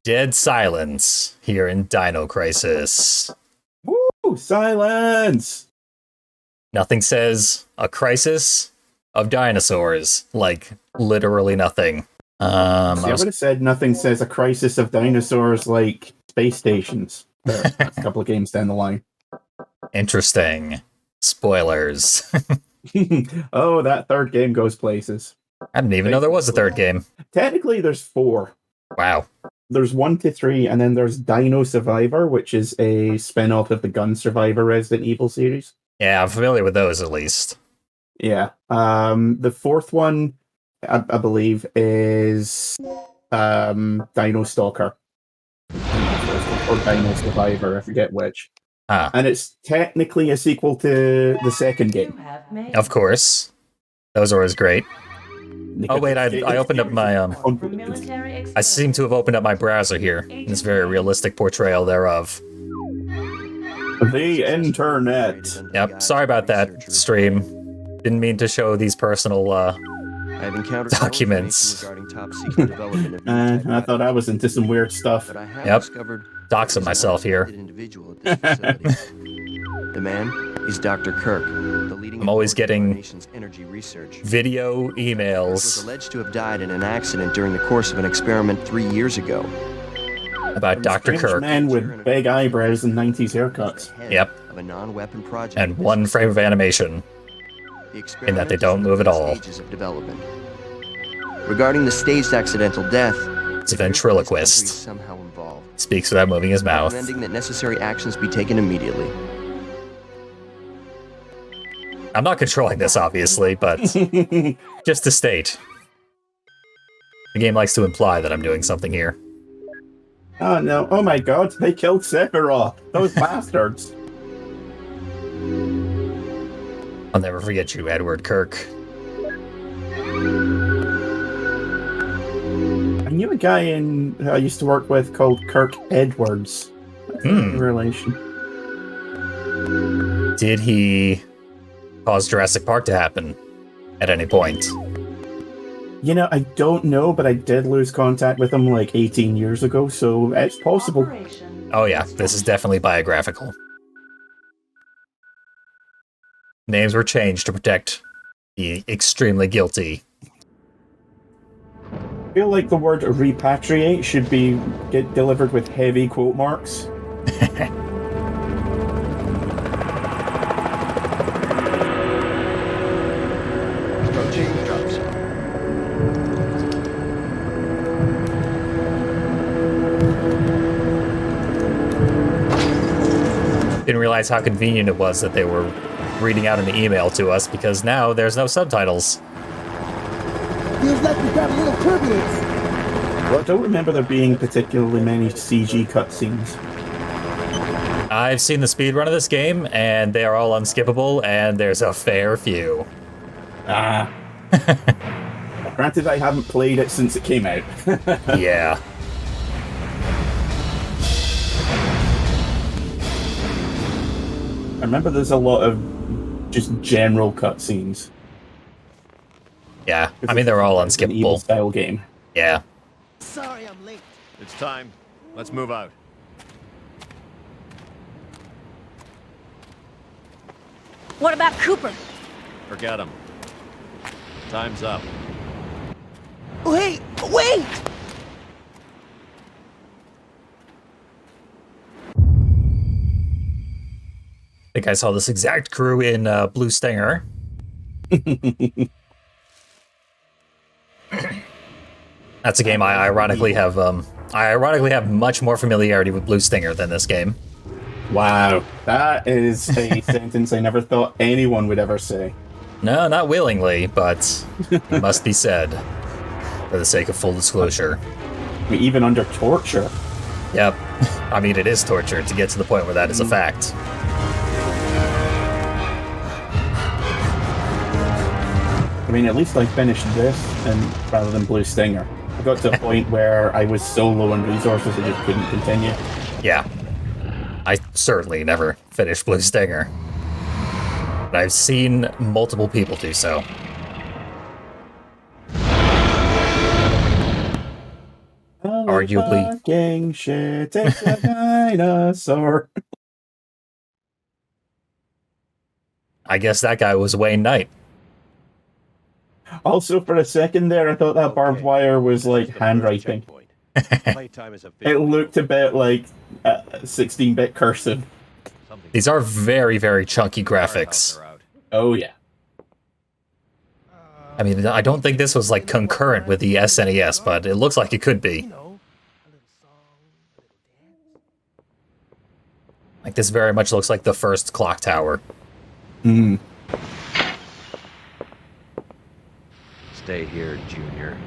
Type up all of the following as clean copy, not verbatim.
Dead silence here in Dino Crisis. Woo! Silence! Nothing says a crisis of dinosaurs. Like, literally nothing. I would have said nothing says a crisis of dinosaurs like space stations. But that's a couple of games down the line. Interesting. Spoilers. Oh, that third game goes places. I didn't even know there was a third game. Technically, there's 4. Wow. There's 1 to 3, and then there's Dino Survivor, which is a spin-off of the Gun Survivor Resident Evil series. Yeah, I'm familiar with those at least. Yeah. The 4th one, I believe, is Dino Stalker. Or Dino Survivor, I forget which. Ah. And it's technically a sequel to the second game. Of course. Those are always great. Oh wait, I opened up my I seem to have opened up my browser here. This very realistic portrayal thereof. The internet. Yep, sorry about that, stream. Didn't mean to show these personal documents. I thought I was into some weird stuff. Yep, doxing myself here. The man is Dr. Kirk, the leading I'm always getting nation's energy research. video Was emails alleged to have died in an accident during the course of an experiment 3 years ago. about Dr. Kirk. Man with big eyebrows and 90s haircuts. Yep. Of a non-weapon project. And 1 frame of animation. In that they don't move at all. Stages of development. Regarding the staged accidental death, It's a ventriloquist. somehow involved. Speaks without moving his mouth. Recommending that necessary actions be taken immediately. I'm not controlling this, obviously, but just to state. The game likes to imply that I'm doing something here. Oh no, oh my god, they killed Sephiroth! Those bastards! I'll never forget you, Edward Kirk. I knew a guy who I used to work with called Kirk Edwards. Relation. Did he cause Jurassic Park to happen at any point? You know, I don't know, but I did lose contact with him like 18 years ago, so it's possible. Oh yeah, this is definitely biographical. Names were changed to protect the extremely guilty. I feel like the word repatriate should get delivered with heavy quote marks. Didn't realize how convenient it was that they were reading out an email to us, because now there's no subtitles. Feels like we got a little turbulence. Well, I don't remember there being particularly many CG cutscenes. I've seen the speedrun of this game, and they are all unskippable, and there's a fair few. Granted, I haven't played it since it came out. Yeah. I remember there's a lot of just general cutscenes. Yeah, I mean, they're all An evil unskippable. style game. Yeah. Sorry I'm late. It's time. Let's move out. What about Cooper? Forget him. Time's up. Wait! Wait! I think I saw this exact crew in Blue Stinger. That's a game I ironically have much more familiarity with Blue Stinger than this game. Wow, that is a sentence I never thought anyone would ever say. No, not willingly, but it must be said for the sake of full disclosure. I mean, even under torture. Yep. I mean, it is torture to get to the point where that is a fact. I mean, at least I finished this rather than Blue Stinger. I got to a point where I was so low on resources I just couldn't continue. Yeah. I certainly never finished Blue Stinger. But I've seen multiple people do so. Well, Are arguably. Fucking shit, it's a dinosaur. I guess that guy was Wayne Knight. Also, for a second there, I thought that barbed wire was like handwriting. It looked a bit like 16-bit cursive. These are very, very chunky graphics. Oh, yeah. I mean, I don't think this was like concurrent with the SNES, but it looks like it could be. Like, this very much looks like the first clock tower. Hmm. Stay here, Junior.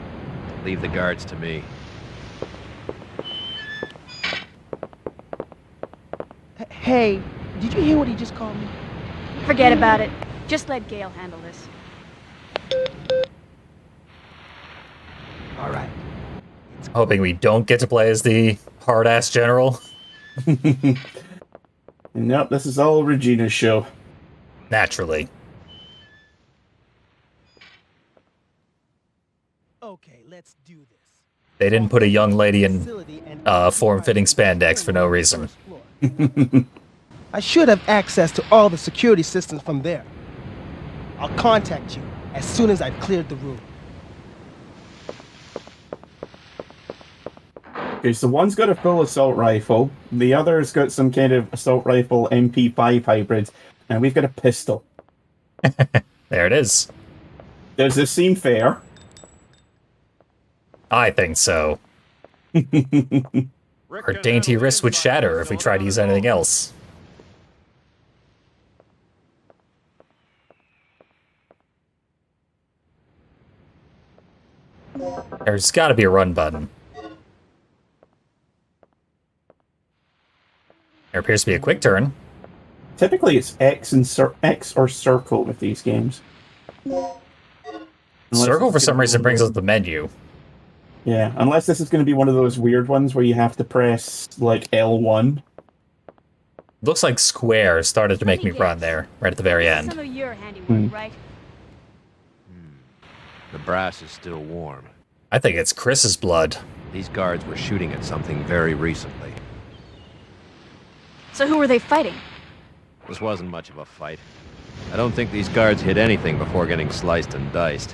Leave the guards to me. Hey, did you hear what he just called me? Forget about it. Just let Gale handle this. All right. Hoping we don't get to play as the hard-ass general. Nope, this is all Regina's show. Naturally. Okay, let's do this. They didn't put a young lady in form-fitting spandex for no reason. I should have access to all the security systems from there. I'll contact you as soon as I've cleared the room. Okay, so one's got a full assault rifle, the other's got some kind of assault rifle MP5 hybrid, and we've got a pistol. There it is. Does this seem fair? I think so. Our dainty wrists would shatter if we tried to use anything else. There's gotta be a run button. There appears to be a quick turn. Typically it's X and X or circle with these games. Circle for some reason brings up the menu. Yeah, unless this is going to be one of those weird ones where you have to press, like, L1. Looks like square started to make me run there, right at the very Some end. of your handiwork, right? The brass is still warm. I think it's Chris's blood. These guards were shooting at something very recently. So who were they fighting? This wasn't much of a fight. I don't think these guards hit anything before getting sliced and diced.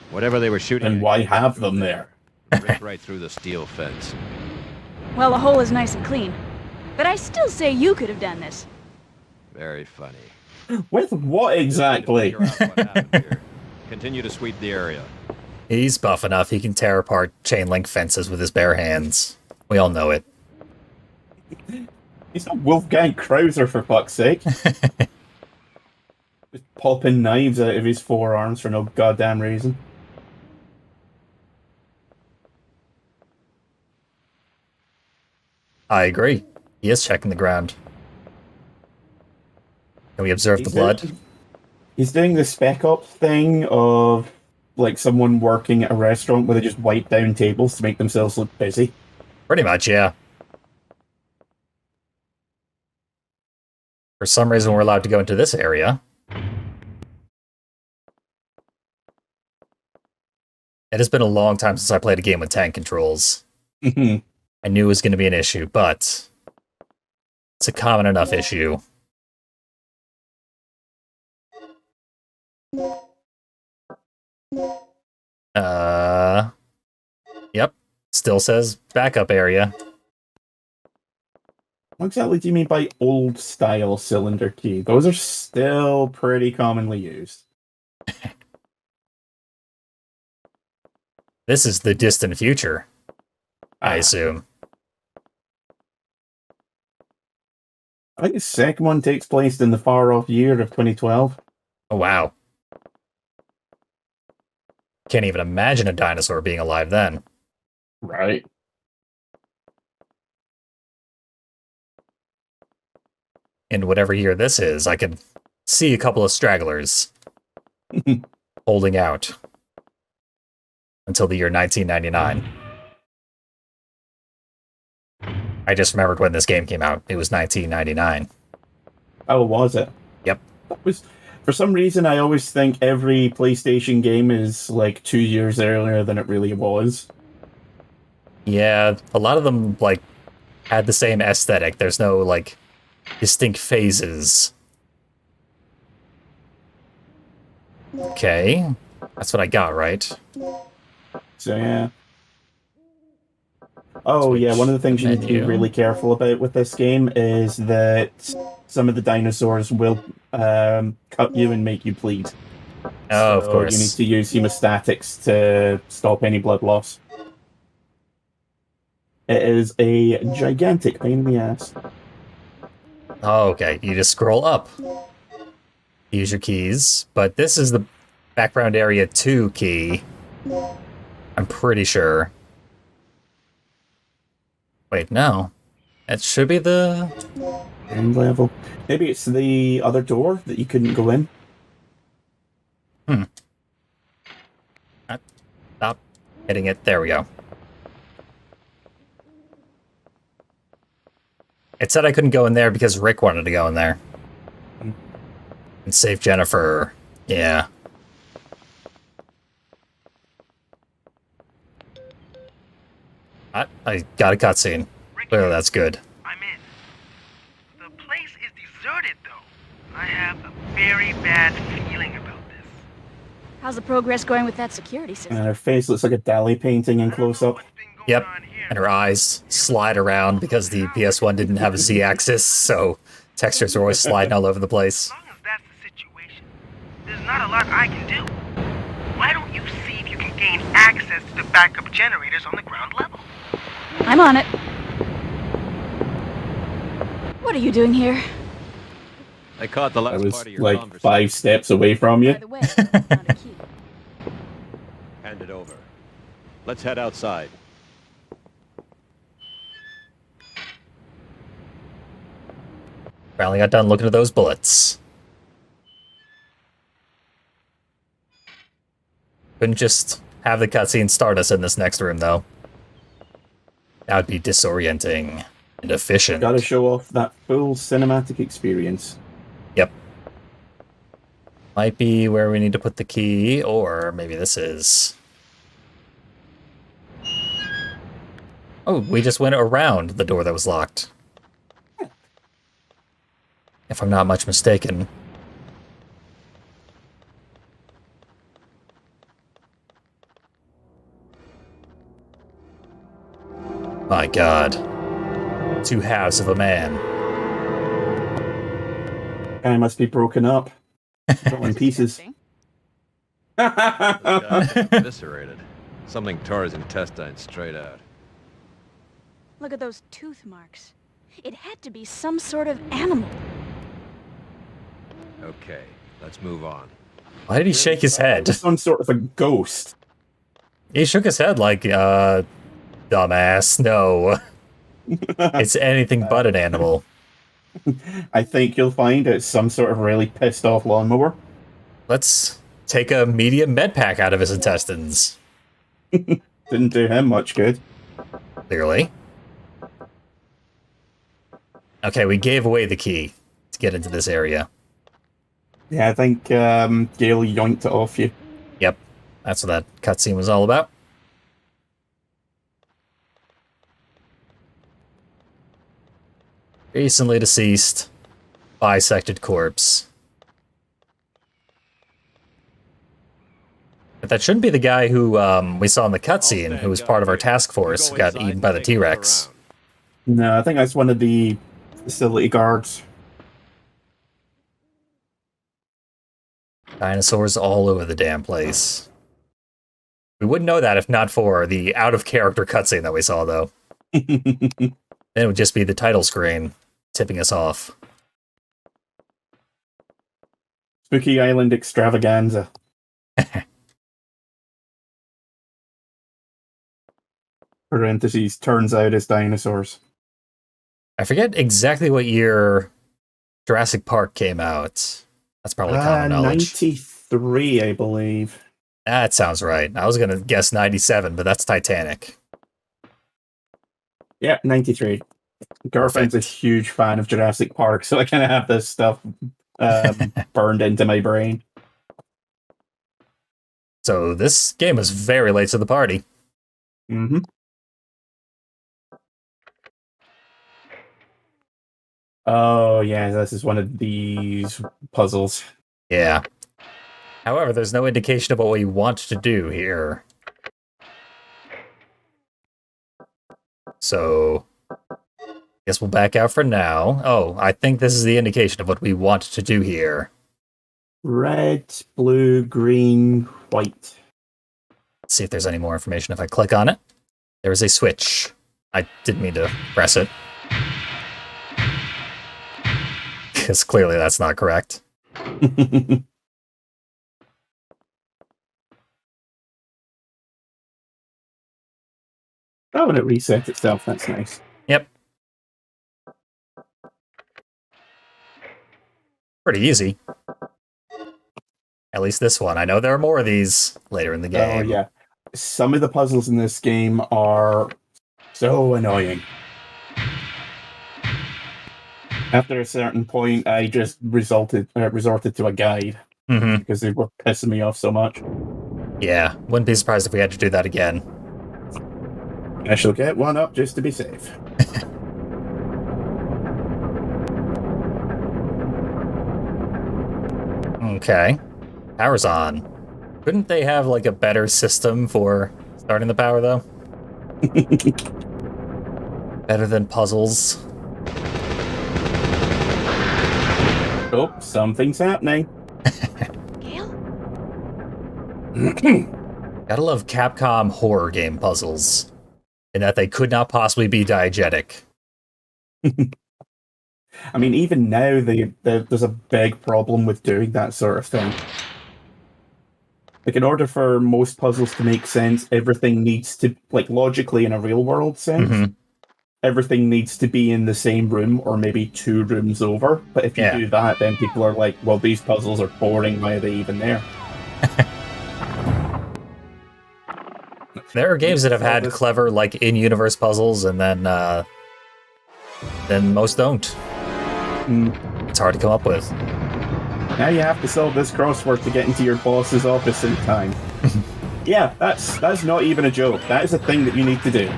Whatever they were shooting... And why have them there? Ripped right through the steel fence. Well, the hole is nice and clean. But I still say you could have done this. Very funny. With what exactly? Figure out what happened here. Continue to sweep the area. He's buff enough he can tear apart chain link fences with his bare hands. We all know it. He's not Wolfgang Krauser, for fuck's sake. Just popping knives out of his forearms for no goddamn reason. I agree. He is checking the ground. Can we observe the blood? He's doing the spec ops thing of, like, someone working at a restaurant where they just wipe down tables to make themselves look busy. Pretty much, yeah. For some reason, we're allowed to go into this area. It has been a long time since I played a game with tank controls. I knew it was going to be an issue, but it's a common enough issue. Yep. Still says backup area. What exactly do you mean by old-style cylinder key? Those are still pretty commonly used. This is the distant future, I assume. I think the second one takes place in the far-off year of 2012. Oh, wow. Can't even imagine a dinosaur being alive then. Right. In whatever year this is, I could see a couple of stragglers holding out until the year 1999. I just remembered when this game came out. It was 1999. Oh, was it? Yep. That was, for some reason, I always think every PlayStation game is like 2 years earlier than it really was. Yeah, a lot of them, like, had the same aesthetic. There's no, like, distinct phases. Okay. That's what I got, right? So yeah. Oh yeah, one of the things you need to be really careful about with this game is that some of the dinosaurs will cut you and make you bleed. Oh, of course. You need to use hemostatics to stop any blood loss. It is a gigantic pain in the ass. Oh, okay. You just scroll up. Use your keys. But this is the background area 2 key. I'm pretty sure. Wait, no. It should be the... End level. Maybe it's the other door that you couldn't go in. Stop hitting it. There we go. It said I couldn't go in there because Rick wanted to go in there. And save Jennifer. Yeah. I got a cutscene. Clearly that's good. I'm in. The place is deserted, though. I have a very bad feeling about this. How's the progress going with that security system? And her face looks like a Dali painting in close-up. Yep. And her eyes slide around because the PS1 didn't have a Z-axis, so textures are always sliding all over the place. As long as that's the situation, there's not a lot I can do. Why don't you see if you can gain access to the backup generators on the ground level? I'm on it. What are you doing here? I caught the I last was part of your like conversation. 5 steps away from By you. the way, I found a key. Hand it over. Let's head outside. Finally got done looking at those bullets. Couldn't just have the cutscene start us in this next room, though. That would be disorienting and efficient. Gotta show off that full cinematic experience. Yep. Might be where we need to put the key, or maybe this is... Oh, we just went around the door that was locked. If I'm not much mistaken. My god. 2 halves of a man. Guy must be broken up. All in pieces. Interesting. This guy eviscerated. Something tore his intestines straight out. Look at those tooth marks. It had to be some sort of animal. Okay, let's move on. Why did he shake his head? Some sort of a ghost. He shook his head like, dumbass, no. It's anything but an animal. I think you'll find it's some sort of really pissed off lawnmower. Let's take a medium med pack out of his intestines. Didn't do him much good. Clearly. Okay, we gave away the key to get into this area. Yeah, I think Gale yoinked it off you. Yep, that's what that cutscene was all about. Recently deceased, bisected corpse. But that shouldn't be the guy who we saw in the cutscene, who was part of our task force, who got eaten by the T-Rex. No, I think that's one of the facility guards. Dinosaurs all over the damn place. We wouldn't know that if not for the out-of-character cutscene that we saw, though. Then it would just be the title screen tipping us off. Spooky Island extravaganza. Parentheses, turns out it's dinosaurs. I forget exactly what year Jurassic Park came out. That's probably common knowledge. 93, I believe. That sounds right. I was going to guess 97, but that's Titanic. Yeah, 93. Girlfriend's a huge fan of Jurassic Park, so I kind of have this stuff burned into my brain. So this game was very late to the party. Mm-hmm. Oh, yeah, this is one of these puzzles. Yeah. However, there's no indication of what we want to do here. So, guess we'll back out for now. Oh, I think this is the indication of what we want to do here. Red, blue, green, white. Let's see if there's any more information if I click on it. There is a switch. I didn't mean to press it. Because clearly that's not correct. Oh, and it resets itself. That's nice. Yep. Pretty easy. At least this one. I know there are more of these later in the game. Oh, yeah. Some of the puzzles in this game are so annoying. After a certain point, I just resorted to a guide Mm-hmm. because they were pissing me off so much. Yeah, wouldn't be surprised if we had to do that again. I shall get one up just to be safe. Okay. Power's on. Couldn't they have, like, a better system for starting the power, though? Better than puzzles? Oh, something's happening. Gale? Gotta love Capcom horror game puzzles. In that they could not possibly be diegetic. I mean, even now, there's a big problem with doing that sort of thing. Like, in order for most puzzles to make sense, everything needs to, like, logically in a real-world sense, Mhm. everything needs to be in the same room or maybe 2 rooms over. But if you Yeah. do that, then people are like, well, these puzzles are boring, why are they even there? There are games that have had This- clever, like, in-universe puzzles, and then most don't. Mm. It's hard to come up with. Now you have to solve this crossword to get into your boss's office in time. Yeah, that's not even a joke. That is a thing that you need to do.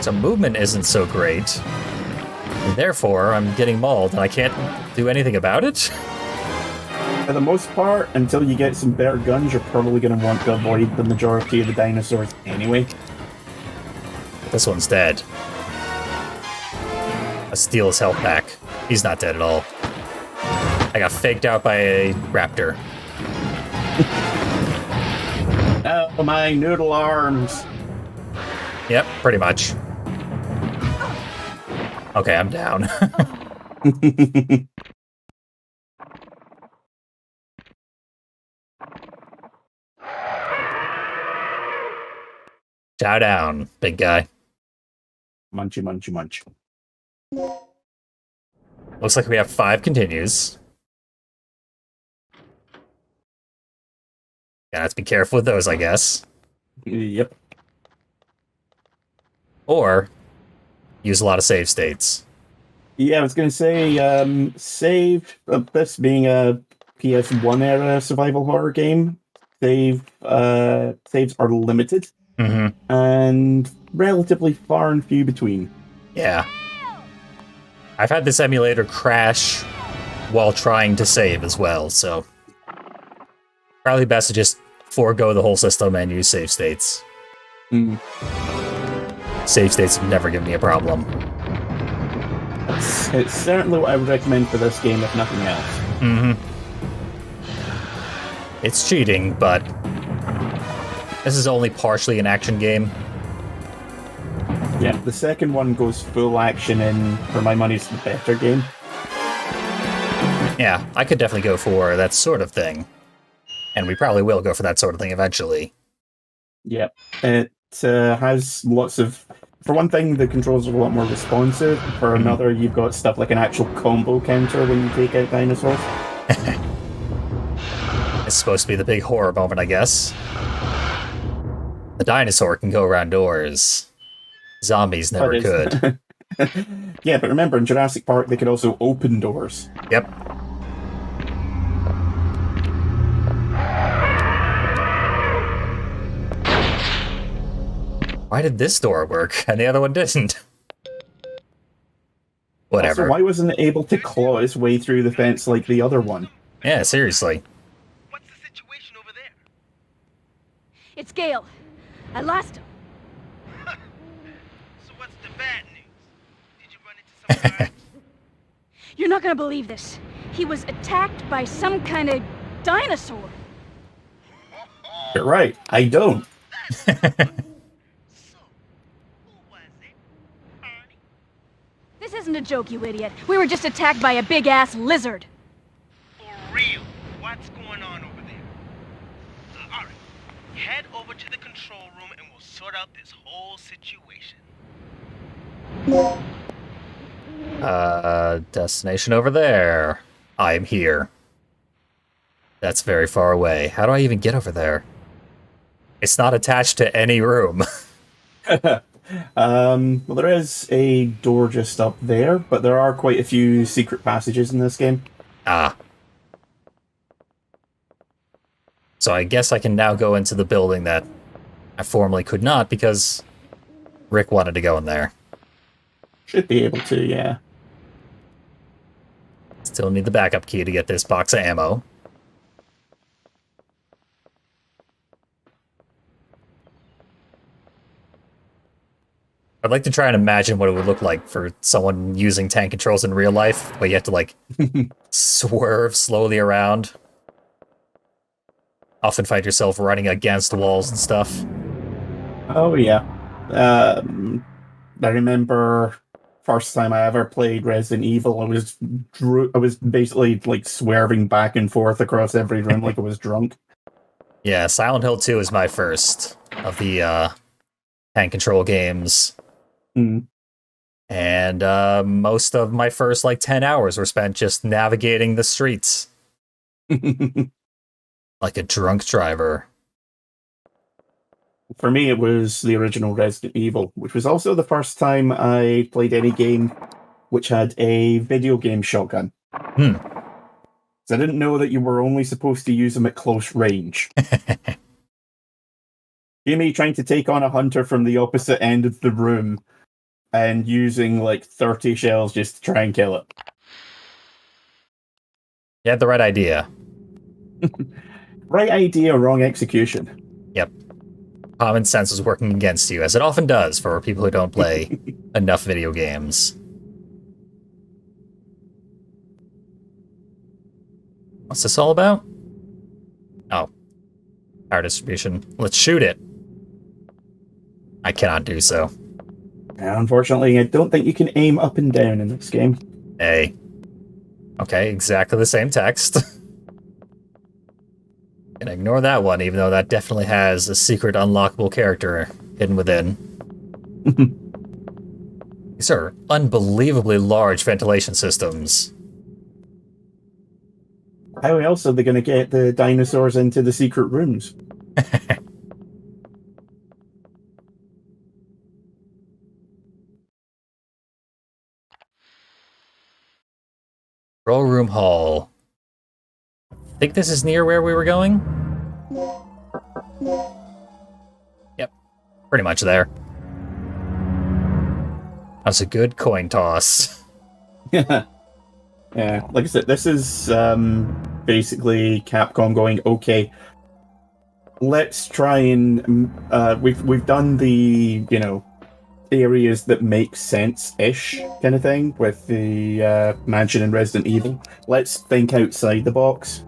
So movement isn't so great. And therefore, I'm getting mauled, and I can't do anything about it? For the most part, until you get some better guns, you're probably going to want to avoid the majority of the dinosaurs anyway. This one's dead. I steal his health back. He's not dead at all. I got faked out by a raptor. Oh, my noodle arms! Yep, pretty much. Okay, I'm down. Chow down, big guy. Munchy, munchy, munch. Looks like we have 5 continues. Yeah, let's be careful with those, I guess. Yep. Or use a lot of save states. Yeah, I was going to say, save, this being a PS1 era survival horror game, saves are limited Mm-hmm. and relatively far and few between. Yeah. I've had this emulator crash while trying to save as well, so probably best to just forego the whole system and use save states. Mm. Save states have never given me a problem. It's certainly what I would recommend for this game, if nothing else. Mm-hmm. It's cheating, but this is only partially an action game. Yeah, the second one goes full action and, for my money, it's the better game. Yeah, I could definitely go for that sort of thing. And we probably will go for that sort of thing eventually. Yeah, it has lots of... For one thing, the controls are a lot more responsive. For another, you've got stuff like an actual combo counter when you take out dinosaurs. It's supposed to be the big horror moment, I guess. The dinosaur can go around doors. Zombies never But could. Yeah, but remember, in Jurassic Park, they could also open doors. Yep. Why did this door work and the other one didn't? Whatever. Also, why wasn't it able to claw its way through the fence like the other one? Yeah, seriously. What's the situation over there? It's Gale. I lost him. So what's the bad news? Did you run into some guards? You're not gonna believe this. He was attacked by some kind of dinosaur. You're right, I don't. So, who was it? Ernie? This isn't a joke, you idiot. We were just attacked by a big-ass lizard. For real, what's going on over there? Alright, head over to the control room and we'll sort out this whole situation. Destination over there. I am here. That's very far away. How do I even get over there? It's not attached to any room. Well, there is a door just up there, but there are quite a few secret passages in this game. Ah. So I guess I can now go into the building that I formerly could not because Rick wanted to go in there. Should be able to, yeah. Still need the backup key to get this box of ammo. I'd like to try and imagine what it would look like for someone using tank controls in real life, where you have to, like, swerve slowly around. Often find yourself running against walls and stuff. Oh, yeah. I remember first time I ever played Resident Evil, I was basically, like, swerving back and forth across every room like I was drunk. Yeah, Silent Hill 2 is my first of the tank control games. Mm. And most of my first, like, 10 hours were spent just navigating the streets. Like a drunk driver. For me, it was the original Resident Evil, which was also the first time I played any game which had a video game shotgun. Hmm. So I didn't know that you were only supposed to use them at close range. Jamie trying to take on a hunter from the opposite end of the room and using like 30 shells just to try and kill it. You had the right idea. Right idea, wrong execution. Yep. Common sense is working against you, as it often does for people who don't play enough video games. What's this all about? Oh. Power distribution. Let's shoot it. I cannot do so. Unfortunately, I don't think you can aim up and down in this game. Hey. Okay, exactly the same text. And ignore that one, even though that definitely has a secret unlockable character hidden within. These are unbelievably large ventilation systems. How else are they going to get the dinosaurs into the secret rooms? Control room hall. I think this is near where we were going? Yep, pretty much there. That's a good coin toss. Yeah, like I said, this is basically Capcom going, okay, let's try and we've done the, you know, areas that make sense-ish kind of thing with the mansion in Resident Evil. Let's think outside the box.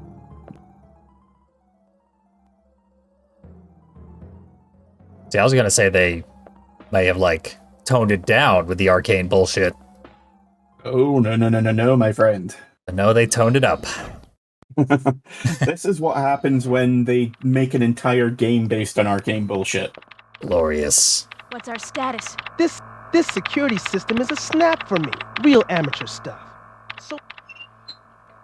See, I was gonna say they may have, like, toned it down with the arcane bullshit. Oh, no, my friend. But no, they toned it up. This is what happens when they make an entire game based on arcane bullshit. Glorious. What's our status? This security system is a snap for me. Real amateur stuff.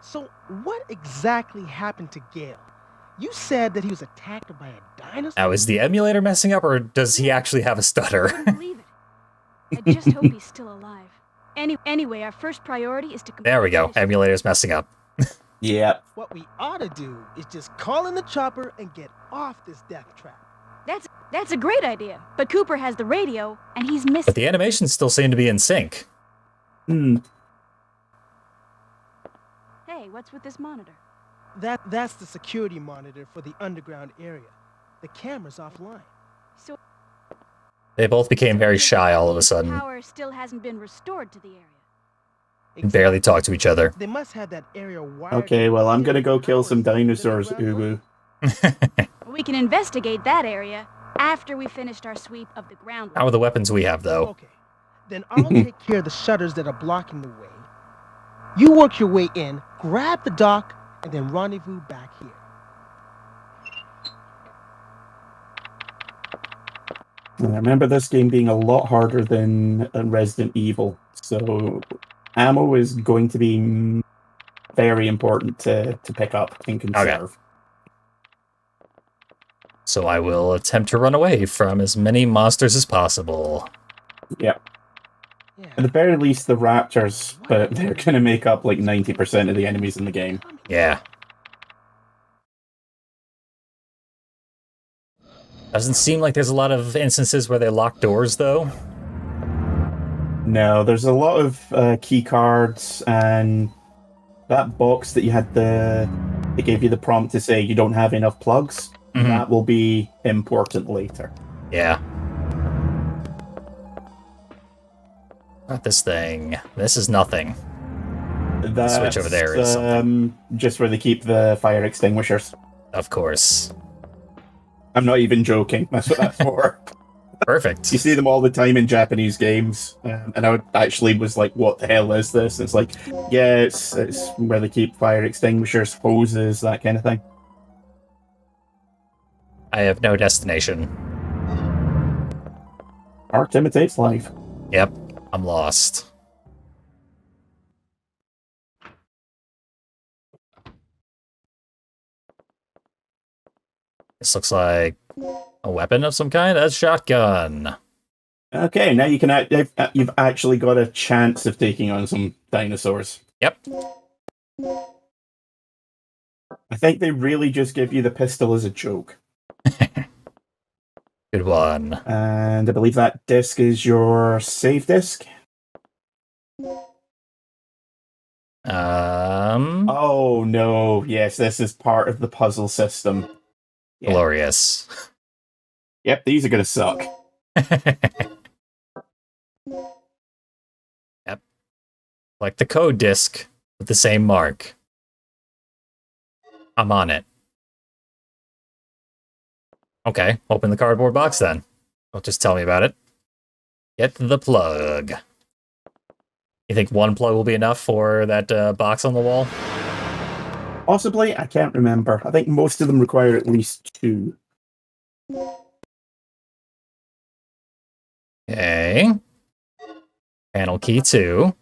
So what exactly happened to Gale? You said that he was attacked by a dinosaur? Now, is the emulator messing up, or does he actually have a I stutter? can't believe it. I just hope he's still alive. Anyway, our first priority is to complete There we go. the mission. Emulator's messing up. Yep. What we ought to do is just call in the chopper and get off this death trap. That's a great idea. But Cooper has the radio, and he's But missing. the animations still seem to be in sync. Hey, what's with this monitor? That's the security monitor for the underground area. The camera's offline. So They both became very shy all of a sudden. power still hasn't been restored to the area. And barely talk to each other. They must have that area wired. Okay, well, I'm gonna go kill power some to the dinosaurs, underground Uwu. We can investigate that area after we finished our sweep of the ground. How are the weapons we have, though? Okay, then I'll take care of the shutters that are blocking the way. You work your way in, grab the dock, and then rendezvous back here. And I remember this game being a lot harder than Resident Evil, so ammo is going to be very important to pick up and conserve. So I will attempt to run away from as many monsters as possible. Yep. At the very least, the raptors, but they're going to make up like 90% of the enemies in the game. Yeah. Doesn't seem like there's a lot of instances where they lock doors, though. No, there's a lot of key cards, and that box that you had it gave you the prompt to say you don't have enough plugs. Mhm. That will be important later. Yeah. Not this thing. This is nothing. That's, Switch over there is something. just where they keep the fire extinguishers. Of course. I'm not even joking. That's what that's for. Perfect. You see them all the time in Japanese games, and I actually was like, "What the hell is this?" And it's like, yeah, it's where they keep fire extinguishers, hoses, that kind of thing. I have no destination. Art imitates life. Yep. I'm lost. This looks like a weapon of some kind. A shotgun. Okay, now you can you've actually got a chance of taking on some dinosaurs. Yep. I think they really just give you the pistol as a joke. Good one. And I believe that disc is your save disc. Oh no, yes, this is part of the puzzle system. Yeah. Glorious. Yep, these are gonna suck. Yep. Like the code disc with the same mark. I'm on it. Okay, open the cardboard box then. Don't just tell me about it. Get the plug. You think one plug will be enough for that box on the wall? Possibly, I can't remember. I think most of them require at least 2. Okay. Panel key 2.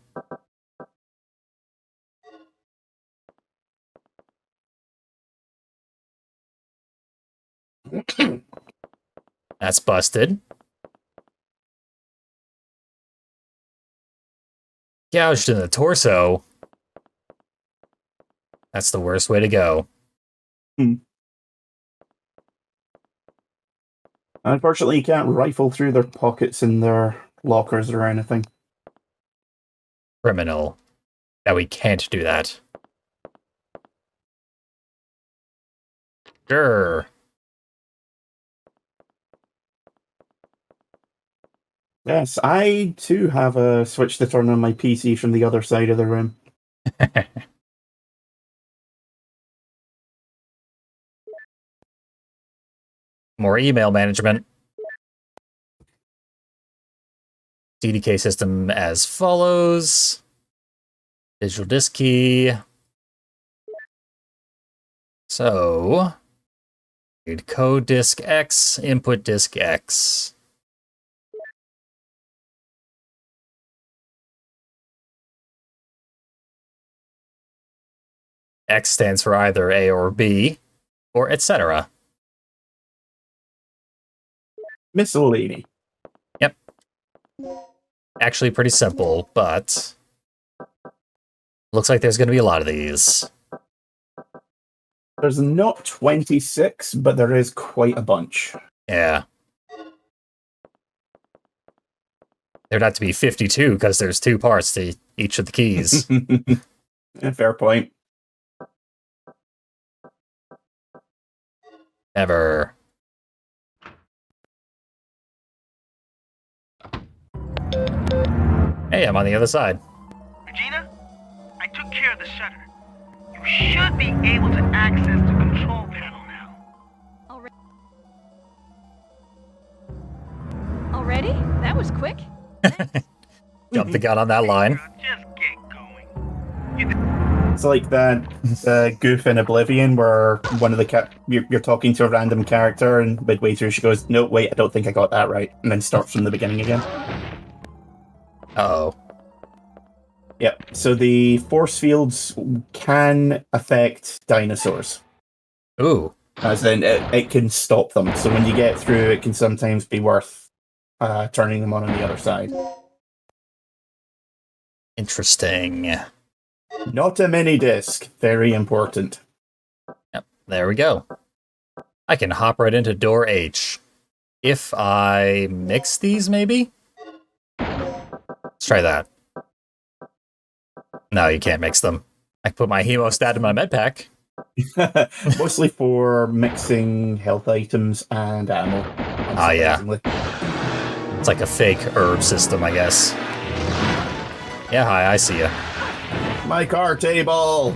That's busted. Gouged in the torso. That's the worst way to go. Unfortunately, you can't rifle through their pockets in their lockers or anything. Criminal. That we can't do that. Sure. Yes, I too have a switch to turn on my PC from the other side of the room. More email management. CDK system as follows. Digital disk key. So, need code disk X, input disk X. X stands for either A or B, or etc. Miscellany. Yep. Actually pretty simple, but looks like there's going to be a lot of these. There's not 26, but there is quite a bunch. Yeah. There'd have to be 52 because there's 2 parts to each of the keys. Yeah, fair point. Never. Hey, I'm on the other side. Regina, I took care of the shutter. You should be able to access the control panel now. Already? That was quick. Jump the gun on that line. Just get going. It's like that goof in Oblivion where one of the you're talking to a random character and midway through she goes, "No, wait, I don't think I got that right," and then starts from the beginning again. Uh-oh. Yep. So the force fields can affect dinosaurs, Ooh. as in it can stop them. So when you get through, it can sometimes be worth turning them on the other side. Interesting. Not a mini disc. Very important. Yep, there we go. I can hop right into door H. If I mix these, maybe? Let's try that. No, you can't mix them. I can put my hemostat in my med pack. Mostly for mixing health items and ammo. Ah, yeah. unsurprisingly. It's like a fake herb system, I guess. Yeah, hi, I see ya. My car table!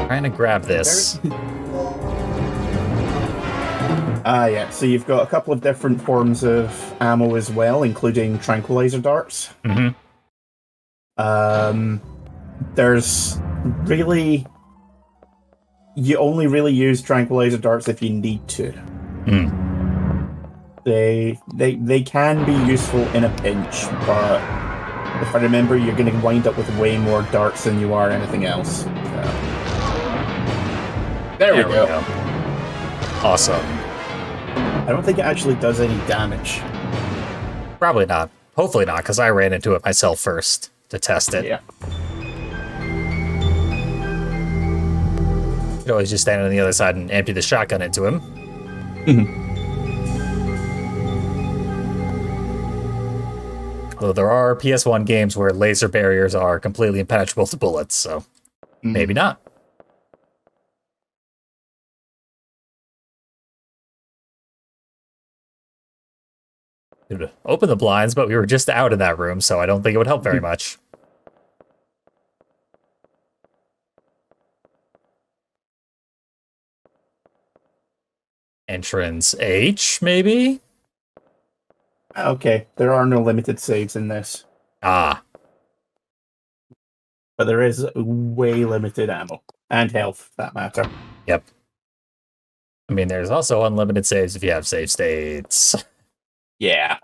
Trying to grab this. Yeah, so you've got a couple of different forms of ammo as well, including tranquilizer darts. Mm-hmm. There's really... You only really use tranquilizer darts if you need to. Hmm. They can be useful in a pinch, but if I remember, you're going to wind up with way more darts than you are anything else. So. There we go. Awesome. I don't think it actually does any damage. Probably not. Hopefully not, because I ran into it myself first to test it. Yeah. You could always just stand on the other side and empty the shotgun into him. Although there are PS1 games where laser barriers are completely impenetrable to bullets, so maybe not. Could open the blinds, but we were just out in that room, so I don't think it would help very much. Entrance H, maybe? Okay, there are no limited saves in this, Ah, but there is way limited ammo and health, for that matter. yep. I mean, there's also unlimited saves if you have save states. Yeah.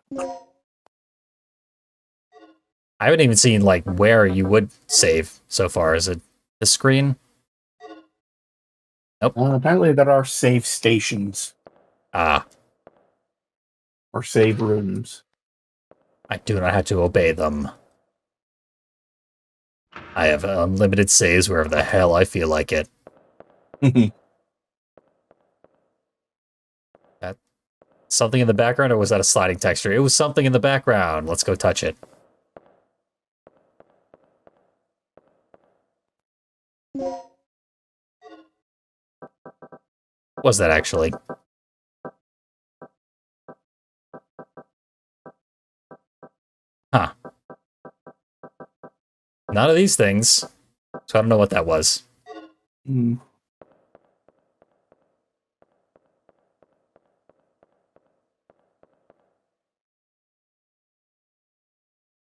I haven't even seen, like, where you would save so far. Is it the screen? Nope. Apparently there are save stations, Ah, or save rooms. I do not have to obey them. I have unlimited saves wherever the hell I feel like it. That something in the background, or was that a sliding texture? It was something in the background. Let's go touch it. Was that actually? Huh. None of these things. So I don't know what that was.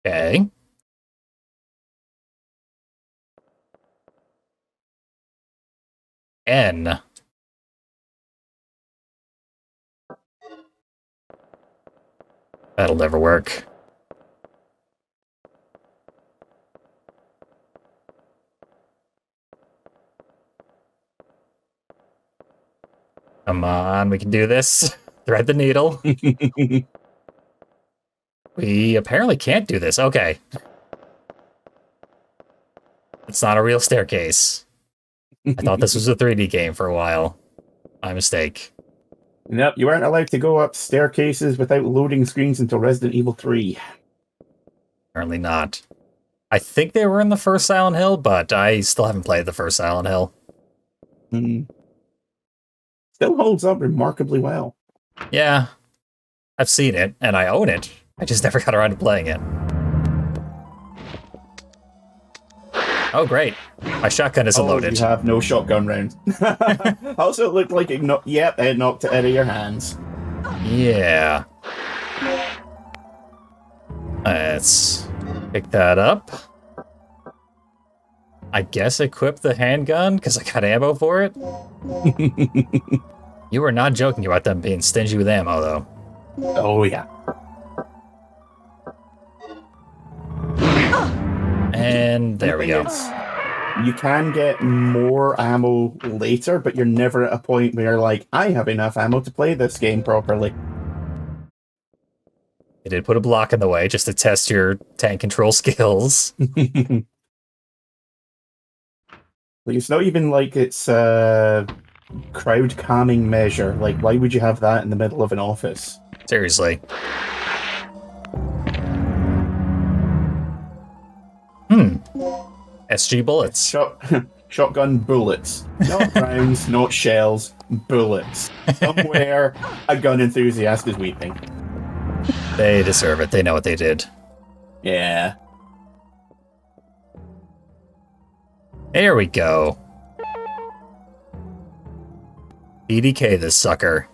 Okay. N. That'll never work. Come on, we can do this. Thread the needle. We apparently can't do this. Okay. It's not a real staircase. I thought this was a 3D game for a while. My mistake. Nope, you weren't allowed to go up staircases without loading screens until Resident Evil 3. Apparently not. I think they were in the first Silent Hill, but I still haven't played the first Silent Hill. Still holds up remarkably well. Yeah, I've seen it, and I own it. I just never got around to playing it. Oh, great. My shotgun isn't loaded. You have no shotgun round. Also, it looked like it knocked it out of your hands. Yeah. Let's pick that up. I guess equip the handgun, because I got ammo for it. You were not joking about them being stingy with ammo, though. Oh, yeah. And there we go. You can get more ammo later, but you're never at a point where you're like, I have enough ammo to play this game properly. It did put a block in the way just to test your tank control skills. Like, it's not even like it's a crowd calming measure. Like, why would you have that in the middle of an office? Seriously. SG bullets. Shotgun bullets. Not rounds, not shells, bullets. Somewhere, a gun enthusiast is weeping. They deserve it. They know what they did. Yeah. There we go. BDK this sucker.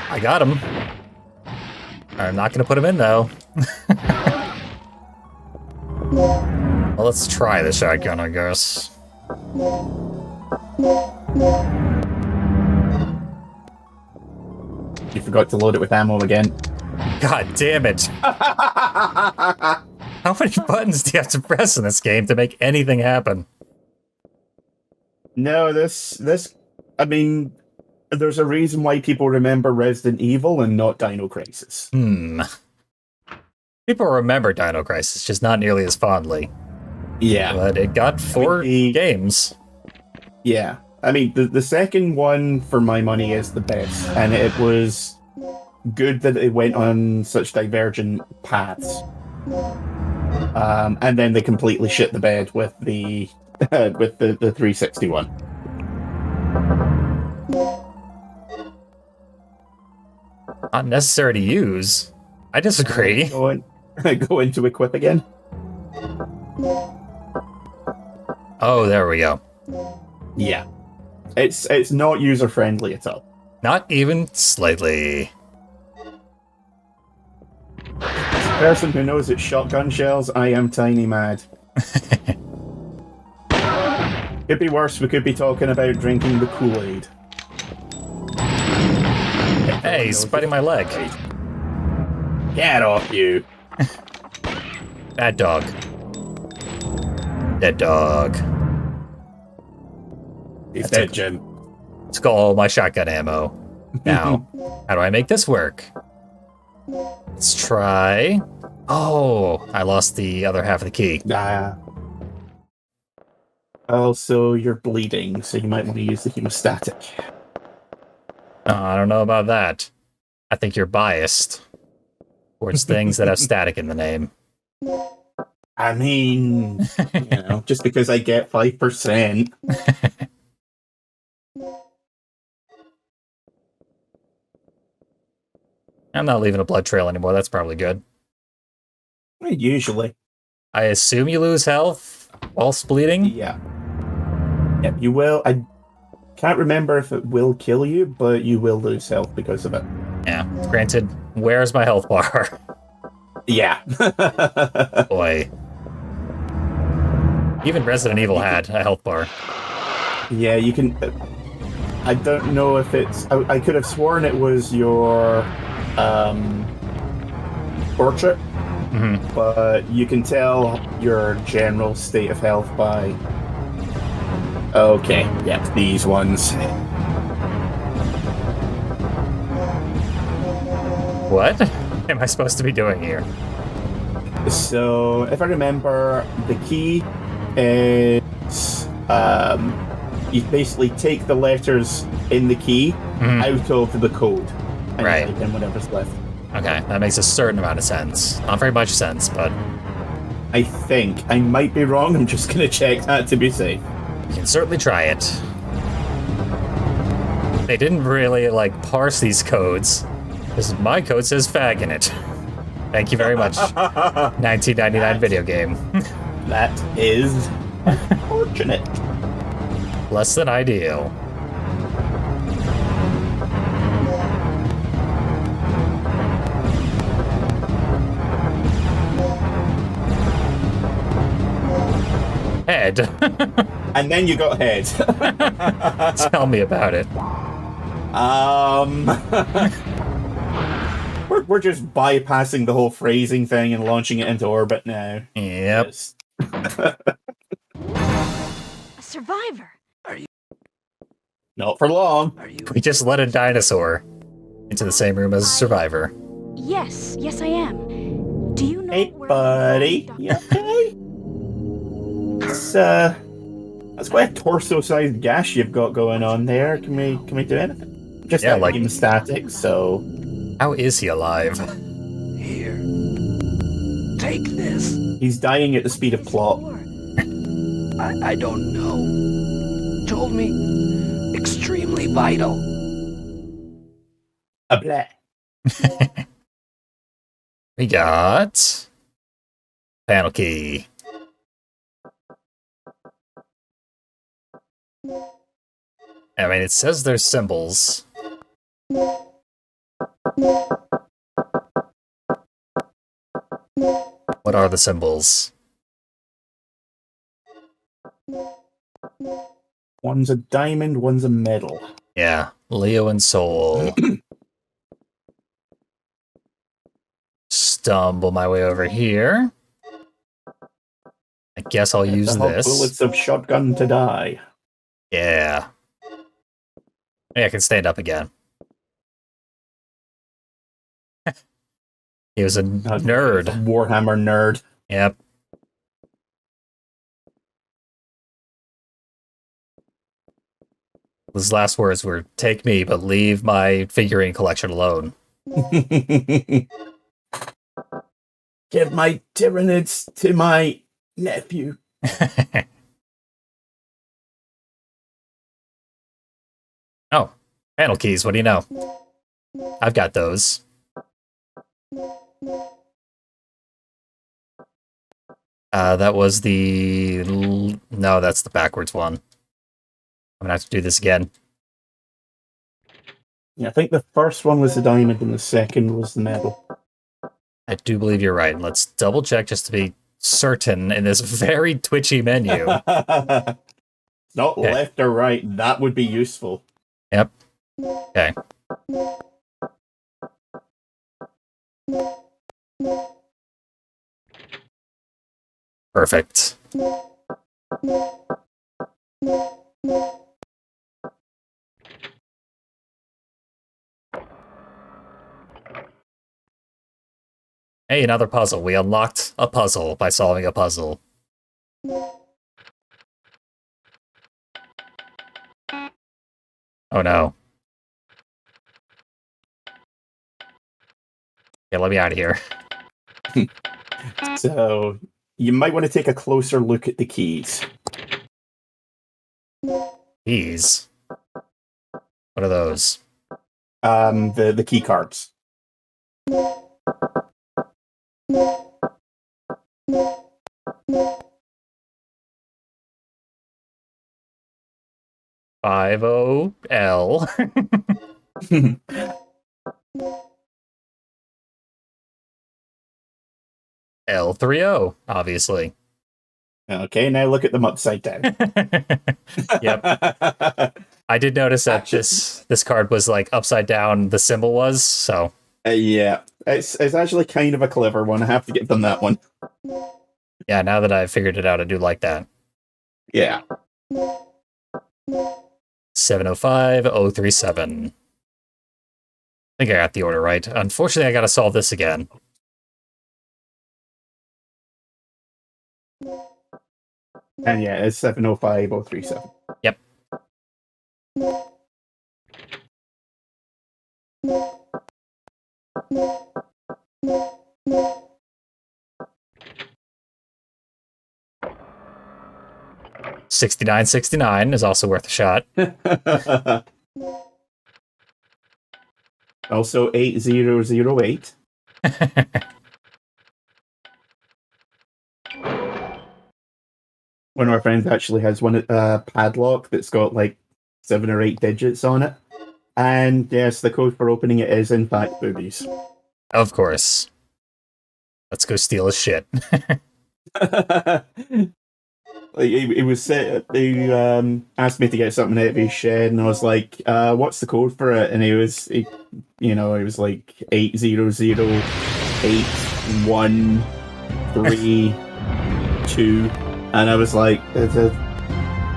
I got him. I'm not going to put him in, though. Well, let's try the shotgun, I guess. You forgot to load it with ammo again. God damn it. How many buttons do you have to press in this game to make anything happen? No, I mean, there's a reason why people remember Resident Evil and not Dino Crisis. People remember Dino Crisis, just not nearly as fondly. Yeah. But it got 4 games. Yeah. I mean, the second one, for my money, is the best. And it was good that it went on such divergent paths. And then they completely shit the bed with the with the 361. Not necessary to use. I disagree. Go into equip again. Oh, there we go. Yeah. It's not user friendly at all. Not even slightly. As a person who knows it's shotgun shells, I am tiny mad. Could be worse, we could be talking about drinking the Kool-Aid. Hey, he's biting my leg. Get off you. Bad dog. Dead dog. He's dead, Jim. Let's go all my shotgun ammo. Now, how do I make this work? Let's try... Oh, I lost the other half of the key. Also, you're bleeding, so you might want to use the hemostatic. Oh, I don't know about that. I think you're biased towards things that have static in the name. I mean, just because I get 5%. I'm not leaving a blood trail anymore. That's probably good. Usually. I assume you lose health whilst bleeding? Yeah. Yep, you will. I can't remember if it will kill you, but you will lose health because of it. Yeah. Granted, where's my health bar? Yeah. Boy. Even Resident Evil had a health bar. Yeah, you can... I don't know if it's... I could have sworn it was your... portrait. Mm-hmm. But you can tell your general state of health by... Okay, yeah, these ones. What am I supposed to be doing here? So, if I remember, the key is You basically take the letters in the key out of the code, and Right. you type in whatever's left. Okay, that makes a certain amount of sense. Not very much sense, but I think. I might be wrong, I'm just going to check that to be safe. you can certainly try it. They didn't really, parse these codes. Because my code says fag in it. Thank you very much, 1999 video game. That is unfortunate. Less than ideal. Head. And then you got head. Tell me about it. We're just bypassing the whole phrasing thing and launching it into orbit now. Yep. Yes. A survivor. Not for long. We just let a dinosaur into the same room as a survivor. Yes, I am. Do you know Hey, where buddy. Dr. You okay? That's quite a torso-sized gash you've got going on there. Can we do anything? Just Yeah, game static, so... How is he alive? Here. Take this. He's dying at the speed of plot. I don't know. Told me. Extremely vital. A blah. We got panel key. I mean, it says there's symbols. What are the symbols? One's a diamond, one's a medal. Yeah, Leo and Soul. Stumble my way over here. I guess I'll use The hot this. bullets of shotgun to die. Yeah. Maybe I can stand up again. He was a nerd. Warhammer nerd. Yep. His last words were, "Take me, but leave my figurine collection alone." Give my Tyranids to my nephew. Oh, panel keys, what do you know? I've got those. That was the... No, that's the backwards one. I'm gonna have to do this again. Yeah, I think the first one was the diamond and the second was the medal. I do believe you're right. Let's double check just to be certain in this very twitchy menu. Not Okay. left or right. That would be useful. Yep. Okay. Perfect. Hey, another puzzle. We unlocked a puzzle by solving a puzzle. Oh no. Okay, let me out of here. So you might want to take a closer look at the keys. Keys. What are those? The key cards. 50L. L30, obviously. Okay, now look at them upside down. Yep. I did notice that this card was like upside down, the symbol was, so. Yeah, it's actually kind of a clever one. I have to give them that one. Yeah, now that I've figured it out, I do like that. Yeah. 705037. I think I got the order right. Unfortunately, I gotta solve this again. And yeah, it's 705037. Yep. $69.69 is also worth a shot. Also 8008. One of our friends actually has one padlock that's got like 7 or 8 digits on it. And yes, the code for opening it is in fact boobies. Of course. Let's go steal his shit. Like it was set. They asked me to get something out of his shed, and I was like, "What's the code for it?" And it was like 8008132, and I was like,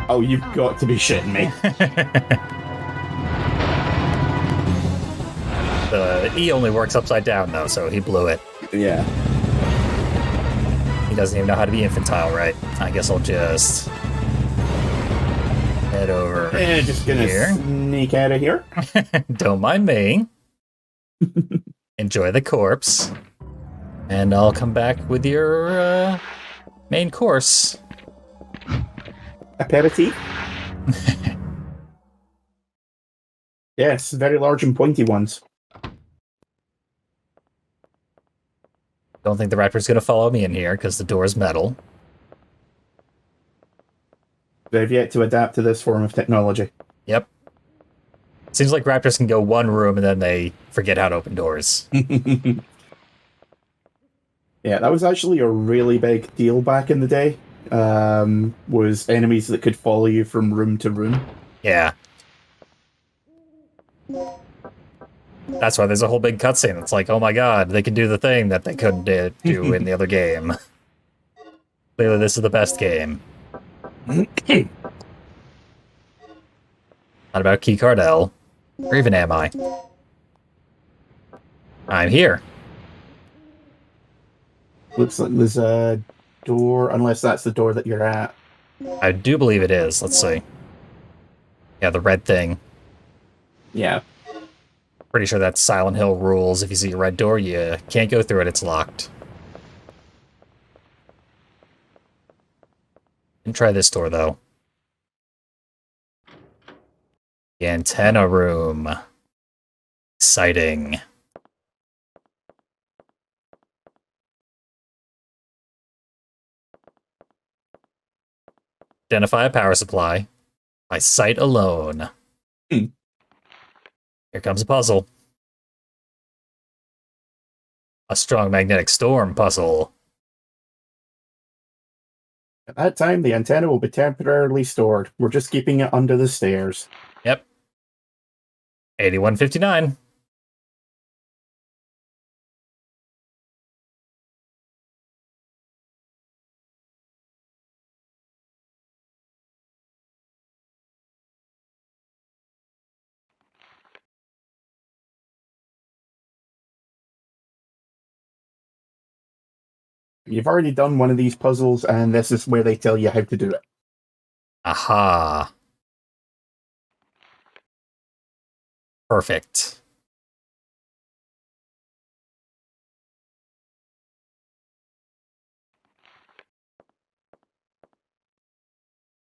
"Oh, you've got to be shitting me!" The E only works upside down though, so he blew it. Yeah. He doesn't even know how to be infantile, right? I guess I'll just head over And just gonna here. sneak out of here. Don't mind me. Enjoy the corpse. And I'll come back with your main course. Aperitif. Yes, very large and pointy ones. Don't think the raptor's gonna follow me in here because the door's metal. They've yet to adapt to this form of technology. Yep. Seems like raptors can go one room and then they forget how to open doors. Yeah, that was actually a really big deal back in the day. Was enemies that could follow you from room to room. Yeah. That's why there's a whole big cutscene. It's like, oh my god, they can do the thing that they couldn't do in the other game. Clearly, this is the best game. Not about keycard L. Or even am I? I'm here. Looks like there's a door, unless that's the door that you're at. I do believe it is. Let's see. Yeah, the red thing. Yeah. Pretty sure that's Silent Hill rules. If you see a red door, you can't go through it. It's locked. And try this door, though. The antenna room. Exciting. Identify a power supply by sight alone. Here comes a puzzle. A strong magnetic storm puzzle. At that time, the antenna will be temporarily stored. We're just keeping it under the stairs. Yep. 8159. You've already done one of these puzzles, and this is where they tell you how to do it. Aha. Perfect.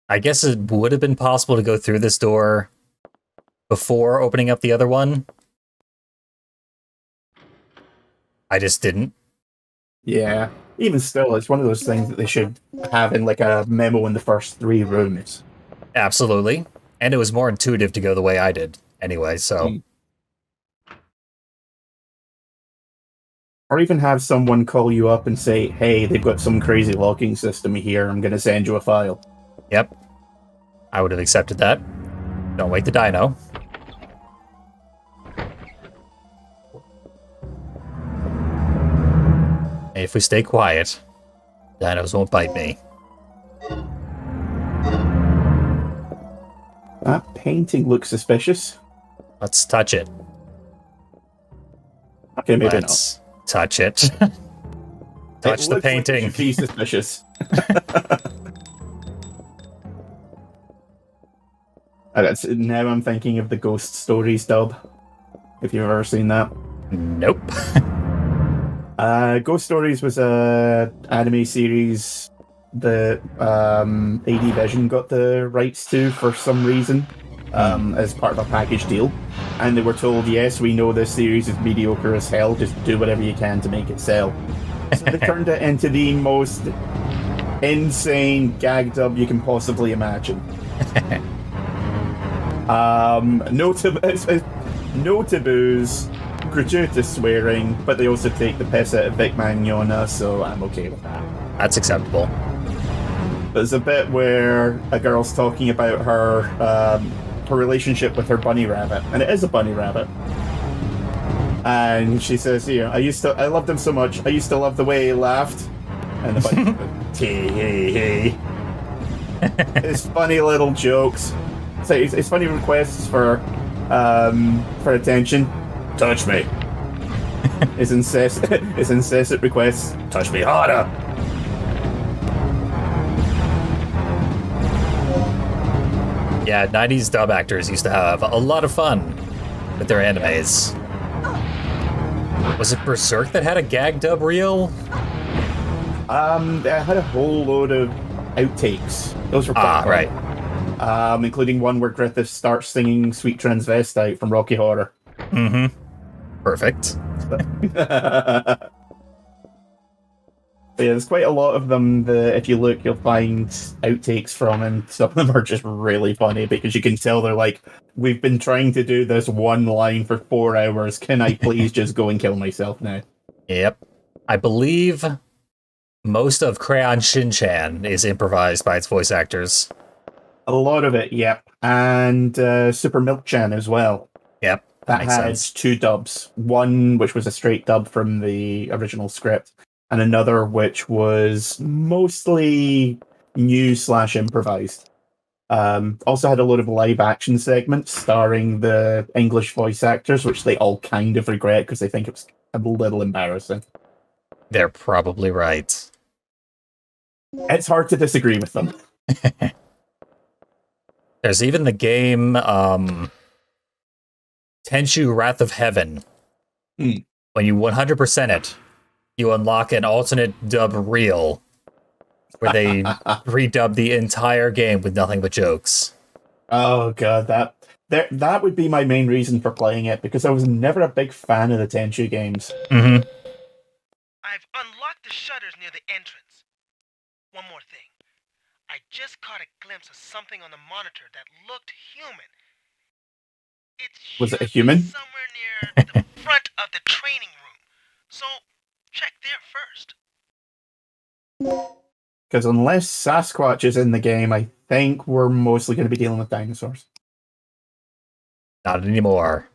I guess it would have been possible to go through this door before opening up the other one. I just didn't. Yeah. Even still, it's one of those things that they should have in like a memo in the first 3 rooms. Absolutely. And it was more intuitive to go the way I did anyway, so. Or even have someone call you up and say, hey, they've got some crazy locking system here, I'm going to send you a file. Yep. I would have accepted that. Don't wake the Dino. And if we stay quiet, dinos won't bite me. That painting looks suspicious. Let's touch it. Okay, maybe Let's touch it. not. Touch It the looks like it painting. should be suspicious. Now I'm thinking of the Ghost Stories dub. If you've ever seen that. Nope. Ghost Stories was a anime series that AD Vision got the rights to for some reason as part of a package deal. And they were told, yes, we know this series is mediocre as hell, just do whatever you can to make it sell. So they turned it into the most insane gag dub you can possibly imagine. No taboos, gratuitous swearing, but they also take the piss out of Vic Mignogna, so I'm okay with that. That's acceptable. There's a bit where a girl's talking about her relationship with her bunny rabbit, and it is a bunny rabbit. And she says, I loved him so much, I used to love the way he laughed. And the bunny hey. It's funny little jokes. So it's funny requests for attention. Touch me. It's incessant requests. Touch me harder. Yeah, 90s dub actors used to have a lot of fun with their animes. Was it Berserk that had a gag dub reel? They had a whole load of outtakes. Those were quite fun. Right. Including one where Griffith starts singing Sweet Transvestite from Rocky Horror. Mm-hmm. Perfect. But yeah, there's quite a lot of them that if you look, you'll find outtakes from, and some of them are just really funny because you can tell they're like, we've been trying to do this one line for 4 hours. Can I please just go and kill myself now? Yep. I believe most of Crayon Shin-chan is improvised by its voice actors. A lot of it, yep. And Super Milk-chan as well. Yep. That makes had sense. 2 dubs. One which was a straight dub from the original script, and another which was mostly new/improvised. Also had a lot of live action segments starring the English voice actors, which they all kind of regret because they think it was a little embarrassing. They're probably right. It's hard to disagree with them. There's even the game Tenchu Wrath of Heaven. When you 100% it, you unlock an alternate dub reel where they redub the entire game with nothing but jokes. Oh god, that would be my main reason for playing it, because I was never a big fan of the Tenchu games. Mm-hmm. I've unlocked the shutters near the entrance. One more thing. I just caught a glimpse of something on the monitor that looked human. Was it a human? Somewhere near the front of the training room. So, check there first. Because unless Sasquatch is in the game, I think we're mostly going to be dealing with dinosaurs. Not anymore.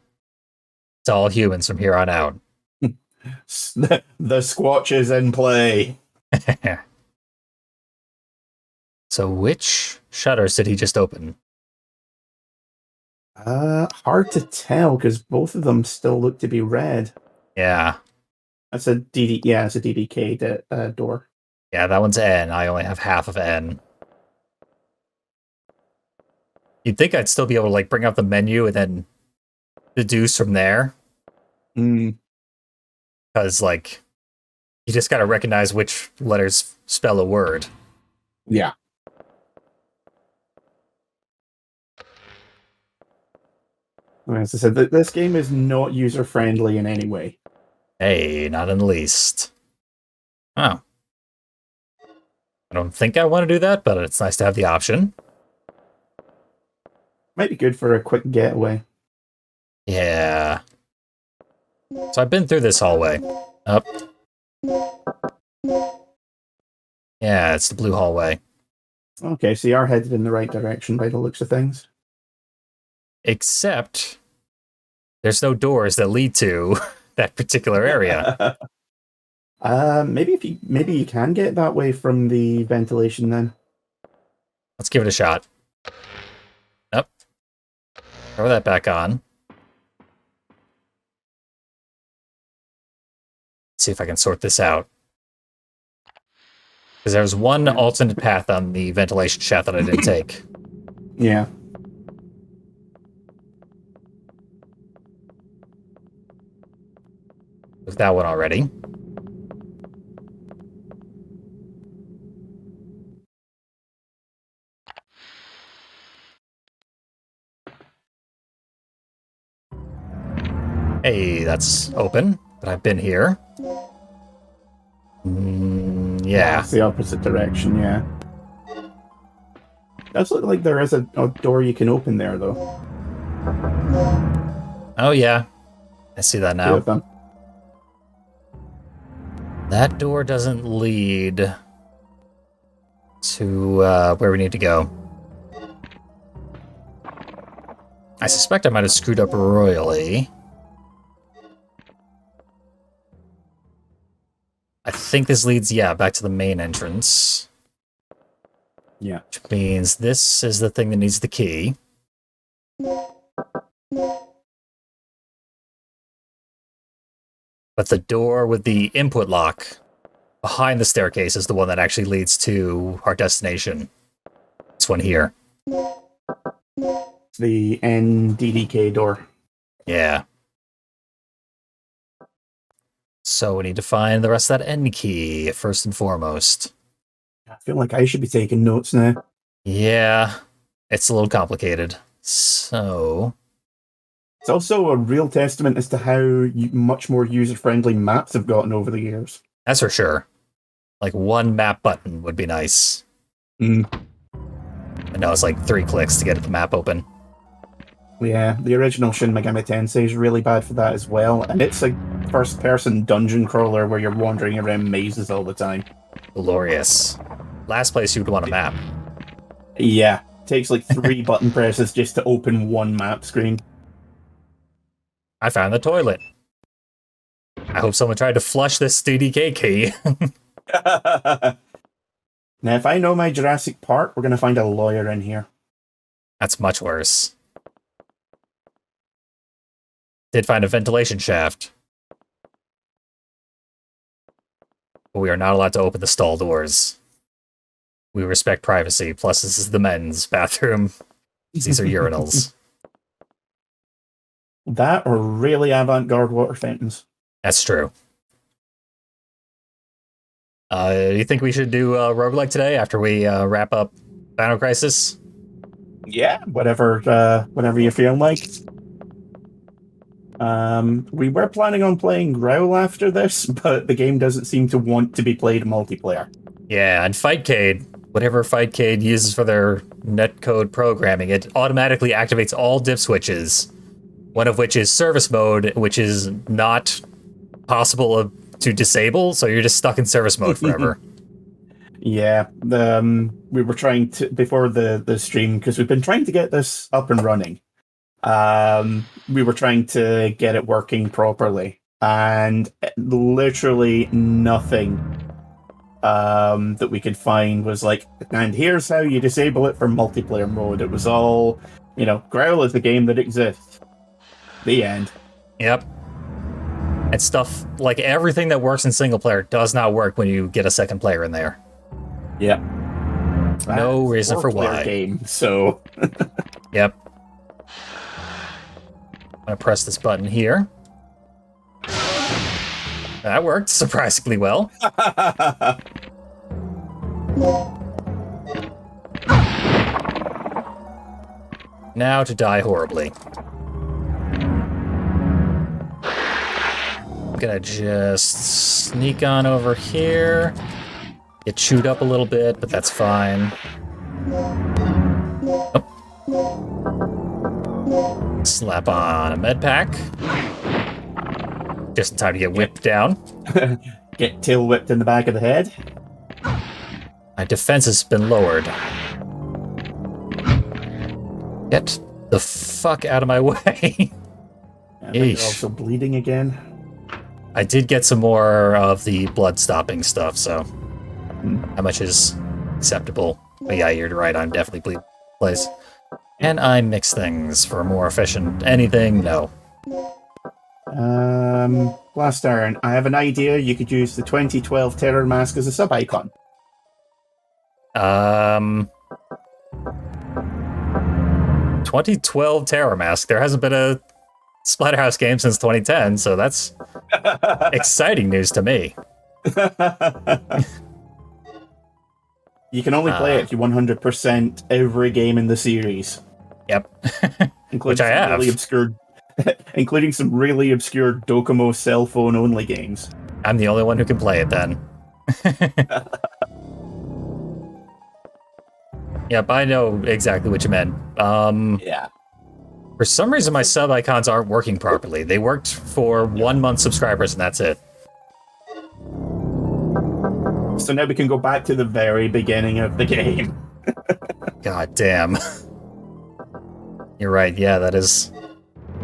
It's all humans from here on out. The Squatch is in play. So which shutters did he just open? Hard to tell because both of them still look to be red. Yeah. That's a it's a DDK door. Yeah, that one's N. I only have half of N. You'd think I'd still be able to like bring up the menu and then deduce from there. Because like you just gotta recognize which letters spell a word. Yeah. As I said, this game is not user-friendly in any way. Hey, not in the least. Oh. I don't think I want to do that, but it's nice to have the option. Might be good for a quick getaway. Yeah. So I've been through this hallway. Up. Yeah, it's the blue hallway. Okay, so you are headed in the right direction by the looks of things. Except there's no doors that lead to that particular area. Maybe you can get that way from the ventilation then. Let's give it a shot. Up. Throw that back on. See if I can sort this out. Because there was one alternate path on the ventilation shaft that I didn't take. Yeah. Took that one already. Hey, that's open, but I've been here. Yeah. It's the opposite direction, yeah. Does look like there is a door you can open there, though. Oh, yeah. I see that Two now. of them. That door doesn't lead to where we need to go. I suspect I might have screwed up royally. I think this leads, yeah, back to the main entrance. Yeah. Which means this is the thing that needs the key. But the door with the input lock behind the staircase is the one that actually leads to our destination. This one here. It's the NDDK door. Yeah. So we need to find the rest of that N key, first and foremost. I feel like I should be taking notes now. Yeah, it's a little complicated. So... It's also a real testament as to how much more user-friendly maps have gotten over the years. That's for sure. Like one map button would be nice. Mm. And now it's like 3 clicks to get the map open. Yeah, the original Shin Megami Tensei is really bad for that as well, and it's a first-person dungeon crawler where you're wandering around mazes all the time. Glorious. Last place you would want a map. Yeah, takes like 3 button presses just to open one map screen. I found the toilet. I hope someone tried to flush this DDK key. Now, if I know my Jurassic Park, we're going to find a lawyer in here. That's much worse. Did find a ventilation shaft. But we are not allowed to open the stall doors. We respect privacy, plus this is the men's bathroom. These are urinals. That or really avant-garde water fountains. That's true. You think we should do roguelike today after we wrap up Dino Crisis? Yeah, whatever you feel like. We were planning on playing Growl after this, but the game doesn't seem to want to be played multiplayer. Yeah, and Fightcade, whatever Fightcade uses for their netcode programming, it automatically activates all dip switches, one of which is service mode, which is not possible to disable, so you're just stuck in service mode forever. Yeah, we were trying to, before the stream, because we've been trying to get this up and running. We were trying to get it working properly, and literally nothing that we could find was like, and here's how you disable it for multiplayer mode. It was all, Growl is the game that exists. The end. Yep. And stuff, like everything that works in single player does not work when you get a second player in there. Yep. No reason for four-player why. Game, so. Yep. I'm gonna press this button here. That worked surprisingly well. Now to die horribly. I'm gonna just sneak on over here. Get chewed up a little bit, but that's fine. Oh. Slap on a med pack. Just in time to get whipped down. Get tail whipped in the back of the head. My defense has been lowered. Get the fuck out of my way. And they're Yeesh. also bleeding again. I did get some more of the blood-stopping stuff, so how much is acceptable? But yeah, you're right, I'm definitely bleeding place. And I mix things for more efficient anything? No. Last turn, I have an idea. You could use the 2012 Terror Mask as a sub-icon. 2012 Terror Mask. There hasn't been a Splatterhouse game since 2010, so that's Exciting news to me. You can only play it if you 100% every game in the series. Yep. Including Which I some have. really obscure, including some really obscure Docomo cell phone only games. I'm the only one who can play it then. Yep, I know exactly what you meant. Yeah. For some reason, my sub icons aren't working properly. They worked for 1 month subscribers, and that's it. So now we can go back to the very beginning of the game. God damn. You're right, yeah, that is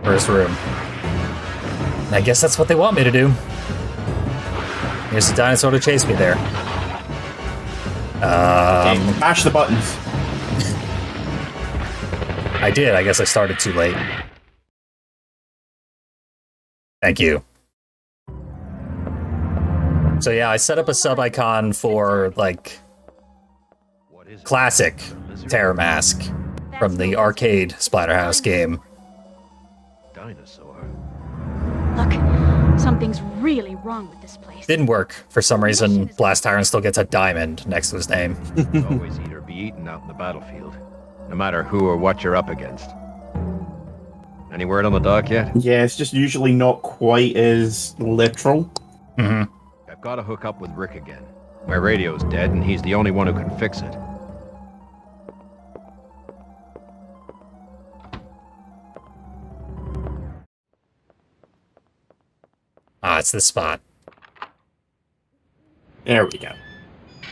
first room. And I guess that's what they want me to do. Here's the dinosaur to chase me there. Okay, mash the buttons. I did, I guess I started too late. Thank you. So yeah, I set up a sub icon for, like, classic Terror Mask from the arcade Splatterhouse game. Dinosaur. Look, something's really wrong with this place. Didn't work. For some reason, Blast Tyrant still gets a diamond next to his name. Always eat or be eaten out in the battlefield, no matter who or what you're up against. Any word on the dock yet? Yeah, it's just usually not quite as literal. Mm-hmm. I've got to hook up with Rick again. My radio's dead, and he's the only one who can fix it. Ah, it's this spot. There we go.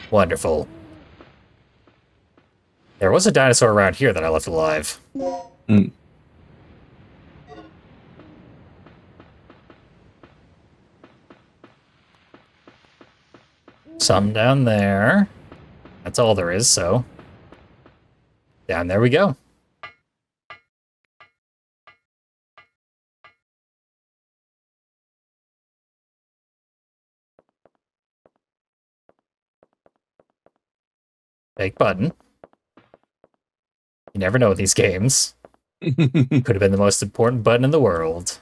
Wonderful. There was a dinosaur around here that I left alive. Mm. Some down there. That's all there is, so... Down there we go. Fake button. You never know with these games. Could have been the most important button in the world.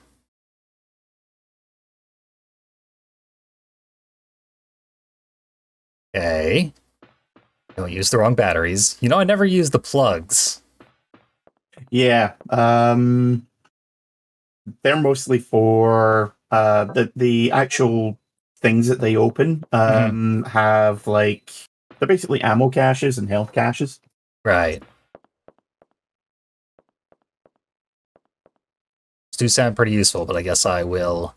Okay. Don't use the wrong batteries. You know, I never use the plugs. Yeah, they're mostly for the actual things that they open. Have like they're basically ammo caches and health caches. Right. These do sound pretty useful, but I guess I will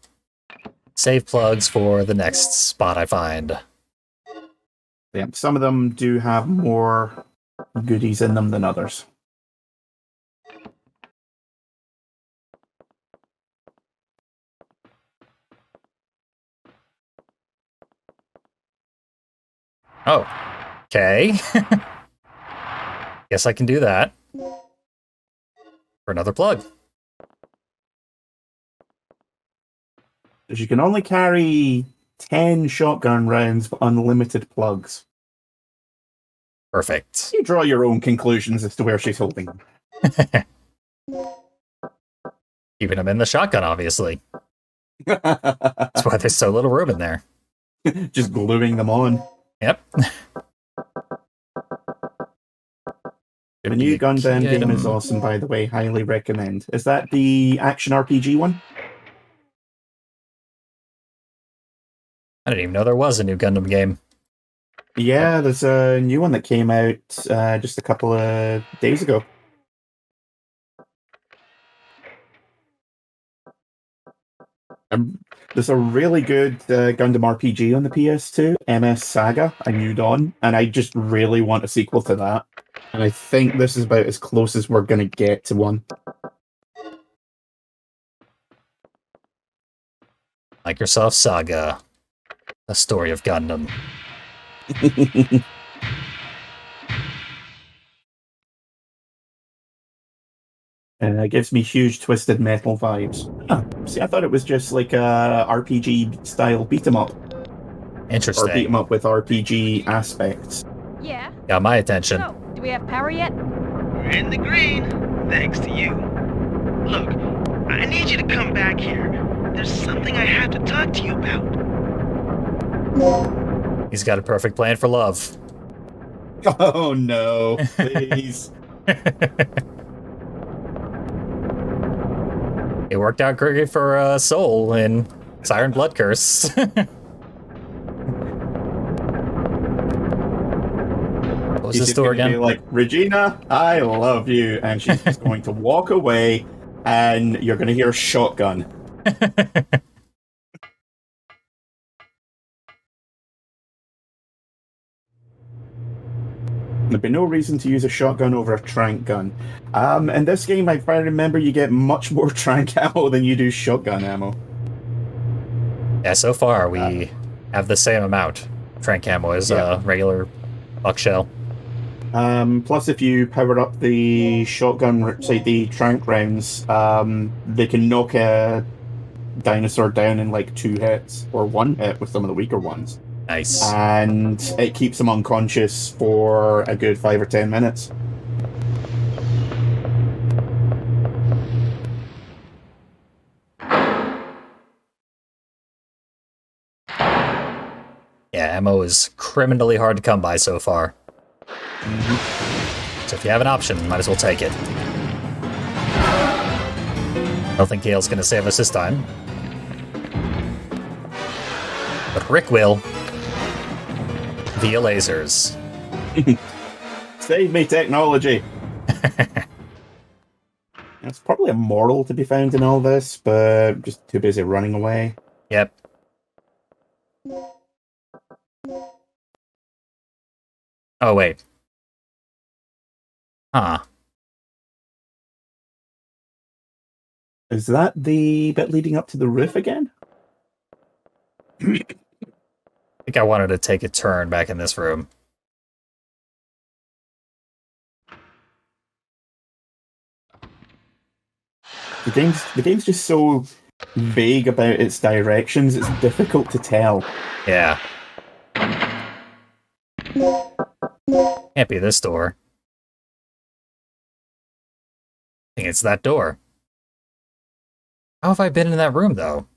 save plugs for the next spot I find. Yeah, some of them do have more goodies in them than others. Oh, okay. Guess I can do that. For another plug. Because you can only carry 10 shotgun rounds, but unlimited plugs. Perfect. You draw your own conclusions as to where she's holding them. Keeping them in the shotgun, obviously. That's why there's so little room in there. Just gluing them on. Yep. The new Gundam game is awesome, by the way. Highly recommend. Is that the action RPG one? I didn't even know there was a new Gundam game. Yeah, there's a new one that came out just a couple of days ago. There's a really good Gundam RPG on the PS2, MS Saga, A New Dawn, and I just really want a sequel to that. And I think this is about as close as we're going to get to one. Microsoft Saga. A story of Gundam. It gives me huge Twisted Metal vibes. Huh. See, I thought it was just like a RPG style beat 'em up. Interesting. Or beat 'em up with RPG aspects. Yeah. Got my attention. So, do we have power yet? We're in the green, thanks to you. Look, I need you to come back here. there's something I have to talk to you about. He's got a perfect plan for love. Oh no, please. It worked out great for Soul in Siren Blood Curse. What was She's this just door gonna be again? like, Regina, I love you. And she's just going to walk away, and you're going to hear a shotgun. There'd be no reason to use a shotgun over a trank gun. In this game, if I remember, you get much more trank ammo than you do shotgun ammo. Yeah, so far we have the same amount of trank ammo as regular buckshell. Plus, if you power up the shotgun, say the trank rounds, they can knock a dinosaur down in like 2 hits, or 1 hit with some of the weaker ones. Nice. And it keeps them unconscious for a good 5 or 10 minutes. Yeah, ammo is criminally hard to come by so far. So if you have an option, might as well take it. I don't think Gale's gonna save us this time. But Rick will. Via lasers. Save me, technology! There's probably a moral to be found in all this, but just too busy running away. Yep. Oh, wait. Huh. Is that the bit leading up to the roof again? I think I wanted to take a turn back in this room. The game's just so vague about its directions, it's difficult to tell. Yeah. Can't be this door. I think it's that door. How have I been in that room, though?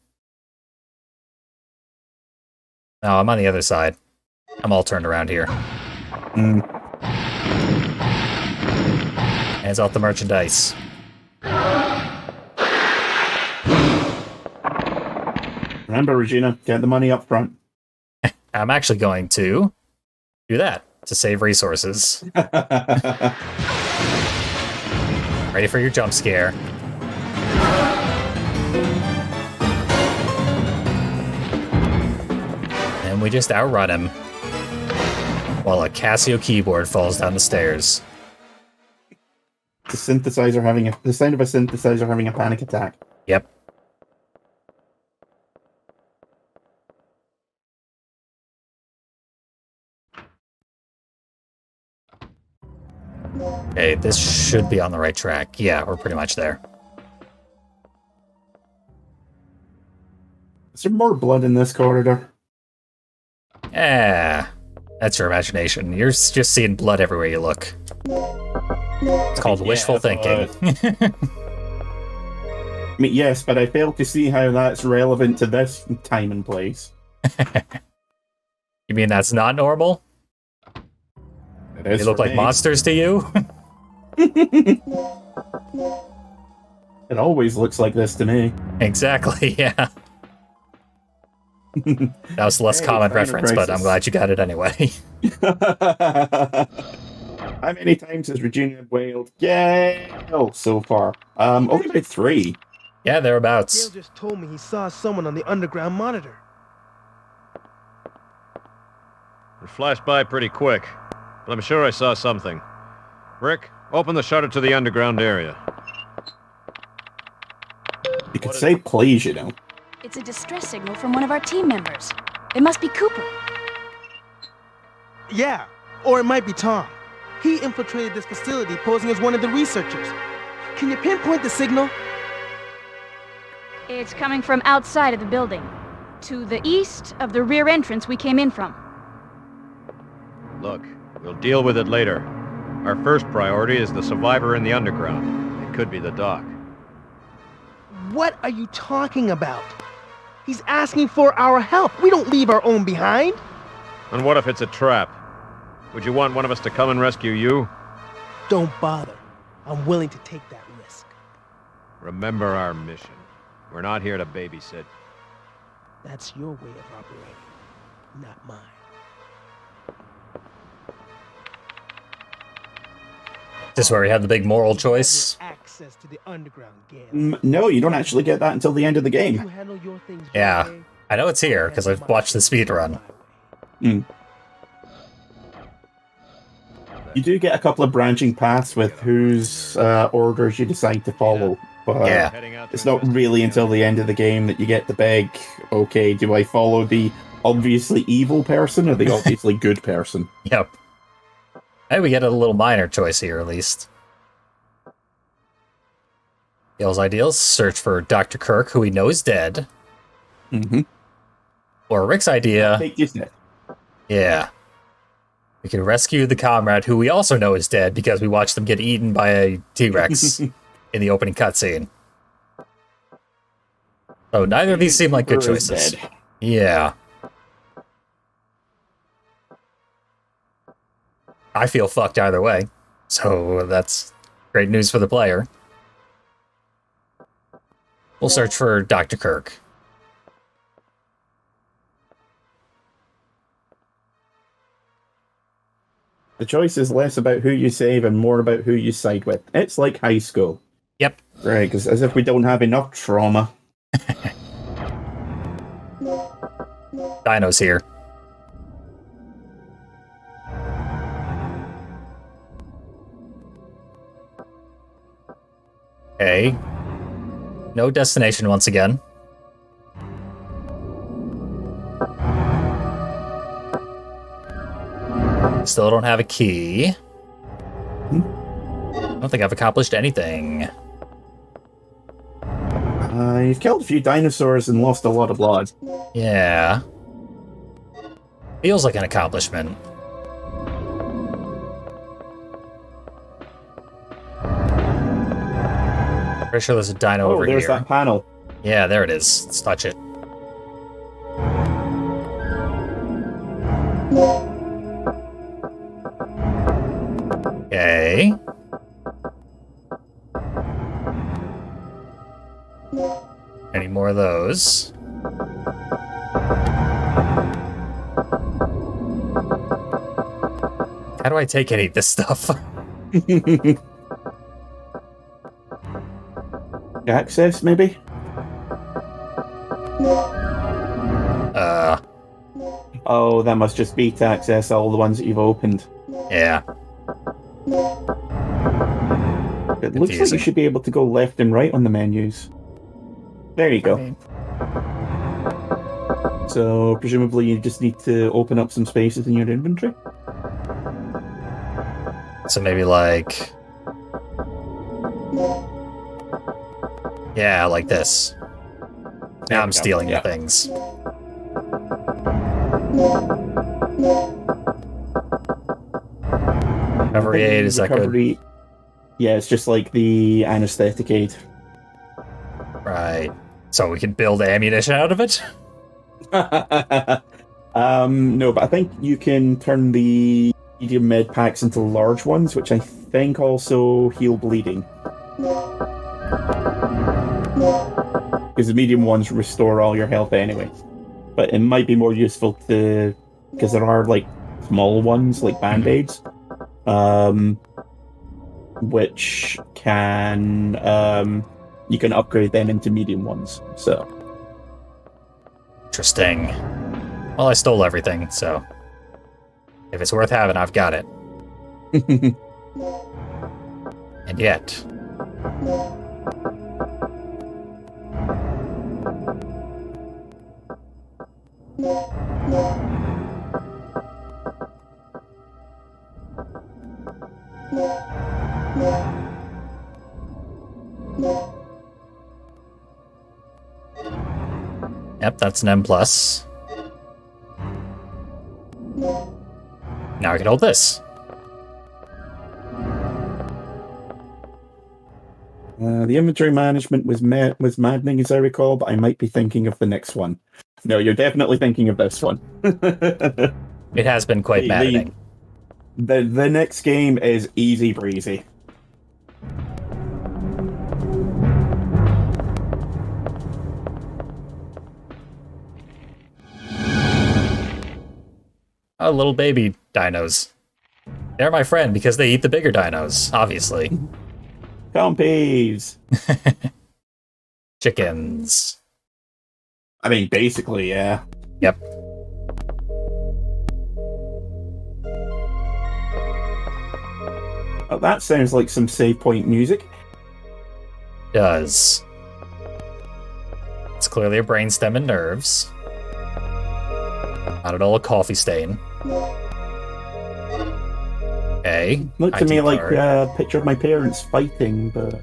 No, I'm on the other side. I'm all turned around here. Hands off the merchandise. Remember, Regina, get the money up front. I'm actually going to do that to save resources. Ready for your jump scare. And we just outrun him while a Casio keyboard falls down the stairs. The sound of a synthesizer having a panic attack. Yep. Okay, this should be on the right track. Yeah, we're pretty much there. Is there more blood in this corridor? Yeah, that's your imagination. You're just seeing blood everywhere you look. It's called wishful thinking. I mean, yes, but I fail to see how that's relevant to this time and place. You mean that's not normal? It is They look for like me. monsters to you? It always looks like this to me. Exactly, yeah. That was a less Hey, common Dino reference, but I'm Crisis. glad you got it anyway. How many times has Regina wailed Gale so far? Only about 3. Yeah, Gale thereabouts. just told me he saw someone on the underground monitor. It flashed by pretty quick, but I'm sure I saw something. Rick, open the shutter to the underground area. You could say please, you know. It's a distress signal from one of our team members. It must be Cooper. Yeah, or it might be Tom. He infiltrated this facility posing as one of the researchers. Can you pinpoint the signal? It's coming from outside of the building, to the east of the rear entrance we came in from. Look, we'll deal with it later. Our first priority is the survivor in the underground. It could be the doc. What are you talking about? He's asking for our help. We don't leave our own behind. And what if it's a trap? Would you want one of us to come and rescue you? Don't bother. I'm willing to take that risk. Remember our mission. We're not here to babysit. That's your way of operating, not mine. This is where we have the big moral choice. Access to the underground, Gale. No, you don't actually get that until the end of the You game. handle your things Yeah, your way, I know it's here because I've watched the speed run. Mm. You do get a couple of branching paths with whose orders you decide to follow, but Yeah. it's not really until the end of the game that you get the big, okay, do I follow the obviously evil person or the obviously good person? Yep. Hey, we get a little minor choice here, at least. Gale's ideals: search for Dr. Kirk, who we know is dead. Mm-hmm. Or Rick's idea, Take this net. yeah. We can rescue the comrade, who we also know is dead because we watched them get eaten by a T-Rex in the opening cutscene. So neither of these seem like good Cooper is choices. dead. Yeah. I feel fucked either way, so that's great news for the player. We'll search for Dr. Kirk. The choice is less about who you save and more about who you side with. It's like high school. Yep. Right, because as if we don't have enough trauma. Dino's here. Okay. No destination once again. Still don't have a key. I don't think I've accomplished anything. You've killed a few dinosaurs and lost a lot of blood. Yeah. Feels like an accomplishment. Pretty sure there's a dino over there's here. that panel. Yeah, there it is. Let's touch it. Okay. Any more of those? How do I take any of this stuff? Access, maybe? Oh, that must just be to access all the ones that you've opened. Yeah. It looks like you Confusing. should be able to go left and right on the menus. There you go. Okay. So, presumably you just need to open up some spaces in your inventory? So maybe like... Yeah, like this. There Now we I'm go. stealing Yeah. the things. Recovery aid, is that good? Recovery- Yeah, it's just like the anesthetic aid. Right. So we can build ammunition out of it? No, but I think you can turn the medium med packs into large ones, which I think also heal bleeding. Because the medium ones restore all your health anyway. But it might be more useful to... Because there are, like, small ones, like Band-Aids. Which can... you can upgrade them into medium ones, so... Interesting. Well, I stole everything, so... If it's worth having, I've got it. And yet... Yep, that's an M+. Now I can hold this. The inventory management was maddening, as I recall, but I might be thinking of the next one. No, you're definitely thinking of this one. It has been quite maddening. The next game is easy breezy. Oh, little baby dinos. They're my friend because they eat the bigger dinos, obviously. Compies! Chickens. I mean, basically, yeah. Yep. Oh, that sounds like some save point music. Does. It's clearly a brainstem and nerves. Not at all a coffee stain. Okay. Looked to me ID like card. a picture of my parents fighting, but...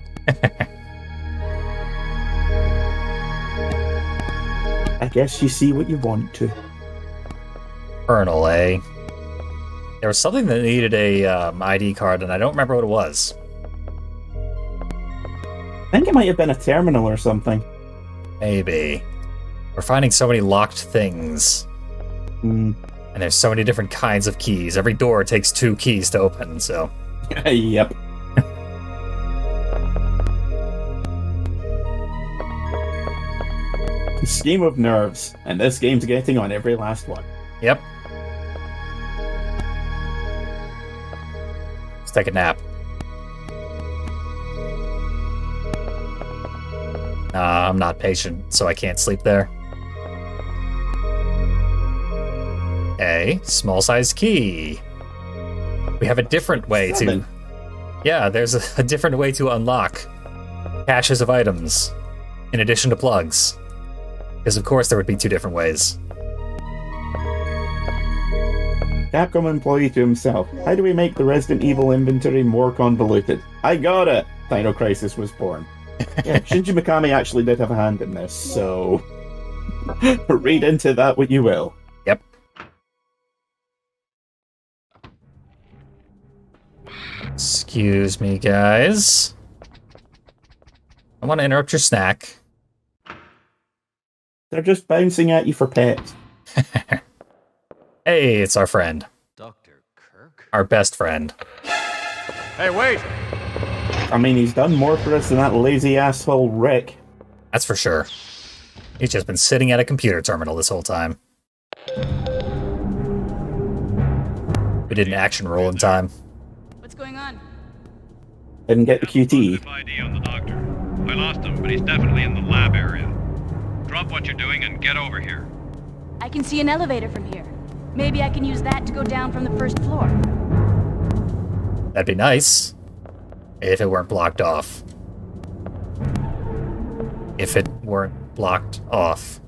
I guess you see what you want to. Colonel, eh? There was something that needed a ID card, and I don't remember what it was. I think it might have been a terminal or something. Maybe. We're finding so many locked things. Hmm. And there's so many different kinds of keys. Every door takes 2 keys to open, so... Yep. Scheme of nerves, and this game's getting on every last one. Yep. Let's take a nap. I'm not patient, so I can't sleep there. Okay, small-sized key. We have a different way 7. to... Yeah, there's a different way to unlock caches of items, in addition to plugs. Because of course there would be 2 different ways. Capcom employee to himself. How do we make the Resident Evil inventory more convoluted? I got it! Dino Crisis was born. Yeah, Shinji Mikami actually did have a hand in this, so... read into that what you will. Yep. Excuse me, guys. I want to interrupt your snack. They're just bouncing at you for pets. Hey, it's our friend. Dr. Kirk? Our best friend. Hey, wait! I mean, he's done more for us than that lazy asshole Rick. That's for sure. He's just been sitting at a computer terminal this whole time. We did an action roll in time. What's going on? Didn't get the QT. ID on the doctor. I lost him, but he's definitely in the lab area. Drop what you're doing and get over here. I can see an elevator from here. Maybe I can use that to go down from the first floor. That'd be nice. If it weren't blocked off. If it weren't blocked off.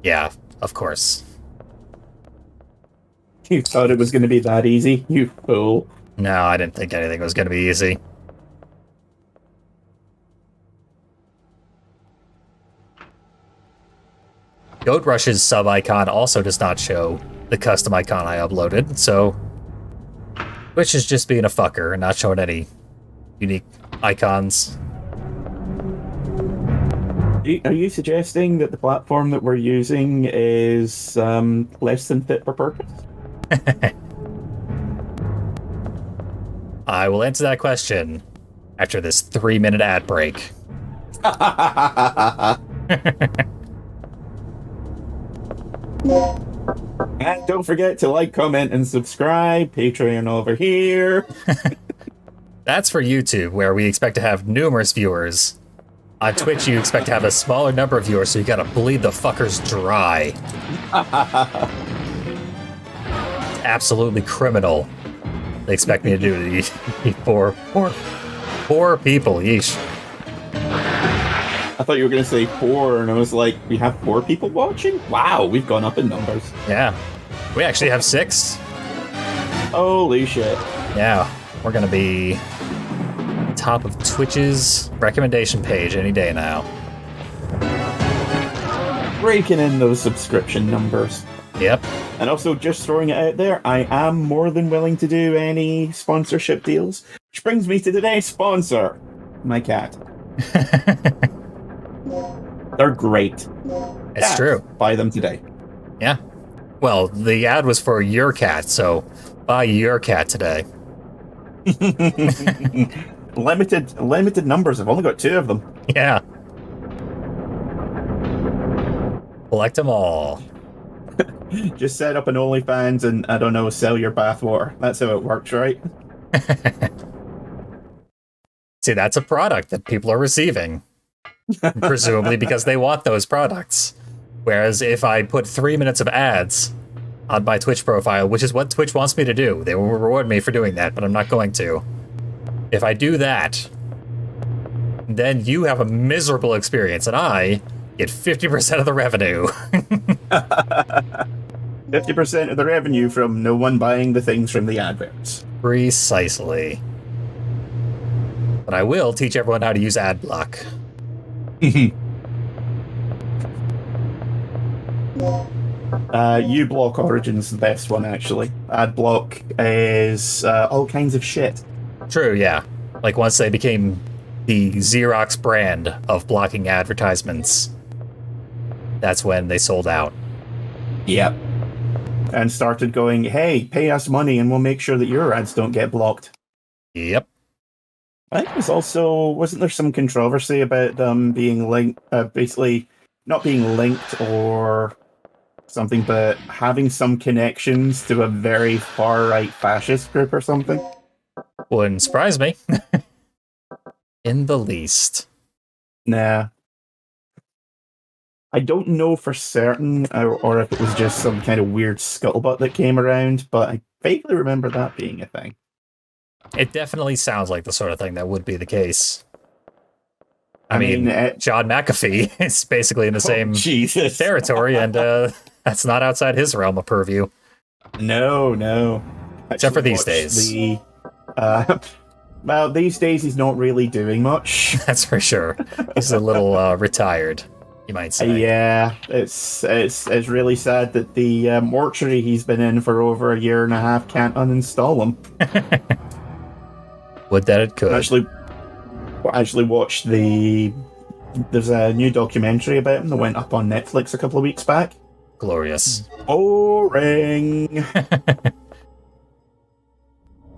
Yeah, of course. You thought it was going to be that easy, you fool. No, I didn't think anything was going to be easy. Goat Rush's sub-icon also does not show the custom icon I uploaded, so... Twitch is just being a fucker and not showing any unique icons. Are you suggesting that the platform that we're using is less than fit for purpose? I will answer that question after this 3-minute ad break. And don't forget to like, comment, and subscribe. Patreon over here. That's for YouTube, where we expect to have numerous viewers. On Twitch, you expect to have a smaller number of viewers, so you gotta bleed the fuckers dry. Absolutely criminal. They expect me to do the poor people, yeesh. I thought you were going to say 4, and I was like, we have 4 people watching? Wow, we've gone up in numbers. Yeah. We actually have 6. Holy shit. Yeah. We're gonna be top of Twitch's recommendation page any day now. Breaking in those subscription numbers. Yep. And also, just throwing it out there, I am more than willing to do any sponsorship deals. Which brings me to today's sponsor, my cat. They're great. It's Cat, true. Buy them today. Yeah. Well, the ad was for your cat, so buy your cat today. Limited numbers. I've only got 2 of them. Yeah. Collect them all. Just set up an OnlyFans and, I don't know, sell your bathwater. That's how it works, right? See, that's a product that people are receiving. Presumably because they want those products. Whereas if I put 3 minutes of ads on my Twitch profile, which is what Twitch wants me to do, they will reward me for doing that, but I'm not going to. If I do that, then you have a miserable experience, and I get 50% of the revenue. 50% of the revenue from no one buying the things from the adverts. Precisely. But I will teach everyone how to use ad block. uBlock Origin's the best one, actually. Adblock is all kinds of shit. True, yeah. Like once they became the Xerox brand of blocking advertisements, that's when they sold out. Yep. And started going, hey, pay us money and we'll make sure that your ads don't get blocked. Yep. I think there's also, wasn't there some controversy about them being linked, basically not being linked or something, but having some connections to a very far-right fascist group or something? Wouldn't surprise me. In the least. Nah. I don't know for certain, or if it was just some kind of weird scuttlebutt that came around, but I vaguely remember that being a thing. It definitely sounds like the sort of thing that would be the case. I mean, mean, John McAfee is basically in the same Jesus. territory, and that's not outside his realm of purview. No. Except for Actually these watched days. Well, these days he's not really doing much. That's for sure. He's a little retired, you might say. Yeah, it's really sad that the mortuary he's been in for over a year and a half can't uninstall him. Would that it could. Actually watched there's a new documentary about him that went up on Netflix a couple of weeks back. Glorious. Boring.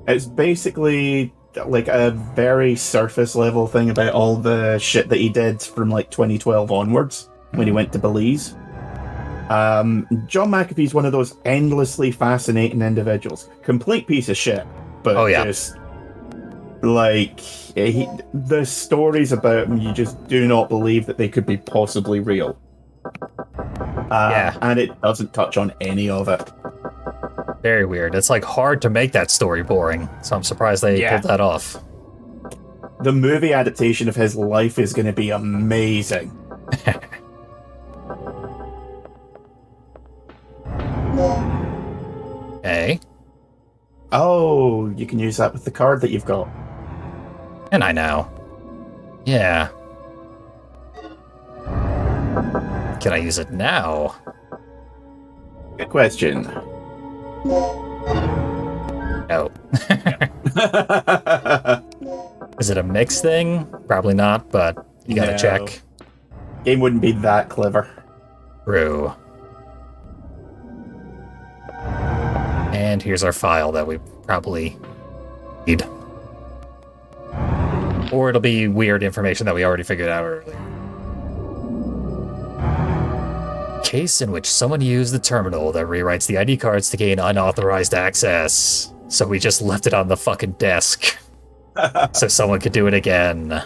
It's basically like a very surface level thing about all the shit that he did from like 2012 onwards when he went to Belize. John McAfee's one of those endlessly fascinating individuals. Complete piece of shit, but just like the stories about him, you just do not believe that they could be possibly real. And it doesn't touch on any of it. Very weird. It's like hard to make that story boring, so I'm surprised they pulled that off. The movie adaptation of his life is going to be amazing. Hey. Oh, you can use that with the card that you've got. And I know. Yeah. Can I use it now? Good question. No. Is it a mix thing? Probably not, but you gotta check. Game wouldn't be that clever. True. And here's our file that we probably need. Or it'll be weird information that we already figured out earlier. Case in which someone used the terminal that rewrites the ID cards to gain unauthorized access. So we just left it on the fucking desk. So someone could do it again.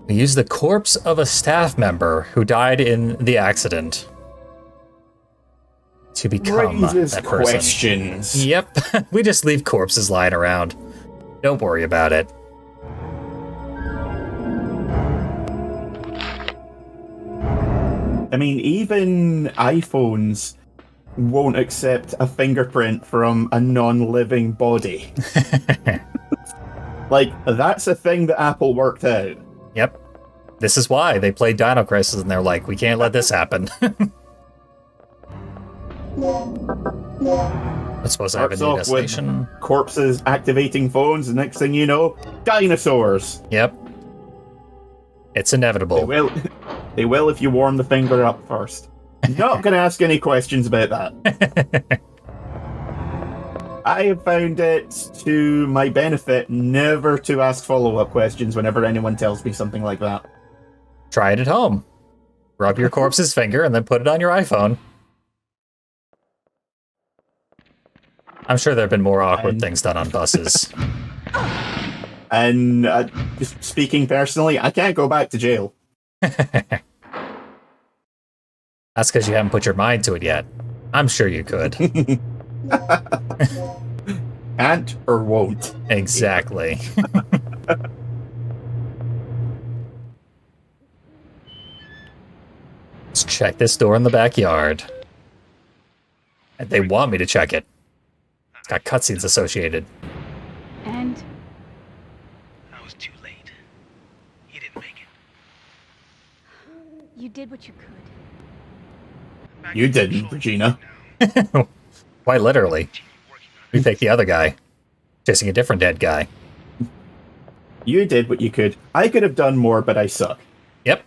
We used the corpse of a staff member who died in the accident to become that person. Questions. Yep. We just leave corpses lying around. Don't worry about it. I mean, even iPhones won't accept a fingerprint from a non-living body. Like, that's a thing that Apple worked out. Yep. This is why they played Dino Crisis and they're like, we can't let this happen. It's supposed to have a Starts new off with destination. corpses activating phones, the next thing you know, dinosaurs. Yep. It's They inevitable. will, they will if you warm the finger up first. Not going to ask any questions about that. I have found it to my benefit never to ask follow-up questions whenever anyone tells me something like that. Try it at home. Rub your corpse's finger and then put it on your iPhone. I'm sure there have been more awkward things done on buses. And just speaking personally, I can't go back to jail. That's because you haven't put your mind to it yet. I'm sure you could. Can't or won't. Exactly. Let's check this door in the backyard. And they want me to check it. It's got cutscenes associated. And I was too late. He didn't make it. you did what you could. Back You in the didn't, control Regina. room now. Quite literally. Continue working on We picked the other guy. Chasing a different dead guy. You did what you could. I could have done more, but I suck. Yep.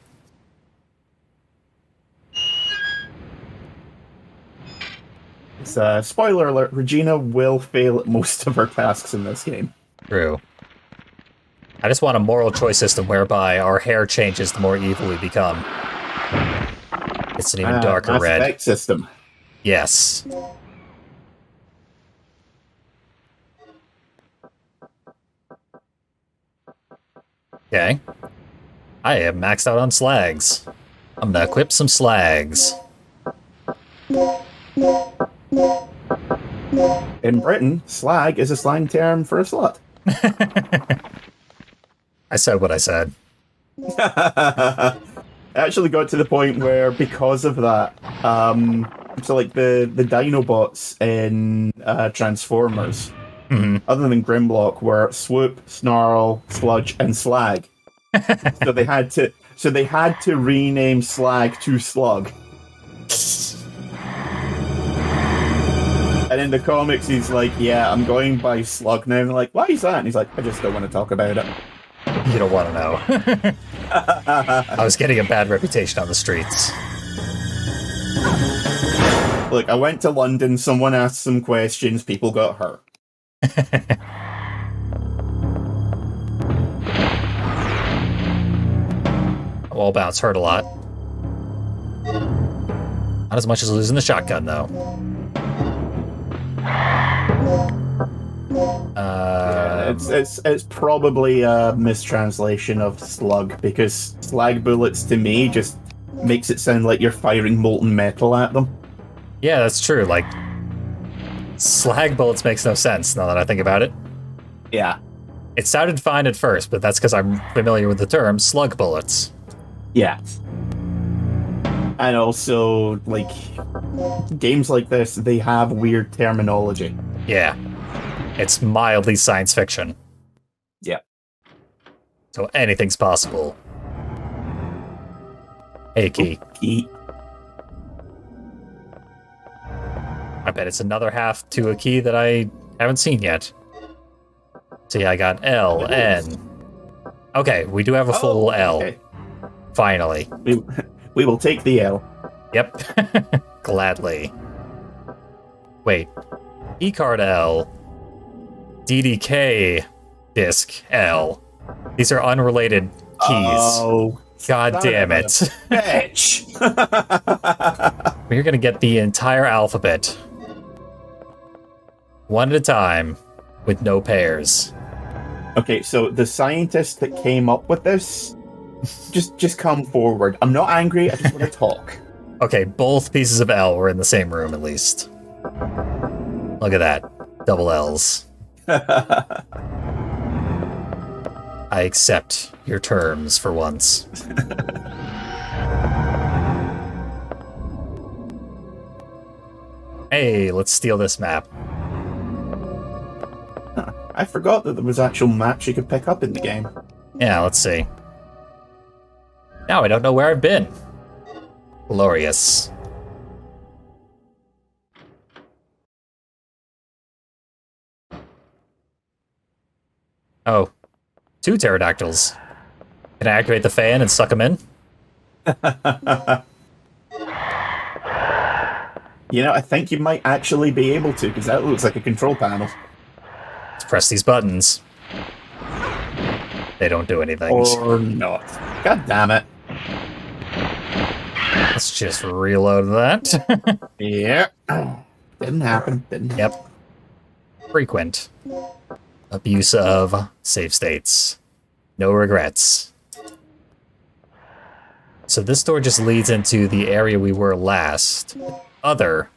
Spoiler alert, Regina will fail at most of her tasks in this game. True. I just want a moral choice system whereby our hair changes the more evil we become. It's an even darker Mass red. Effect system. Yes. Okay. I am maxed out on slags. I'm gonna equip some slags. In Britain, slag is a slang term for a slut. I said what I said. I actually got to the point where, because of that, so like the Dinobots in Transformers, other than Grimlock, were Swoop, Snarl, Sludge, and Slag. so they had to rename Slag to Slug. And in the comics, he's like, "Yeah, I'm going by Slug now." And they're like, "Why is that?" And he's like, "I just don't want to talk about it." You don't want to know. I was getting a bad reputation on the streets. Look, I went to London, someone asked some questions, people got hurt. Wall bounce hurt a lot. Not as much as losing the shotgun, though. It's probably a mistranslation of slug, because slag bullets to me just makes it sound like you're firing molten metal at them. Yeah, that's true. Like, slag bullets makes no sense now that I think about it. Yeah. It sounded fine at first, but that's because I'm familiar with the term slug bullets. Yeah. And also, like, games like this, they have weird terminology. Yeah. It's mildly science fiction. Yeah. So anything's possible. Hey, Key. Key. I bet it's another half to a key that I haven't seen yet. So yeah, I got L, N. Okay, we do have a full L. Okay. Finally. We will take the L. Yep. Gladly. Wait. E-card L. DDK disk L. These are unrelated keys. Oh. God damn it. Bitch! We're gonna get the entire alphabet. One at a time, with no pairs. Okay, so the scientist that came up with this, just come forward. I'm not angry, I just want to talk. Okay, both pieces of L were in the same room, at least. Look at that. Double L's. I accept your terms for once. Hey, let's steal this map. I forgot that there was actual maps you could pick up in the game. Yeah, let's see. Now I don't know where I've been. Glorious. Oh, 2 pterodactyls. Can I activate the fan and suck them in? You know, I think you might actually be able to, because that looks like a control panel. Let's press these buttons. They don't do anything. Or not. God damn it. Let's just reload that. Yeah. Didn't happen. Yep. Frequent. Abuse of save states. No regrets. So this door just leads into the area we were last. Other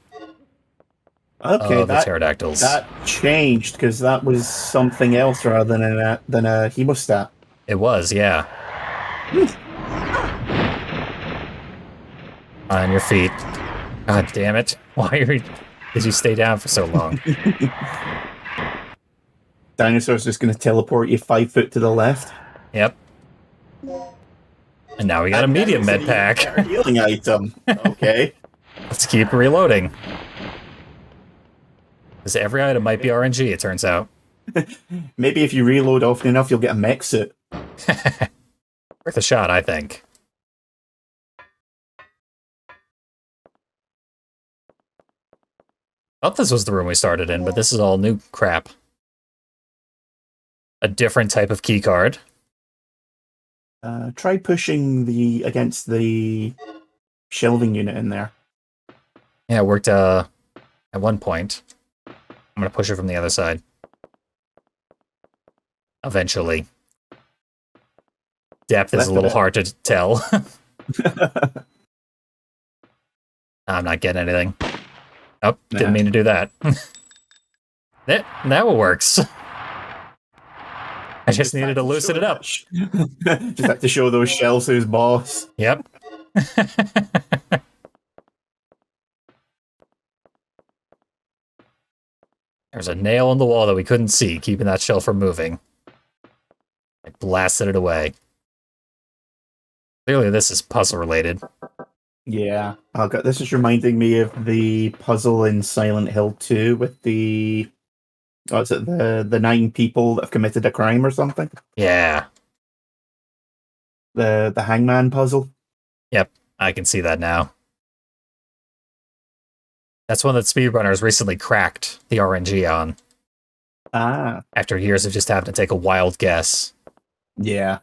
Okay, of the pterodactyls. that changed, because that was something else rather than a hemostat. It was, yeah. On your feet. God damn it. Why did you stay down for so long? Dinosaur's just going to teleport you 5 foot to the left. Yep. And now we got a medium med pack. Healing item. Okay. Let's keep reloading. Because every item might be RNG, it turns out. Maybe if you reload often enough, you'll get a mech suit. Worth a shot, I think. Thought this was the room we started in, but this is all new crap. A different type of key card. Try pushing against the shelving unit in there. Yeah, it worked at one point. I'm gonna push it from the other side. Eventually. Depth is a little hard to tell. I'm not getting anything. Oh, didn't mean to do that. Now it works. I just needed to loosen it up. Just have to show those shells who's boss. Yep. There's a nail in the wall that we couldn't see, keeping that shell from moving. I blasted it away. Clearly this is puzzle related. Yeah. Oh god, this is reminding me of the puzzle in Silent Hill 2 with the... Oh, is it the 9 people that have committed a crime or something? Yeah. The hangman puzzle? Yep, I can see that now. That's one that speedrunners recently cracked the RNG on. Ah. After years of just having to take a wild guess. Yeah.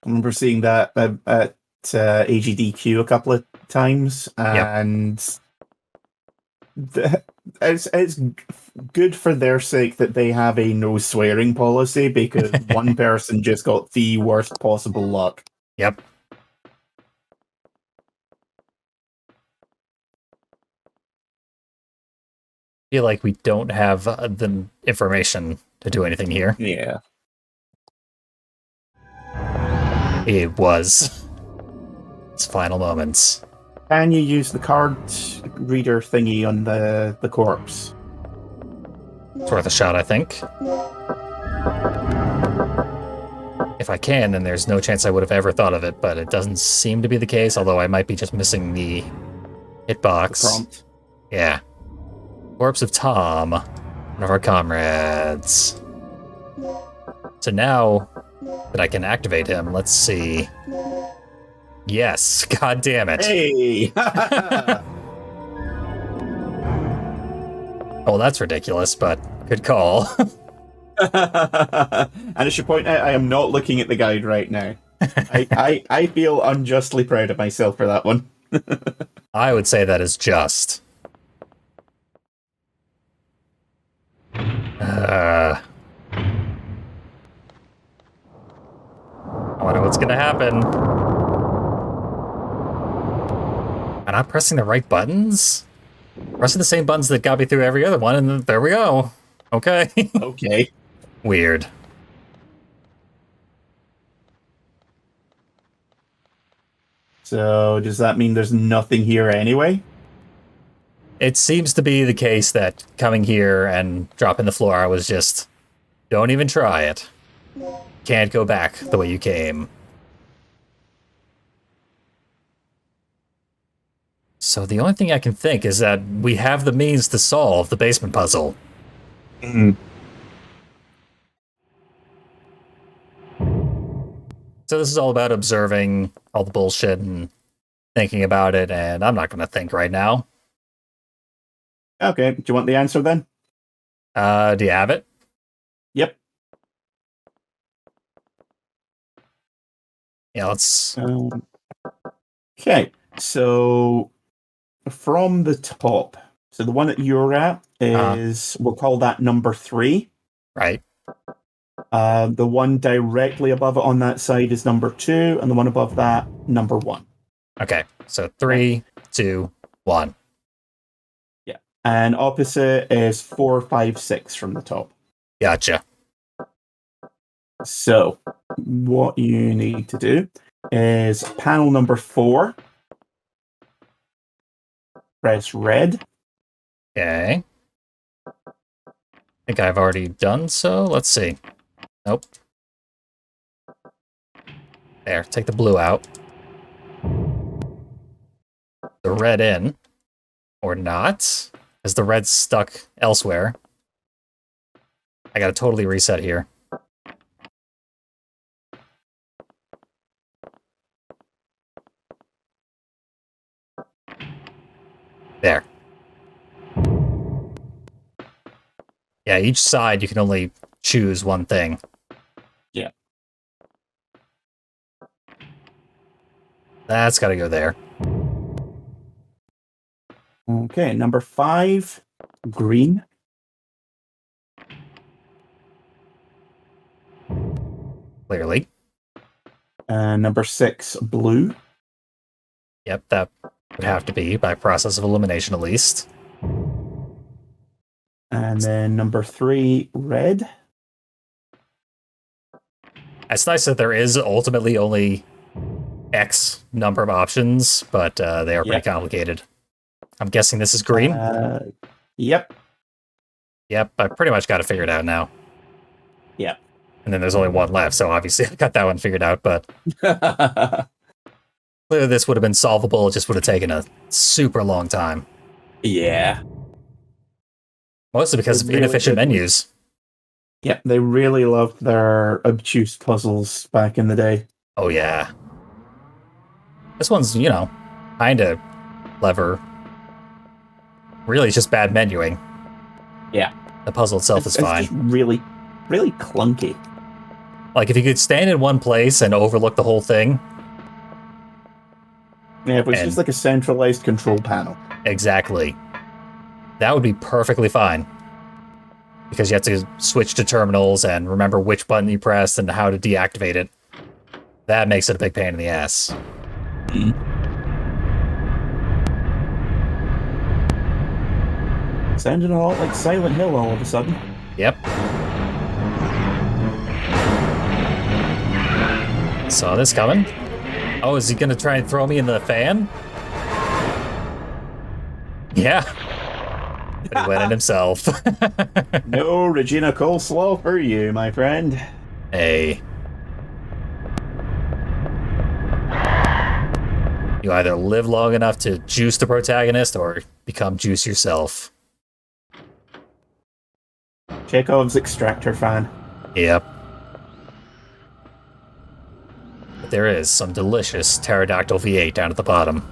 I remember seeing that at AGDQ a couple of times, and it's good for their sake that they have a no swearing policy, because one person just got the worst possible luck. Yep. Feel like we don't have the information to do anything here. Yeah. It was its final moments. Can you use the card reader thingy on the corpse? It's worth a shot, I think. If I can, then there's no chance I would have ever thought of it, but it doesn't seem to be the case, although I might be just missing the hitbox. The prompt. Yeah. Corpse of Tom, one of our comrades. So now that I can activate him, let's see. Yes, god damn it. Hey! Oh, that's ridiculous, but good call. And I should point out, I am not looking at the guide right now. I feel unjustly proud of myself for that one. I would say that is just. I wonder what's gonna happen. Am I pressing the right buttons? Pressing the same buttons that got me through every other one, and then there we go. Okay. Okay. Weird. So, does that mean there's nothing here anyway? It seems to be the case that coming here and dropping the floor was just, don't even try it. Can't go back the way you came. So the only thing I can think is that we have the means to solve the basement puzzle. Mm. So this is all about observing all the bullshit and thinking about it, and I'm not going to think right now. Okay, do you want the answer then? Do you have it? Yep. Yeah, let's... Okay, so from the top, so the one that you're at is, we'll call that number 3. Right. The one directly above it on that side is number 2, and the one above that, number 1. Okay, so 3, 2, 1. Yeah. And opposite is 4, 5, 6 from the top. Gotcha. So, what you need to do is panel number 4, press red. Okay. I think I've already done so. Let's see. Nope. There, take the blue out. The red in. Or not. Is the red stuck elsewhere? I gotta totally reset here. There. Yeah, each side you can only choose one thing. Yeah. That's gotta go there. Okay, number 5, green. Clearly. And number 6, blue. Yep, that would have to be by process of elimination at least. And then number 3, red. It's nice that there is ultimately only X number of options, but they are pretty complicated. I'm guessing this is green? Yep. Yep, I pretty much got it figured out now. Yep. And then there's only one left, so obviously I got that one figured out, but clearly this would have been solvable, it just would have taken a super long time. Yeah. Mostly because of inefficient menus. Yep, they really loved their obtuse puzzles back in the day. Oh yeah. This one's, you know, kinda clever. Really, it's just bad menuing. Yeah. The puzzle itself is fine. It's just really, really clunky. Like, if you could stand in one place and overlook the whole thing. Yeah, it was just like a centralized control panel. Exactly. That would be perfectly fine. Because you have to switch to terminals and remember which button you pressed and how to deactivate it. That makes it a big pain in the ass. Sounding a lot like Silent Hill all of a sudden. Yep. Saw this coming. Oh, is he gonna try and throw me in the fan? Yeah. But he went in himself. No Regina Coleslaw for you, my friend. Hey. You either live long enough to juice the protagonist or become juice yourself. Chekhov's Extractor fan. Yep. But there is some delicious pterodactyl V8 down at the bottom.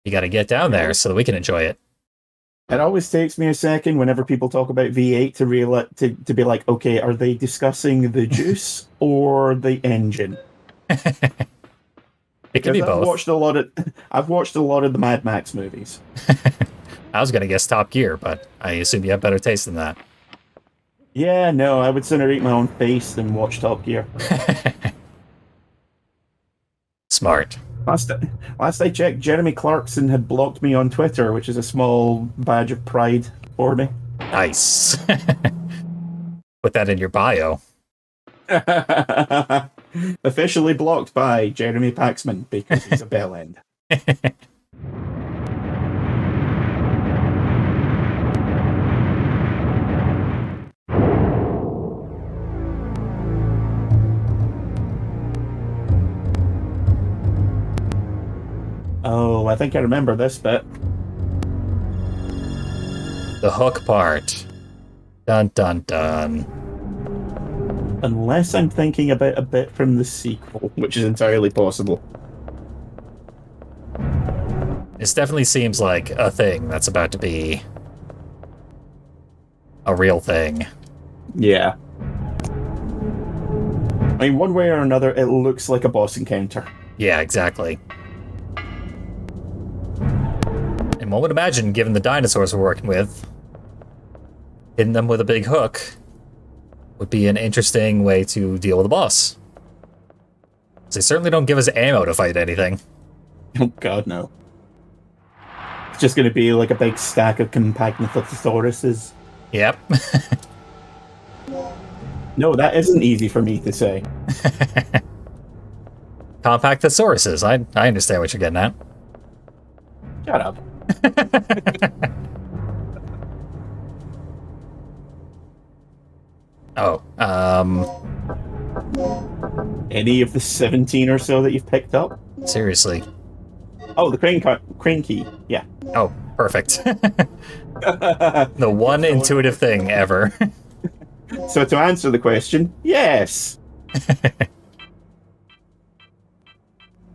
You gotta get down there so that we can enjoy it. It always takes me a second whenever people talk about V8 to realize to be like, okay, are they discussing the juice or the engine? It can be both. I've watched a lot of the Mad Max movies. I was gonna guess Top Gear, but I assume you have better taste than that. Yeah, no, I would sooner eat my own face than watch Top Gear. Smart. Last I checked, Jeremy Clarkson had blocked me on Twitter, which is a small badge of pride for me. Nice. Put that in your bio. Officially blocked by Jeremy Paxman because he's a bell end. Oh, I think I remember this bit. The hook part. Dun dun dun. Unless I'm thinking about a bit from the sequel, which is entirely possible. This definitely seems like a thing that's about to be a real thing. Yeah. I mean, one way or another, it looks like a boss encounter. Yeah, exactly. And one would imagine, given the dinosaurs we're working with, hitting them with a big hook would be an interesting way to deal with a boss. They certainly don't give us ammo to fight anything. Oh god, no. It's just going to be like a big stack of Tyrannosauruses. Yep. No, that isn't easy for me to say. Compact thesauruses. I understand what you're getting at. Shut up. Oh, Any of the 17 or so that you've picked up? seriously. Oh, the crane key. Yeah. Oh, perfect. The one intuitive thing ever. So to answer the question, yes.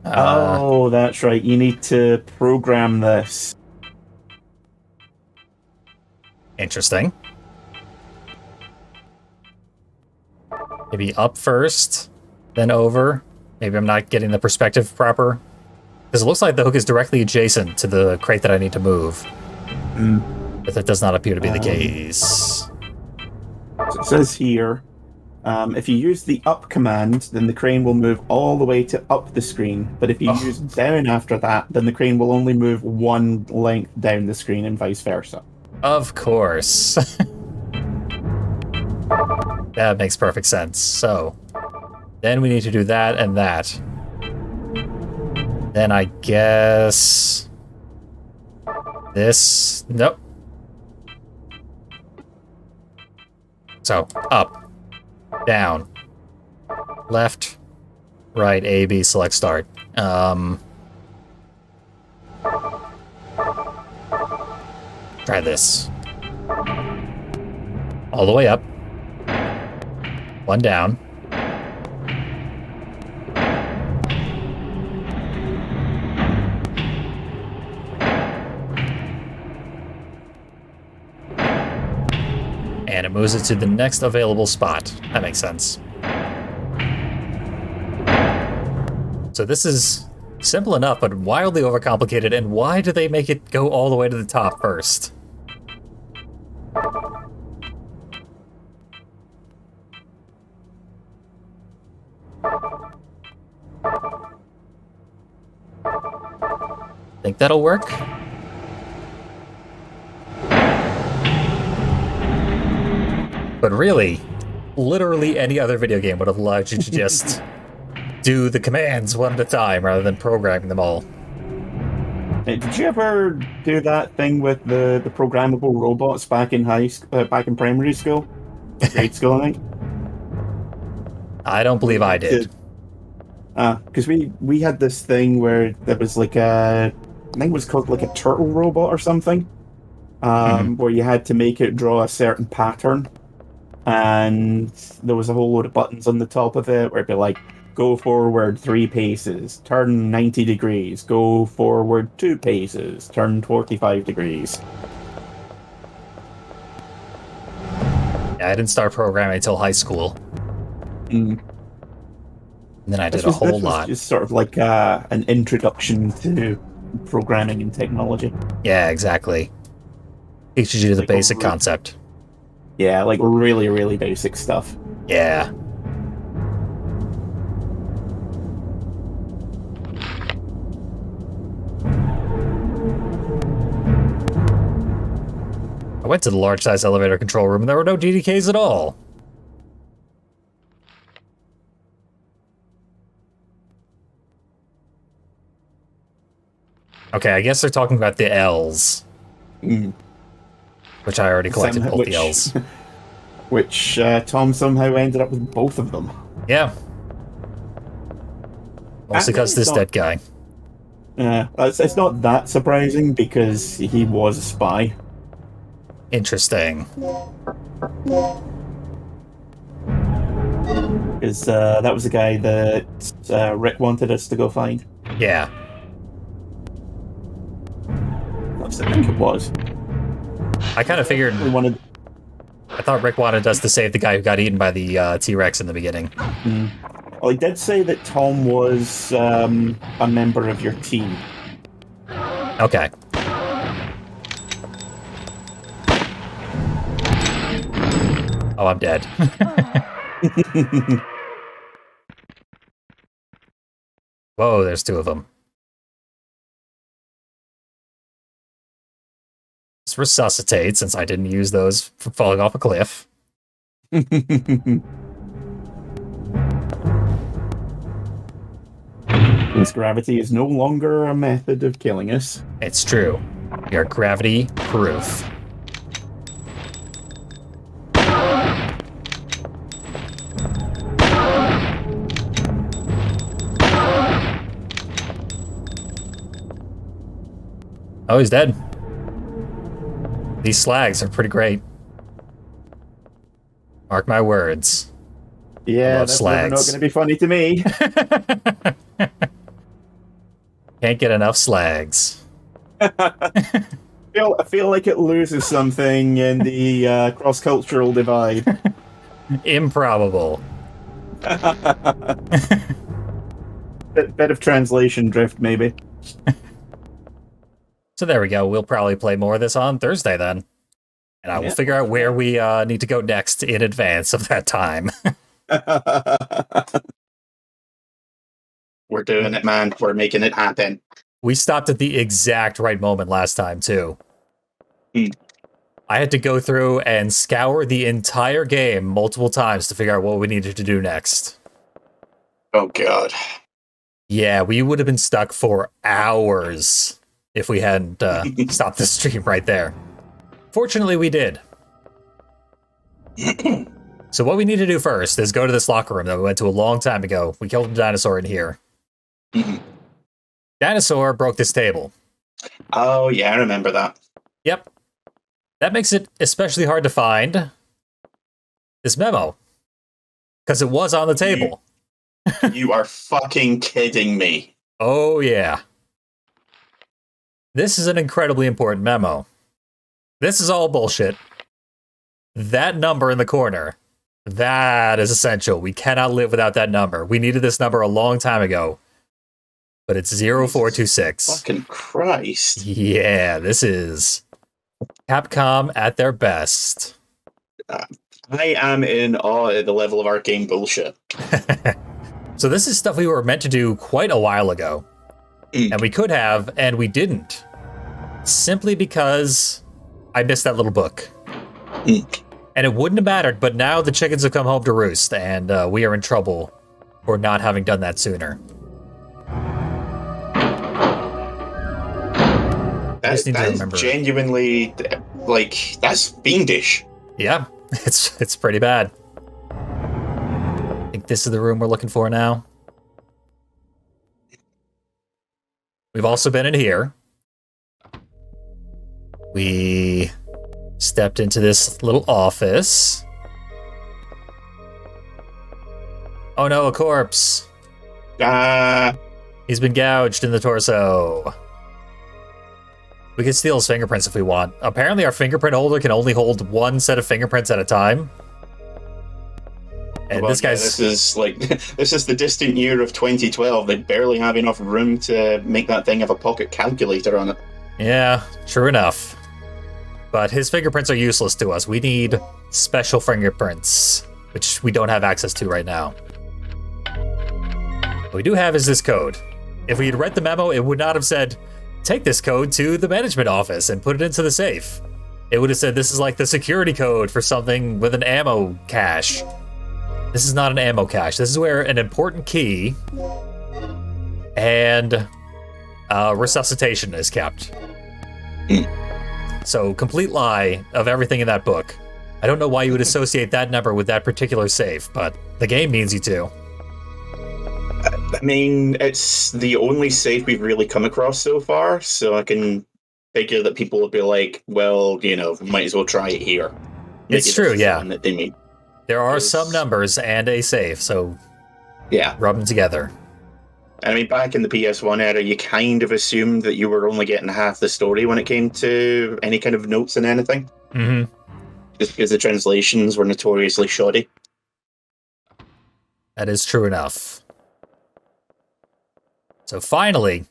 Oh, that's right. You need to program this. Interesting. Maybe up first, then over. Maybe I'm not getting the perspective proper. Because it looks like the hook is directly adjacent to the crate that I need to move. But that does not appear to be the case. So it says here, if you use the up command, then the crane will move all the way to up the screen. But if you use down after that, then the crane will only move one length down the screen and vice versa. Of course. That makes perfect sense. So, then we need to do that and that. Then I guess... this... Nope. So, up. Down. Left. Right, A, B, select, start. Try this. All the way up. One down. And it moves it to the next available spot. That makes sense. So this is simple enough, but wildly overcomplicated, and why do they make it go all the way to the top first? Think that'll work? But really, literally any other video game would have allowed you to just do the commands one at a time rather than programming them all. Hey, did you ever do that thing with the programmable robots back in back in primary school? Grade school, I think? I don't believe I did. Because we had this thing where there was like I think it was called like a turtle robot or something, where you had to make it draw a certain pattern, and there was a whole load of buttons on the top of it where it'd be like, go forward 3 paces, turn 90 degrees, go forward 2 paces, turn 45 degrees. Yeah, I didn't start programming until high school. Mm. And then I did a whole lot. Just sort of like an introduction to programming and technology. Yeah, exactly. Teaches you the basic concept. Yeah, like really, really basic stuff. Yeah. I went to the large size elevator control room and there were no DDKs at all. Okay, I guess they're talking about the L's. Which I already collected both the L's. Which Tom somehow ended up with both of them. Yeah. Mostly because this dead guy. It's not that surprising because he was a spy. Interesting. Because that was the guy that Rick wanted us to go find. Yeah. That's I think it was. I kind of figured. We wanted. I thought Rick wanted us to save the guy who got eaten by the T-Rex in the beginning. Well, he did say that Tom was a member of your team. Okay. Oh, I'm dead. Whoa, there's two of them. Let's resuscitate, since I didn't use those for falling off a cliff. Since gravity is no longer a method of killing us. It's true. We are gravity proof. Oh, he's dead. These slags are pretty great. Mark my words. Yeah, that's never not going to be funny to me. Can't get enough slags. I feel like it loses something in the cross-cultural divide. Improbable. Bit of translation drift, maybe. So there we go. We'll probably play more of this on Thursday then. And I will figure out where we need to go next in advance of that time. We're doing it, man. We're making it happen. We stopped at the exact right moment last time, too. I had to go through and scour the entire game multiple times to figure out what we needed to do next. Oh, God. Yeah, we would have been stuck for hours if we hadn't stopped the stream right there. Fortunately, we did. So what we need to do first is go to this locker room that we went to a long time ago. We killed a dinosaur in here. Dinosaur broke this table. Oh, yeah, I remember that. Yep. That makes it especially hard to find this memo. Because it was on the table. You are fucking kidding me. Oh, yeah. This is an incredibly important memo. This is all bullshit. That number in the corner, that is essential. We cannot live without that number. We needed this number a long time ago. But it's 0426. Fucking Christ. Yeah, this is Capcom at their best. I am in awe at the level of arcane bullshit. So this is stuff we were meant to do quite a while ago. And we could have, and we didn't. Simply because I missed that little book. And it wouldn't have mattered, but now the chickens have come home to roost, and we are in trouble for not having done that sooner. That's genuinely, like, that's fiendish. Yeah, it's pretty bad. I think this is the room we're looking for now. We've also been in here. We stepped into this little office. Oh no, a corpse. He's been gouged in the torso. We can steal his fingerprints if we want. Apparently our fingerprint holder can only hold one set of fingerprints at a time. And this guy's... this is the distant year of 2012. They barely have enough room to make that thing have a pocket calculator on it. Yeah, true enough. But his fingerprints are useless to us. We need special fingerprints, which we don't have access to right now. What we do have is this code. If we had read the memo, it would not have said, take this code to the management office and put it into the safe. It would have said this is like the security code for something with an ammo cache. This is not an ammo cache. This is where an important key and resuscitation is kept. So, complete lie of everything in that book. I don't know why you would associate that number with that particular safe, but the game means you to. I mean, it's the only safe we've really come across so far, so I can figure that people will be like, well, you know, might as well try it here. It's true, yeah. That they mean. There are Is- some numbers and a safe, so Yeah. rub them together. I mean, back in the PS1 era, you kind of assumed that you were only getting half the story when it came to any kind of notes and anything, Mm-hmm. just because the translations were notoriously shoddy. That is true enough. So finally,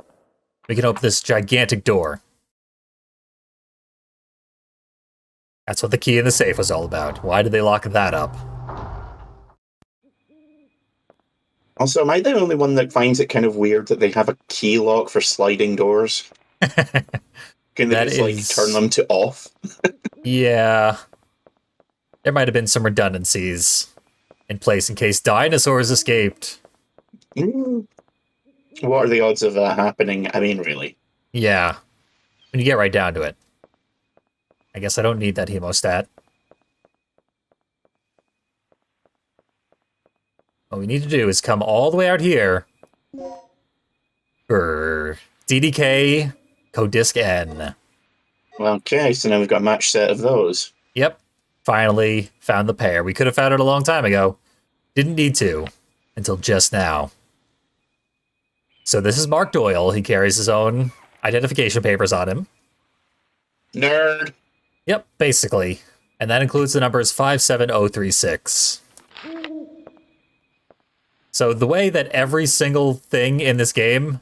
we can open this gigantic door. That's what the key in the safe was all about. Why did they lock that up? Also, am I the only one that finds it kind of weird that they have a key lock for sliding doors? Can they That just, like, is- turn them to off? Yeah. There might have been some redundancies in place in case dinosaurs escaped. Mm. What are the odds of that happening? I mean, really. Yeah. When you get right down to it. I guess I don't need that hemostat. What we need to do is come all the way out here for DDK code disc N. Okay, so now we've got a match set of those. Yep. Finally found the pair. We could have found it a long time ago. Didn't need to until just now. So this is Mark Doyle. He carries his own identification papers on him. Nerd! Yep, basically. And that includes the numbers 57036. So the way that every single thing in this game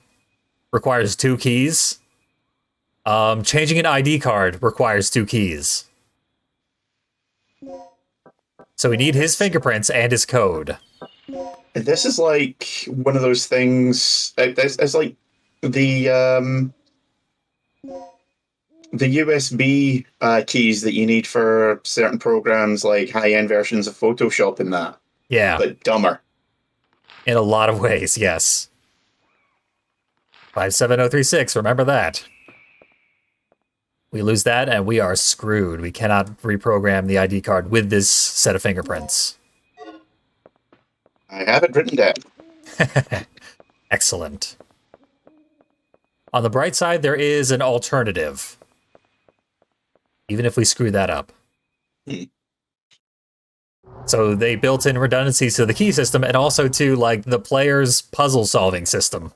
requires 2 keys, changing an ID card requires 2 keys. So we need his fingerprints and his code. This is like one of those things. It's like the USB keys that you need for certain programs, like high-end versions of Photoshop and that, Yeah, but dumber. in a lot of ways, yes. 57036, remember that. We lose that and we are screwed. We cannot reprogram the ID card with this set of fingerprints. I have it written down. Excellent. On the bright side, there is an alternative. Even if we screw that up. So they built in redundancies to the key system and also to, like, the player's puzzle-solving system.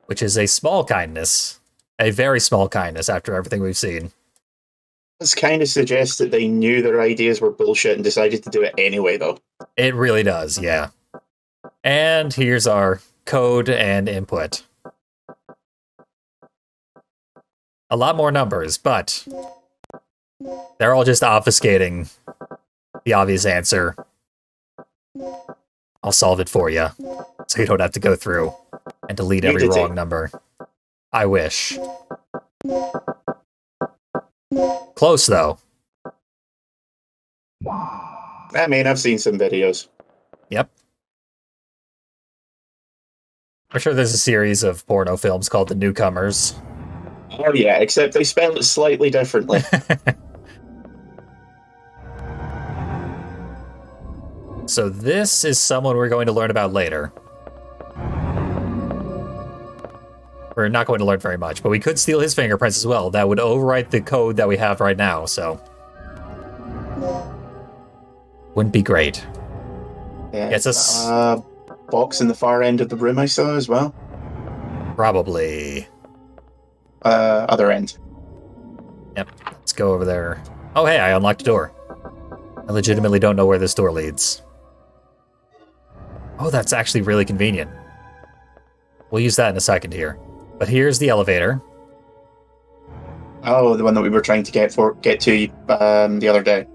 Which is a small kindness. A very small kindness after everything we've seen. This kind of suggests that they knew their ideas were bullshit and decided to do it anyway, though. It really does, yeah. And here's our code and input. A lot more numbers, but they're all just obfuscating the obvious answer. I'll solve it for you, so you don't have to go through and delete every You did wrong it. number. I wish. Close, though. I mean, I've seen some videos. Yep. I'm sure there's a series of porno films called The Newcomers. Oh yeah, except they spell it slightly differently. So this is someone we're going to learn about later. We're not going to learn very much, but we could steal his fingerprints as well. That would overwrite the code that we have right now, so... Wouldn't be great. Yeah, Gets us... box in the far end of the room I saw as well. Probably... Other end. Yep, let's go over there. Oh hey, I unlocked a door. I legitimately don't know where this door leads. Oh, that's actually really convenient. We'll use that in a second here. But here's the elevator. Oh, the one that we were trying to get to the other day.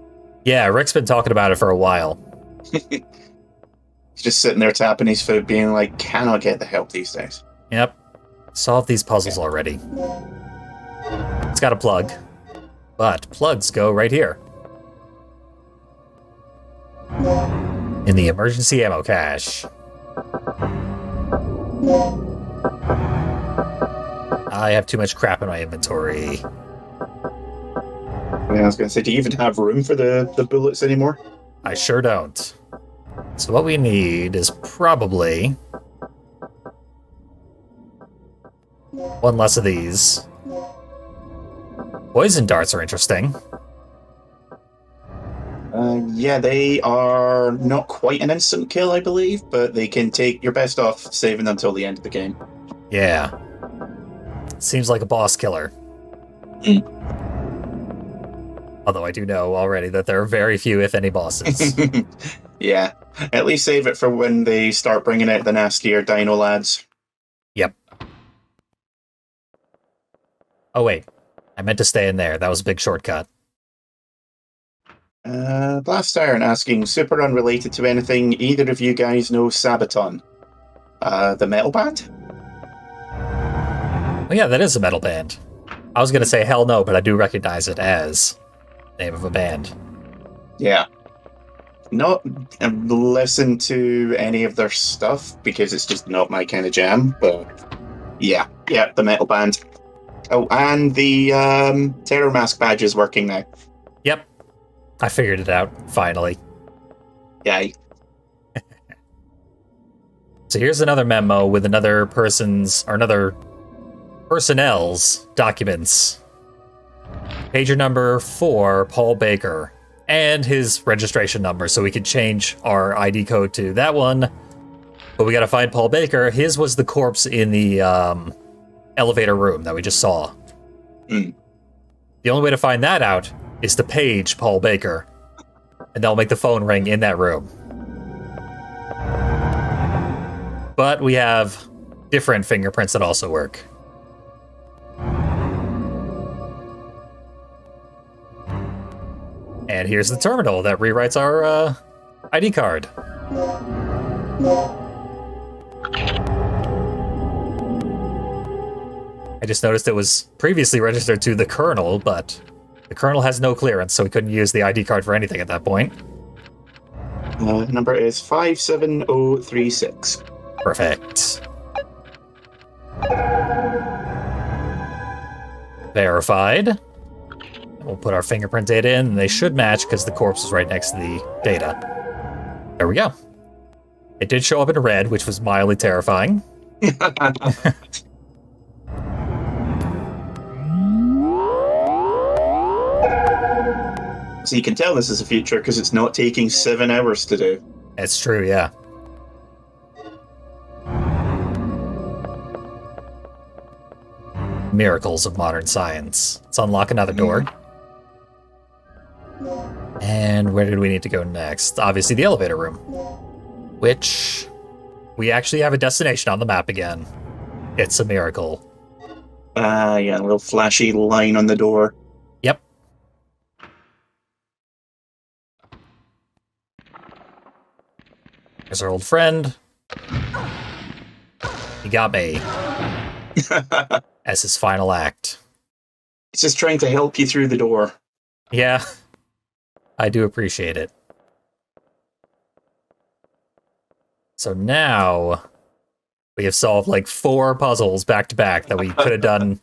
Yeah, Rick's been talking about it for a while. He's just sitting there tapping his foot, being like, cannot get the help these days. Yep. Solve these puzzles already. It's got a plug. But plugs go right here. In the emergency ammo cache. I have too much crap in my inventory. Yeah, I was going to say, do you even have room for the bullets anymore? I sure don't. So what we need is probably... one less of these. Poison darts are interesting. Yeah, they are not quite an instant kill, I believe, but they can take your best off saving them until the end of the game. Yeah. Seems like a boss killer. Although I do know already that there are very few, if any, bosses. Yeah, at least save it for when they start bringing out the nastier Dino lads. Yep. Oh, wait. I meant to stay in there. That was a big shortcut. Blast Tyrant asking, super unrelated to anything, either of you guys know Sabaton? The metal band? Oh, yeah, that is a metal band. I was going to say hell no, but I do recognize it as the name of a band. Yeah. Not listen to any of their stuff because it's just not my kind of jam, but yeah, the metal band. Oh, and the Terror Mask badge is working now. Yep. I figured it out, finally. Yay. So here's another memo with another personnel's documents. Pager number 4, Paul Baker, and his registration number, so we could change our ID code to that one. But we gotta find Paul Baker. His was the corpse in the elevator room that we just saw. Mm. The only way to find that out is to page Paul Baker, and that'll make the phone ring in that room. But we have different fingerprints that also work. And here's the terminal that rewrites our ID card. I just noticed it was previously registered to the Colonel, but the Colonel has no clearance, so we couldn't use the ID card for anything at that point. Number is 57036. Perfect. Verified. We'll put our fingerprint data in, and they should match because the corpse is right next to the data. There we go. It did show up in red, which was mildly terrifying. So you can tell this is a feature because it's not taking 7 hours to do. It's true, yeah. Miracles of modern science. Let's unlock another door. And where did we need to go next? Obviously the elevator room. Which, we actually have a destination on the map again. It's a miracle. Yeah, a little flashy line on the door. Yep. There's our old friend. He got me. As his final act. He's just trying to help you through the door. Yeah. I do appreciate it. So now we have solved like 4 puzzles back to back that we could have done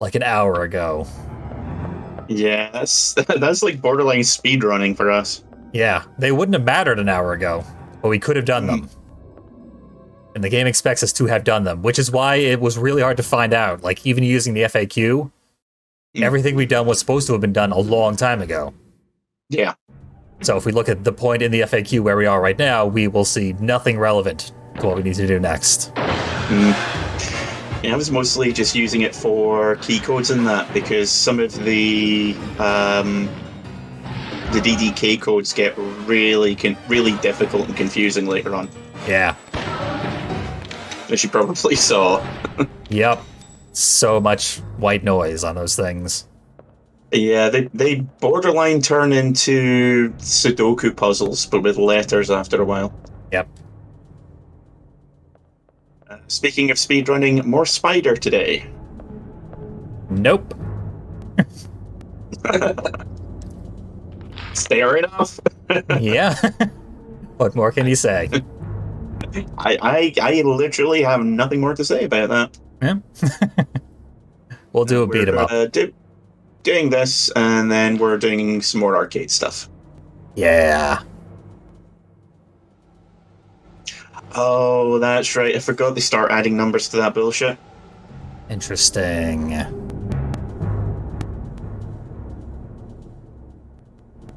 like an hour ago. Yeah, that's like borderline speedrunning for us. Yeah, they wouldn't have mattered an hour ago, but we could have done them. And the game expects us to have done them, which is why it was really hard to find out. Like, even using the FAQ, everything we've done was supposed to have been done a long time ago. Yeah. So if we look at the point in the FAQ where we are right now, we will see nothing relevant to what we need to do next. Yeah, I was mostly just using it for key codes and that, because some of the DDK codes get really difficult and confusing later on. Yeah. As you probably saw. Yep. So much white noise on those things. Yeah, they borderline turn into Sudoku puzzles, but with letters after a while. Yep. Speaking of speedrunning, more Spider today. Nope. Fair enough. Yeah. What more can you say? I literally have nothing more to say about that. Yeah. We'll do a beat 'em up. Doing this, and then we're doing some more arcade stuff. Yeah. Oh, that's right. I forgot they start adding numbers to that bullshit. Interesting.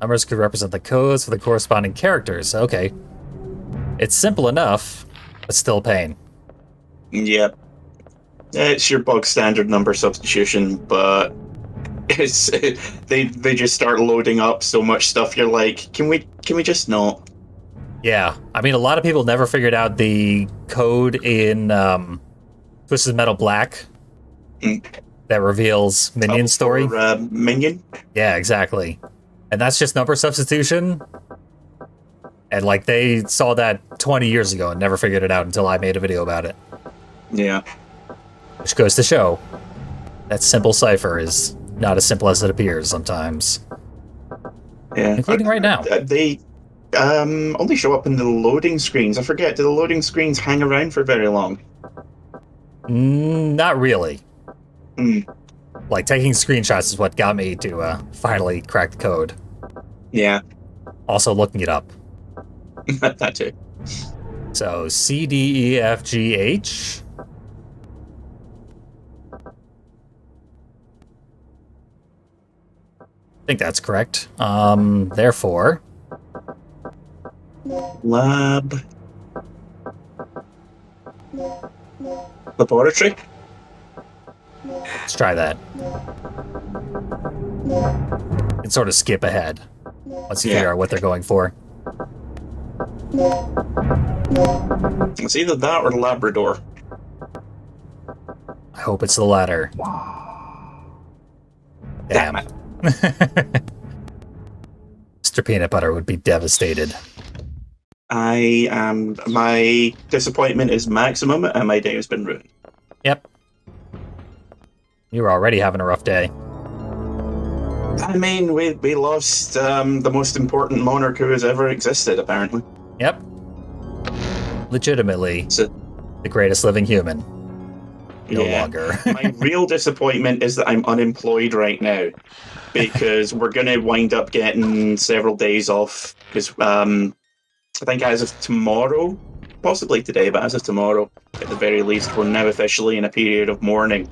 Numbers could represent the codes for the corresponding characters. Okay. It's simple enough, but still pain. Yep. It's your bog standard number substitution, but they just start loading up so much stuff. You're like, can we just not? Yeah, I mean, a lot of people never figured out the code in Twisted Metal Black that reveals Minion's story. Minion? Yeah, exactly. And that's just number substitution. And like they saw that 20 years ago and never figured it out until I made a video about it. Yeah. Which goes to show that simple cipher is not as simple as it appears sometimes. Yeah. Including right now. They only show up in the loading screens. I forget, do the loading screens hang around for very long? Not really. Hmm. Like, taking screenshots is what got me to finally crack the code. Yeah. Also looking it up. That too. So, C, D, E, F, G, H. I think that's correct. Therefore... Laboratory? Let's try that. You can sort of skip ahead once you figure out what they're going for. It's either that or Labrador. I hope it's the latter. Damn. Mr. Peanut Butter would be devastated. My disappointment is maximum and my day has been ruined. Yep. You were already having a rough day. I mean, we lost the most important monarch who has ever existed, apparently. Yep. Legitimately, the greatest living human. No longer. My real disappointment is that I'm unemployed right now, because we're going to wind up getting several days off, because I think as of tomorrow, possibly today, but as of tomorrow, at the very least, we're now officially in a period of mourning.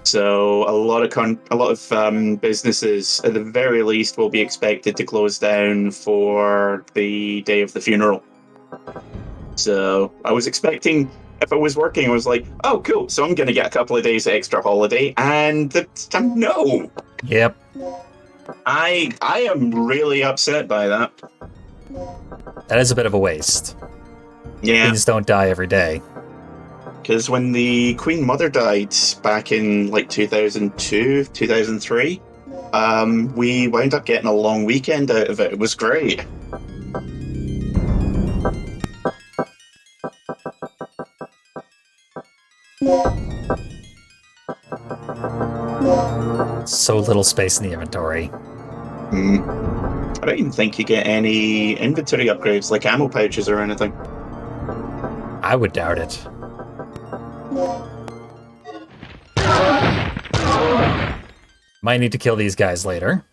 So a lot of businesses, at the very least, will be expected to close down for the day of the funeral. So I was expecting, if I was working, I was like, oh, cool, so I'm going to get a couple of days extra holiday, and no. Yep. I am really upset by that. That is a bit of a waste. Yeah. Things don't die every day. Because when the Queen Mother died back in like 2002, 2003, we wound up getting a long weekend out of it. It was great. So little space in the inventory. I don't even think you get any inventory upgrades like ammo pouches or anything. I would doubt it. Might need to kill these guys later.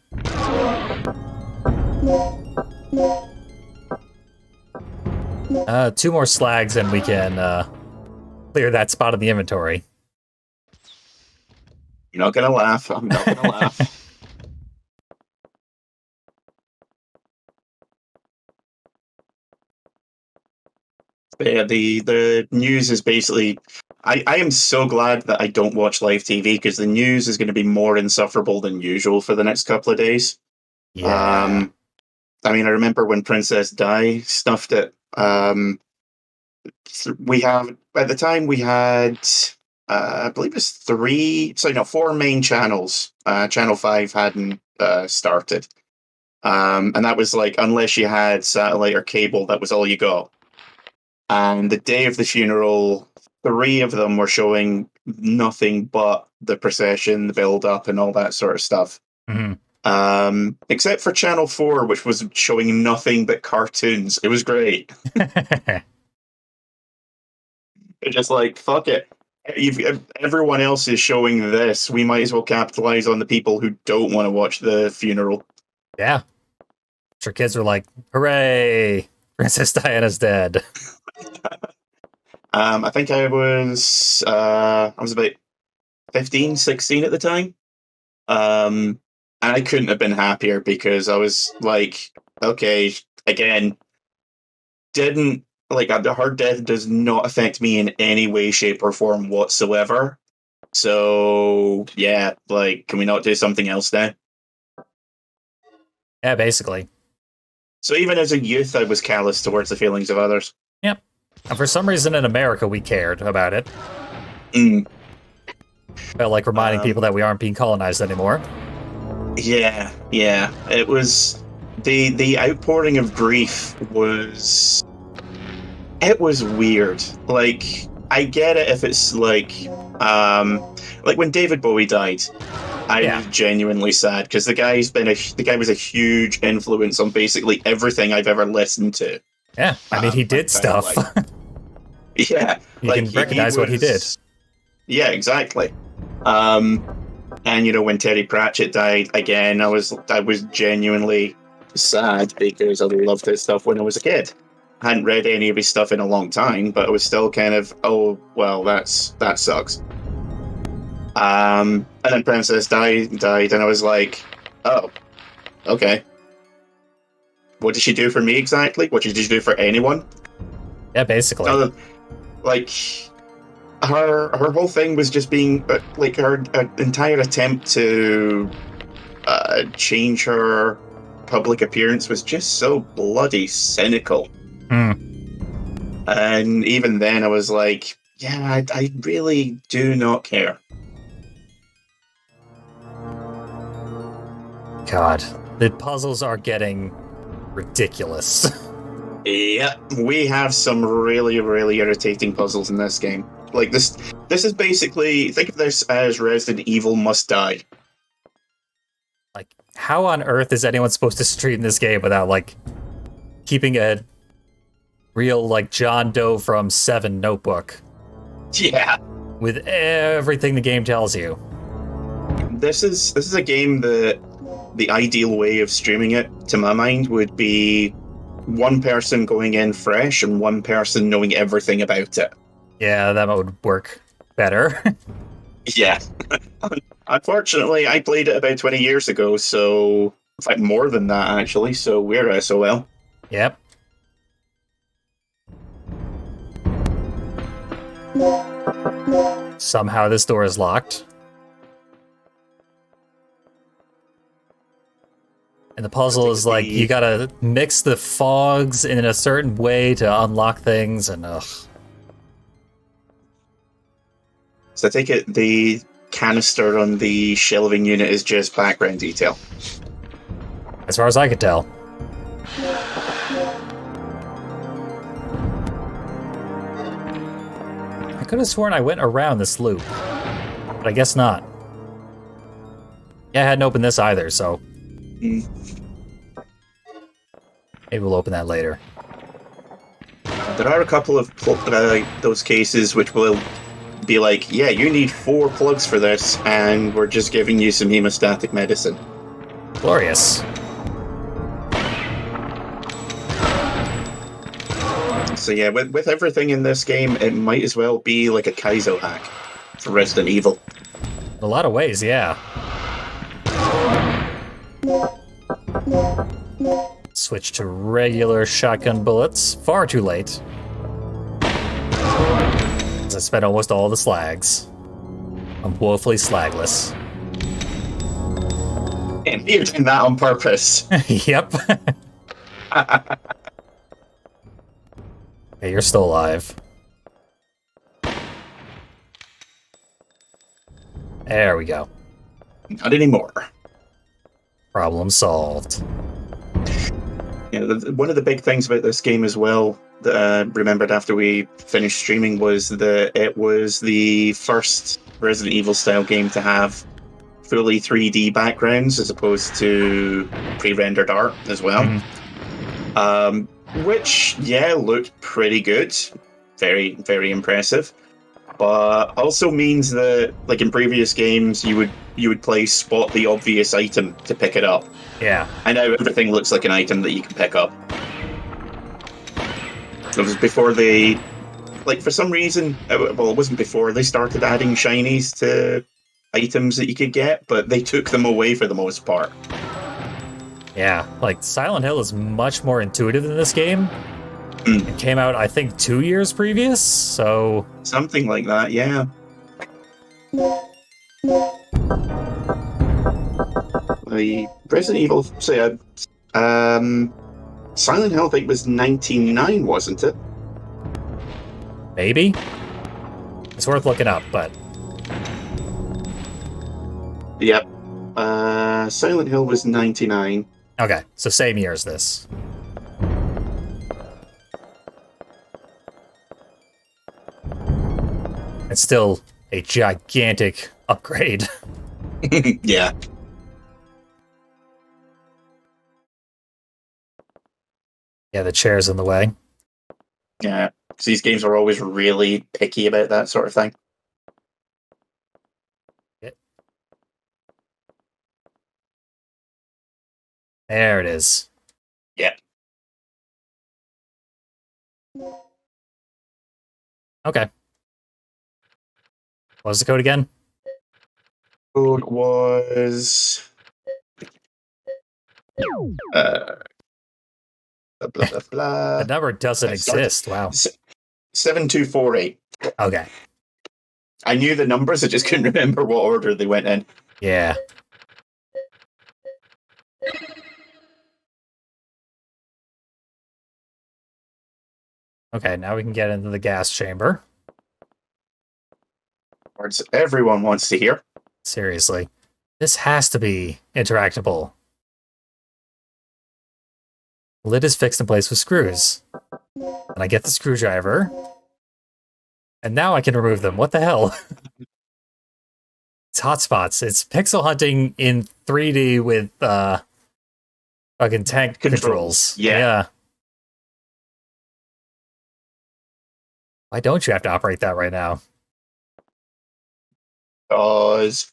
Two more slags and we can clear that spot in the inventory. You're not gonna laugh. I'm not gonna laugh. But yeah, the news is basically... I am so glad that I don't watch live TV, because the news is going to be more insufferable than usual for the next couple of days. Yeah. I mean, I remember when Princess Di stuffed it. At the time we had, I believe it was 4 main channels. Channel 5 hadn't started. And that was like, unless you had satellite or cable, that was all you got. And the day of the funeral, 3 of them were showing nothing but the procession, the build-up, and all that sort of stuff. Mm-hmm. Except for Channel 4, which was showing nothing but cartoons. It was great. It's just like, fuck it. If everyone else is showing this, we might as well capitalize on the people who don't want to watch the funeral. Yeah. Sure, kids were like, hooray! Princess Diana's dead. I think I was about 15, 16 at the time. And I couldn't have been happier because I was like, okay, again, didn't like her death does not affect me in any way, shape, or form whatsoever. So yeah, like, can we not do something else now? Yeah, basically. So even as a youth, I was callous towards the feelings of others. Yep. And for some reason in America, we cared about it. Mm. Felt like reminding people that we aren't being colonized anymore. Yeah. It was the outpouring of grief was. It was weird. Like, I get it if it's like when David Bowie died. I was genuinely sad because the guy was a huge influence on basically everything I've ever listened to. Yeah, I mean, he did stuff. Yeah, you can recognize what he did. Yeah, exactly. And when Terry Pratchett died again, I was genuinely sad because I loved his stuff when I was a kid. I hadn't read any of his stuff in a long time, but I was still kind of, oh well, that sucks. And then Princess died, and I was like, oh, okay. What did she do for me exactly? What did she do for anyone? Yeah, basically. Her whole thing was just being like her entire attempt to change her public appearance was just so bloody cynical. And even then, I was like, yeah, I really do not care. God, the puzzles are getting ridiculous. Yeah, we have some really, really irritating puzzles in this game. Like this is basically, think of this as Resident Evil Must Die. Like, how on earth is anyone supposed to stream this game without, like, keeping a real, like, John Doe from 7 notebook? Yeah. With everything the game tells you. This is a game that the ideal way of streaming it, to my mind, would be one person going in fresh and one person knowing everything about it. Yeah, that would work better. Yeah. Unfortunately, I played it about 20 years ago, so... In fact, more than that, actually, so we're SOL. Yep. Somehow this door is locked. And the puzzle is like, you gotta mix the fogs in a certain way to unlock things, and ugh. So I take it the canister on the shelving unit is just background detail. As far as I could tell. I could have sworn I went around this loop, but I guess not. Yeah, I hadn't opened this either, so... Maybe we'll open that later. There are a couple of those cases which will be like, yeah, you need 4 plugs for this, and we're just giving you some hemostatic medicine. Glorious. So yeah, with everything in this game, it might as well be like a Kaizo hack for Resident Evil. In a lot of ways, yeah. Switch to regular shotgun bullets. Far too late. As I spent almost all the slags. I'm woefully slagless. And you're doing that on purpose. Yep. Okay, you're still alive. There we go. Not anymore. Problem solved. Yeah, one of the big things about this game as well that I remembered after we finished streaming was that it was the first Resident Evil style game to have fully 3D backgrounds as opposed to pre-rendered art as well. Which, yeah, looked pretty good. Very, very impressive. But also means that, like in previous games, you would play spot the obvious item to pick it up. Yeah. And now everything looks like an item that you can pick up. It was before for some reason, well, it wasn't before they started adding shinies to items that you could get, but they took them away for the most part. Yeah, like Silent Hill is much more intuitive than this game. It came out, I think, 2 years previous, so... Something like that, yeah. The Resident Evil... Silent Hill, I think, was 99, wasn't it? Maybe? It's worth looking up, but... Yep. Silent Hill was 99. Okay, so same year as this. It's still a gigantic upgrade. Yeah. Yeah, the chair's in the way. Yeah. So these games are always really picky about that sort of thing. There it is. Yeah. Okay. What was the code again? Code was... blah, blah, blah. The number doesn't I started- exist. Wow. 7248. Okay. I knew the numbers, I just couldn't remember what order they went in. Yeah. Okay, now we can get into the gas chamber. Words everyone wants to hear. Seriously. This has to be interactable. Lid is fixed in place with screws. And I get the screwdriver. And now I can remove them. What the hell? It's hotspots. It's pixel hunting in 3D with fucking tank controls. Yeah. Why don't you have to operate that right now? Because...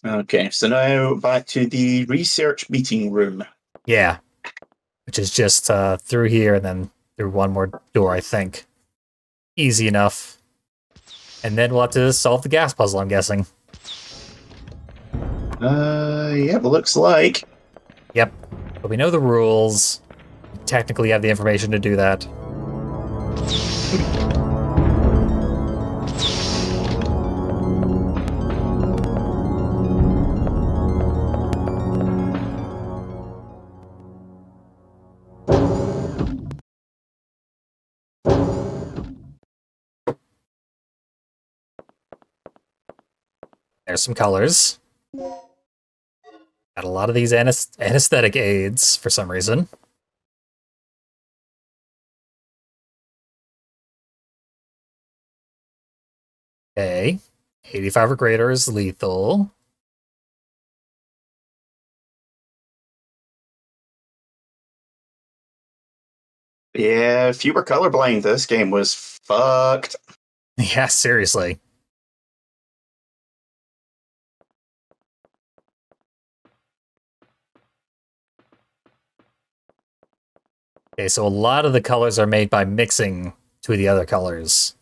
Okay, so now back to the research meeting room. Yeah. Which is just through here and then through one more door, I think. Easy enough. And then we'll have to solve the gas puzzle, I'm guessing. Yeah, looks like. Yep. But we know the rules. We technically have the information to do that. There's some colors. Got a lot of these anesthetic aids for some reason. Okay. 85 or greater is lethal. Yeah, if you were colorblind, this game was fucked. Yeah, seriously. Okay, so a lot of the colors are made by mixing two of the other colors.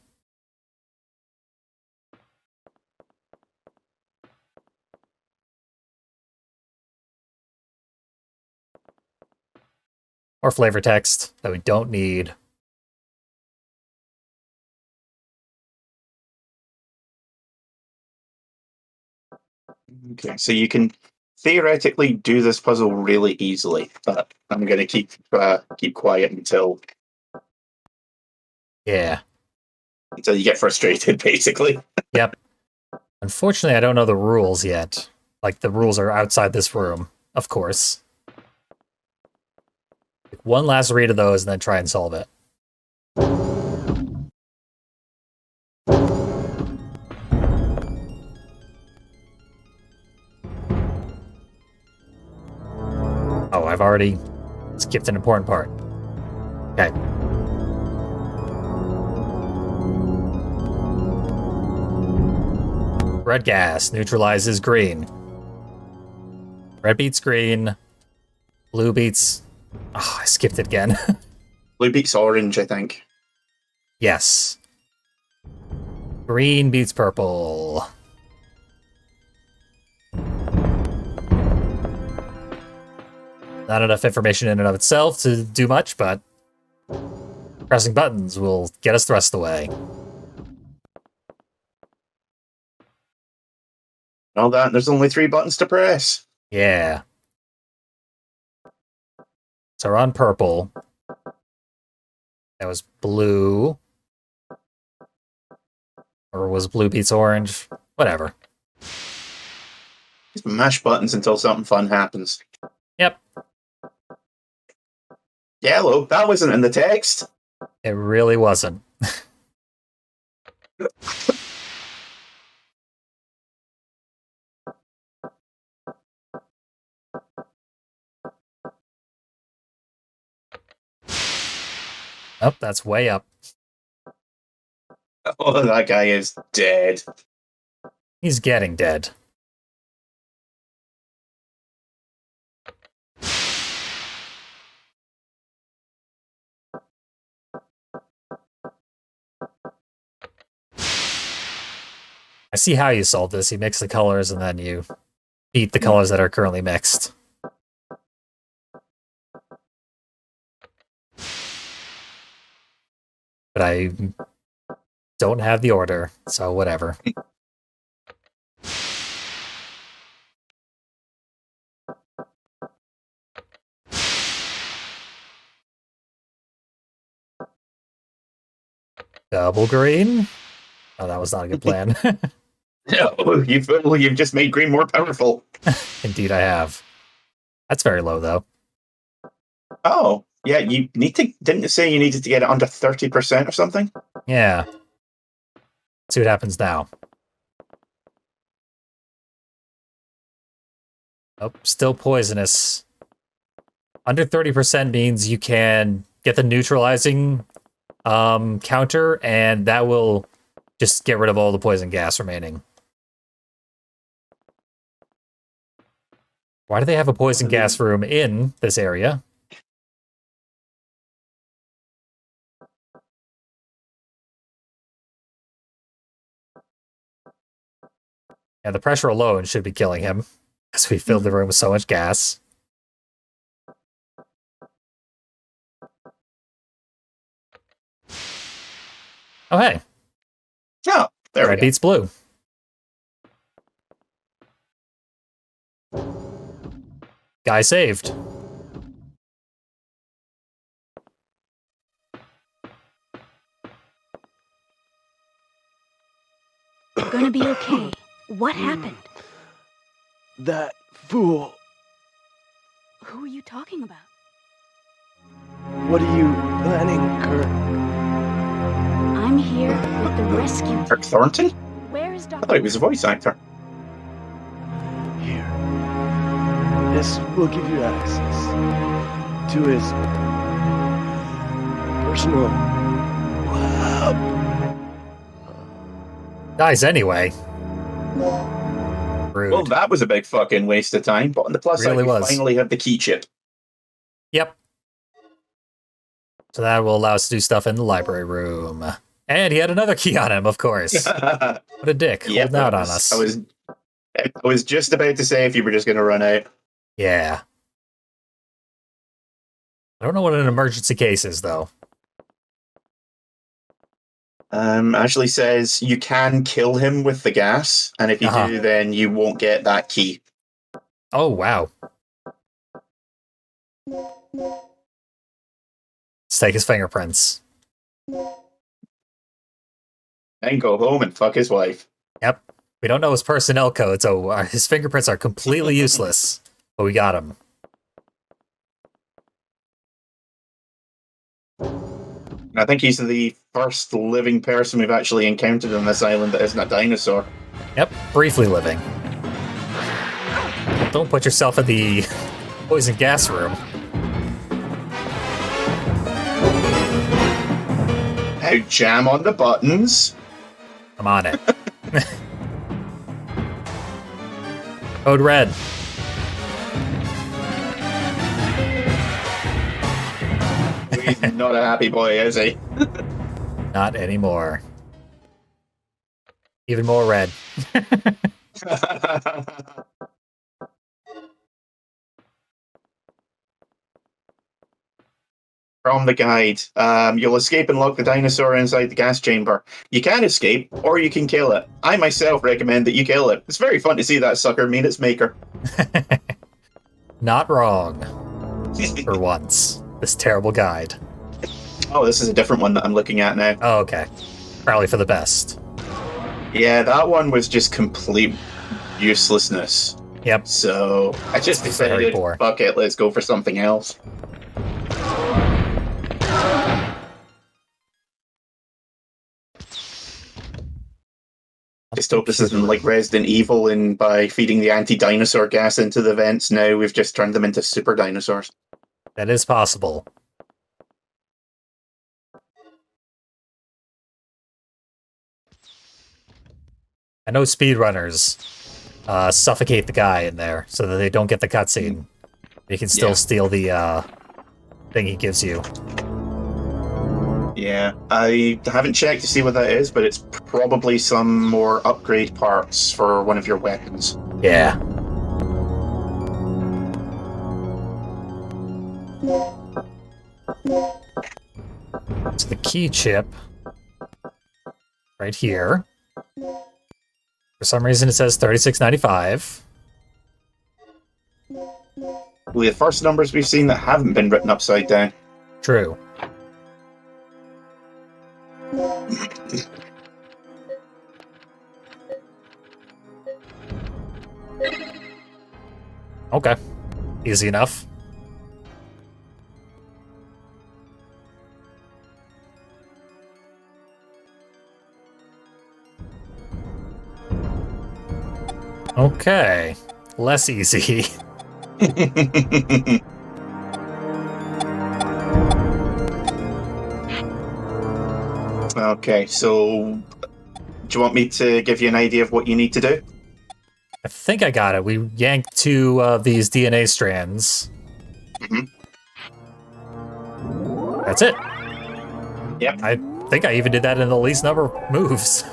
Or flavor text that we don't need. Okay, so you can theoretically do this puzzle really easily, but I'm going to keep quiet until Yeah. you get frustrated, basically. Yep. Unfortunately, I don't know the rules yet. Like, the rules are outside this room, of course. Take one last read of those and then try and solve it. Oh, I've already skipped an important part. Okay. Red gas neutralizes green. Red beats green. Blue beats... Oh, I skipped it again. Blue beats orange, I think. Yes. Green beats purple. Not enough information in and of itself to do much, but pressing buttons will get us thrust away. All that, there's only 3 buttons to press. Yeah. So we're on purple. That was blue. Or was blue beats orange? Whatever. Just mash buttons until something fun happens. Yep. Yellow, that wasn't in the text. It really wasn't. Oh, that's way up. Oh, that guy is dead. He's getting dead. I see how you solve this. You mix the colors and then you beat the colors that are currently mixed. But I don't have the order, so whatever. Double green? Oh, that was not a good plan. Oh, you've just made green more powerful. Indeed, I have. That's very low, though. Oh, yeah, you need to... Didn't it say you needed to get it under 30% or something? Yeah. See what happens now. Oh, still poisonous. Under 30% means you can get the neutralizing counter, and that will just get rid of all the poison gas remaining. Why do they have a poison gas room in this area? Yeah, the pressure alone should be killing him, because we filled the room with so much gas. Oh, hey. Oh, there we Red go. beats blue. Guy saved. Gonna be okay. What happened? That fool. Who are you talking about? What are you planning, Kurt? I'm here with the rescue. Kirk Thornton? Where is I Dr. thought he was a voice actor. Here. This will give you access to his personal lab. Dies anyway. Rude. Well, that was a big fucking waste of time, but on the plus Really side, we was. finally have the key chip. Yep. So that will allow us to do stuff in the library room. And he had another key on him, of course. What a dick, Yep, holding out I on was- us. I was just about to say if you were just going to run out. Yeah. I don't know what an emergency case is, though. Ashley says you can kill him with the gas, and if you do, then you won't get that key. Oh, wow. Let's take his fingerprints. Then go home and fuck his wife. Yep. We don't know his personnel code, so his fingerprints are completely useless. But we got him. I think he's the first living person we've actually encountered on this island that isn't a dinosaur. Yep, briefly living. Don't put yourself in the poison gas room. Now jam on the buttons. I'm on it. Code red. He's not a happy boy, is he? Not anymore. Even more red. From the guide, you'll escape and lock the dinosaur inside the gas chamber. You can escape, or you can kill it. I myself recommend that you kill it. It's very fun to see that sucker meet its maker. Not wrong. For once. This terrible guide. Oh, this is a different one that I'm looking at now. Oh, okay. Probably for the best. Yeah, that one was just complete uselessness. Yep. So I just decided, fuck it, let's go for something else. Just hope this isn't like Resident Evil, and by feeding the anti-dinosaur gas into the vents, now we've just turned them into super dinosaurs. That is possible. I know speedrunners suffocate the guy in there so that they don't get the cutscene. You can still steal the thing he gives you. Yeah, I haven't checked to see what that is, but it's probably some more upgrade parts for one of your weapons. Yeah. It's the key chip. Right here. For some reason it says $36.95. The first numbers we've seen that haven't been written upside down. True. Okay. Easy enough. Okay. Less easy. Okay, so do you want me to give you an idea of what you need to do? I think I got it. We yanked two of these DNA strands. Mm-hmm. That's it. Yep. I think I even did that in the least number of moves.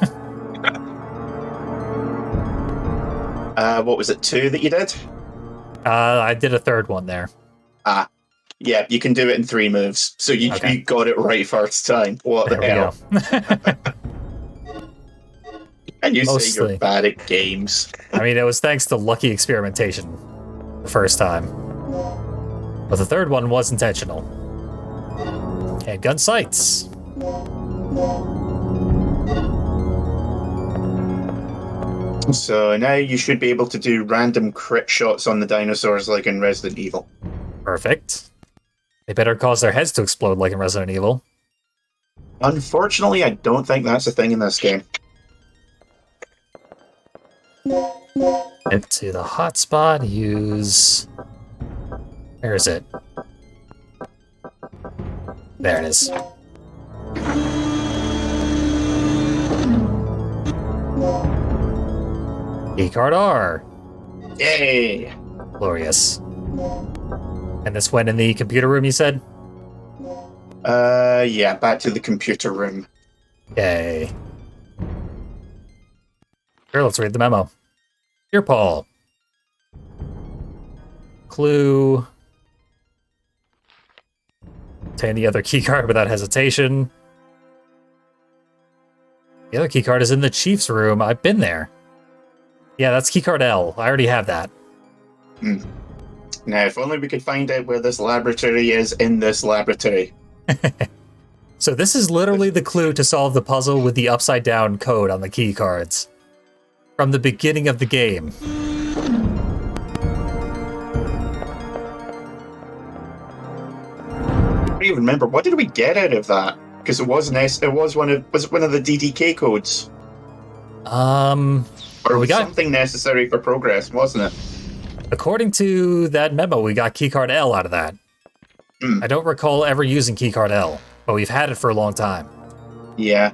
What was it, 2 that you did? I did a third one there. Yeah, you can do it in 3 moves. So you got it right first time. What the hell? And you say you're bad at games. I mean, it was thanks to lucky experimentation the first time. But the third one was intentional. Handgun sights. So now you should be able to do random crit shots on the dinosaurs like in Resident Evil. Perfect. They better cause their heads to explode like in Resident Evil. Unfortunately, I don't think that's a thing in this game. Get to the hotspot, use... Where is it? There it is. Keycard R. Yay! Glorious. And this went in the computer room, you said? Yeah, back to the computer room. Yay. Sure, let's read the memo. Dear Paul. Clue. Obtain the other keycard without hesitation. The other keycard is in the chief's room. I've been there. Yeah, that's keycard L. I already have that. Now, if only we could find out where this laboratory is in this laboratory. So this is literally the clue to solve the puzzle with the upside-down code on the keycards. From the beginning of the game. I don't even remember. What did we get out of that? Because it was one of the DDK codes. Or we got something necessary for progress, wasn't it? According to that memo, we got keycard L out of that. I don't recall ever using keycard L, but we've had it for a long time. Yeah,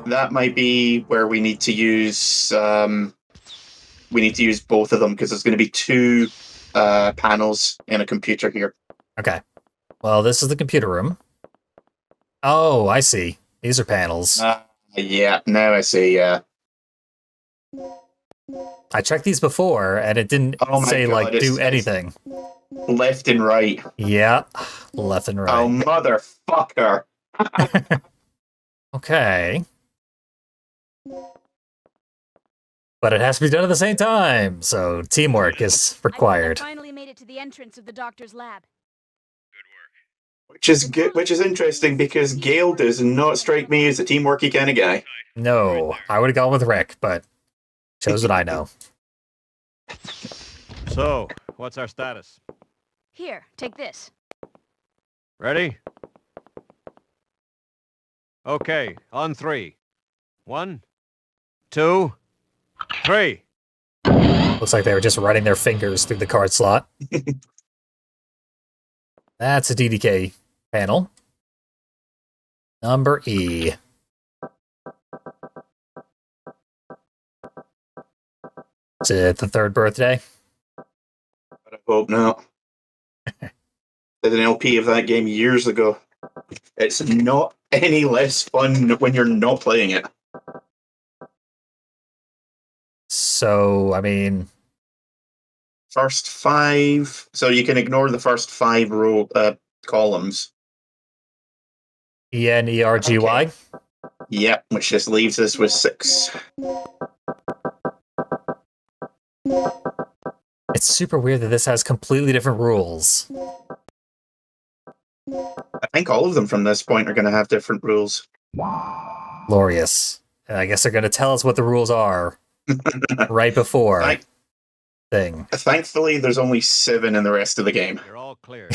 that might be where we need to use. We need to use both of them because there's going to be 2 panels in a computer here. Okay. Well, this is the computer room. Oh, I see. These are panels. Yeah, now I see, yeah. I checked these before, and it didn't Oh my say, God, like, do it's anything. left and right. Yeah, left and Oh, right. motherfucker. Okay. But it has to be done at the same time, so teamwork is required. I finally made it to the entrance of the doctor's lab. Which is good, which is interesting because Gale does not strike me as a teamworky kind of guy. No, I would have gone with Rick, but chose what I know. So, what's our status? Here, take this. Ready? Okay, on 3. 1, 2, 3. Looks like they were just running their fingers through the card slot. That's a DDK panel. Number E. Is it the third birthday? But I hope not. Did an LP of that game years ago. It's not any less fun when you're not playing it. So, I mean, First 5, so you can ignore the first 5 columns. ENERGY? Okay. Yep, which just leaves us with 6. It's super weird that this has completely different rules. I think all of them from this point are going to have different rules. Glorious. And I guess they're going to tell us what the rules are right before thing. Thankfully, there's only 7 in the rest of the game. You're all clear.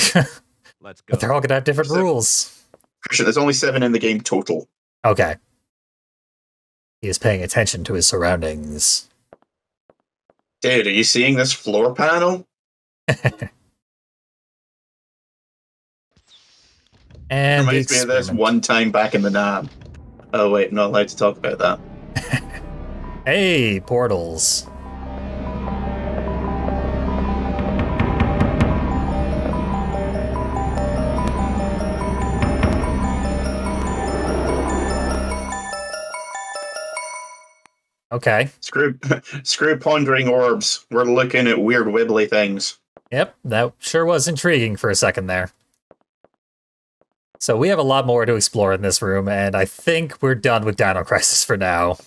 Let's go. But they're all going to have different rules. There's only 7 in the game total. Okay. He is paying attention to his surroundings. Dude, are you seeing this floor panel? And reminds me of this one time back in the NAB. Oh wait, I'm not allowed to talk about that. Hey, portals. Okay. Screw pondering orbs. We're looking at weird wibbly things. Yep, that sure was intriguing for a second there. So we have a lot more to explore in this room, and I think we're done with Dino Crisis for now.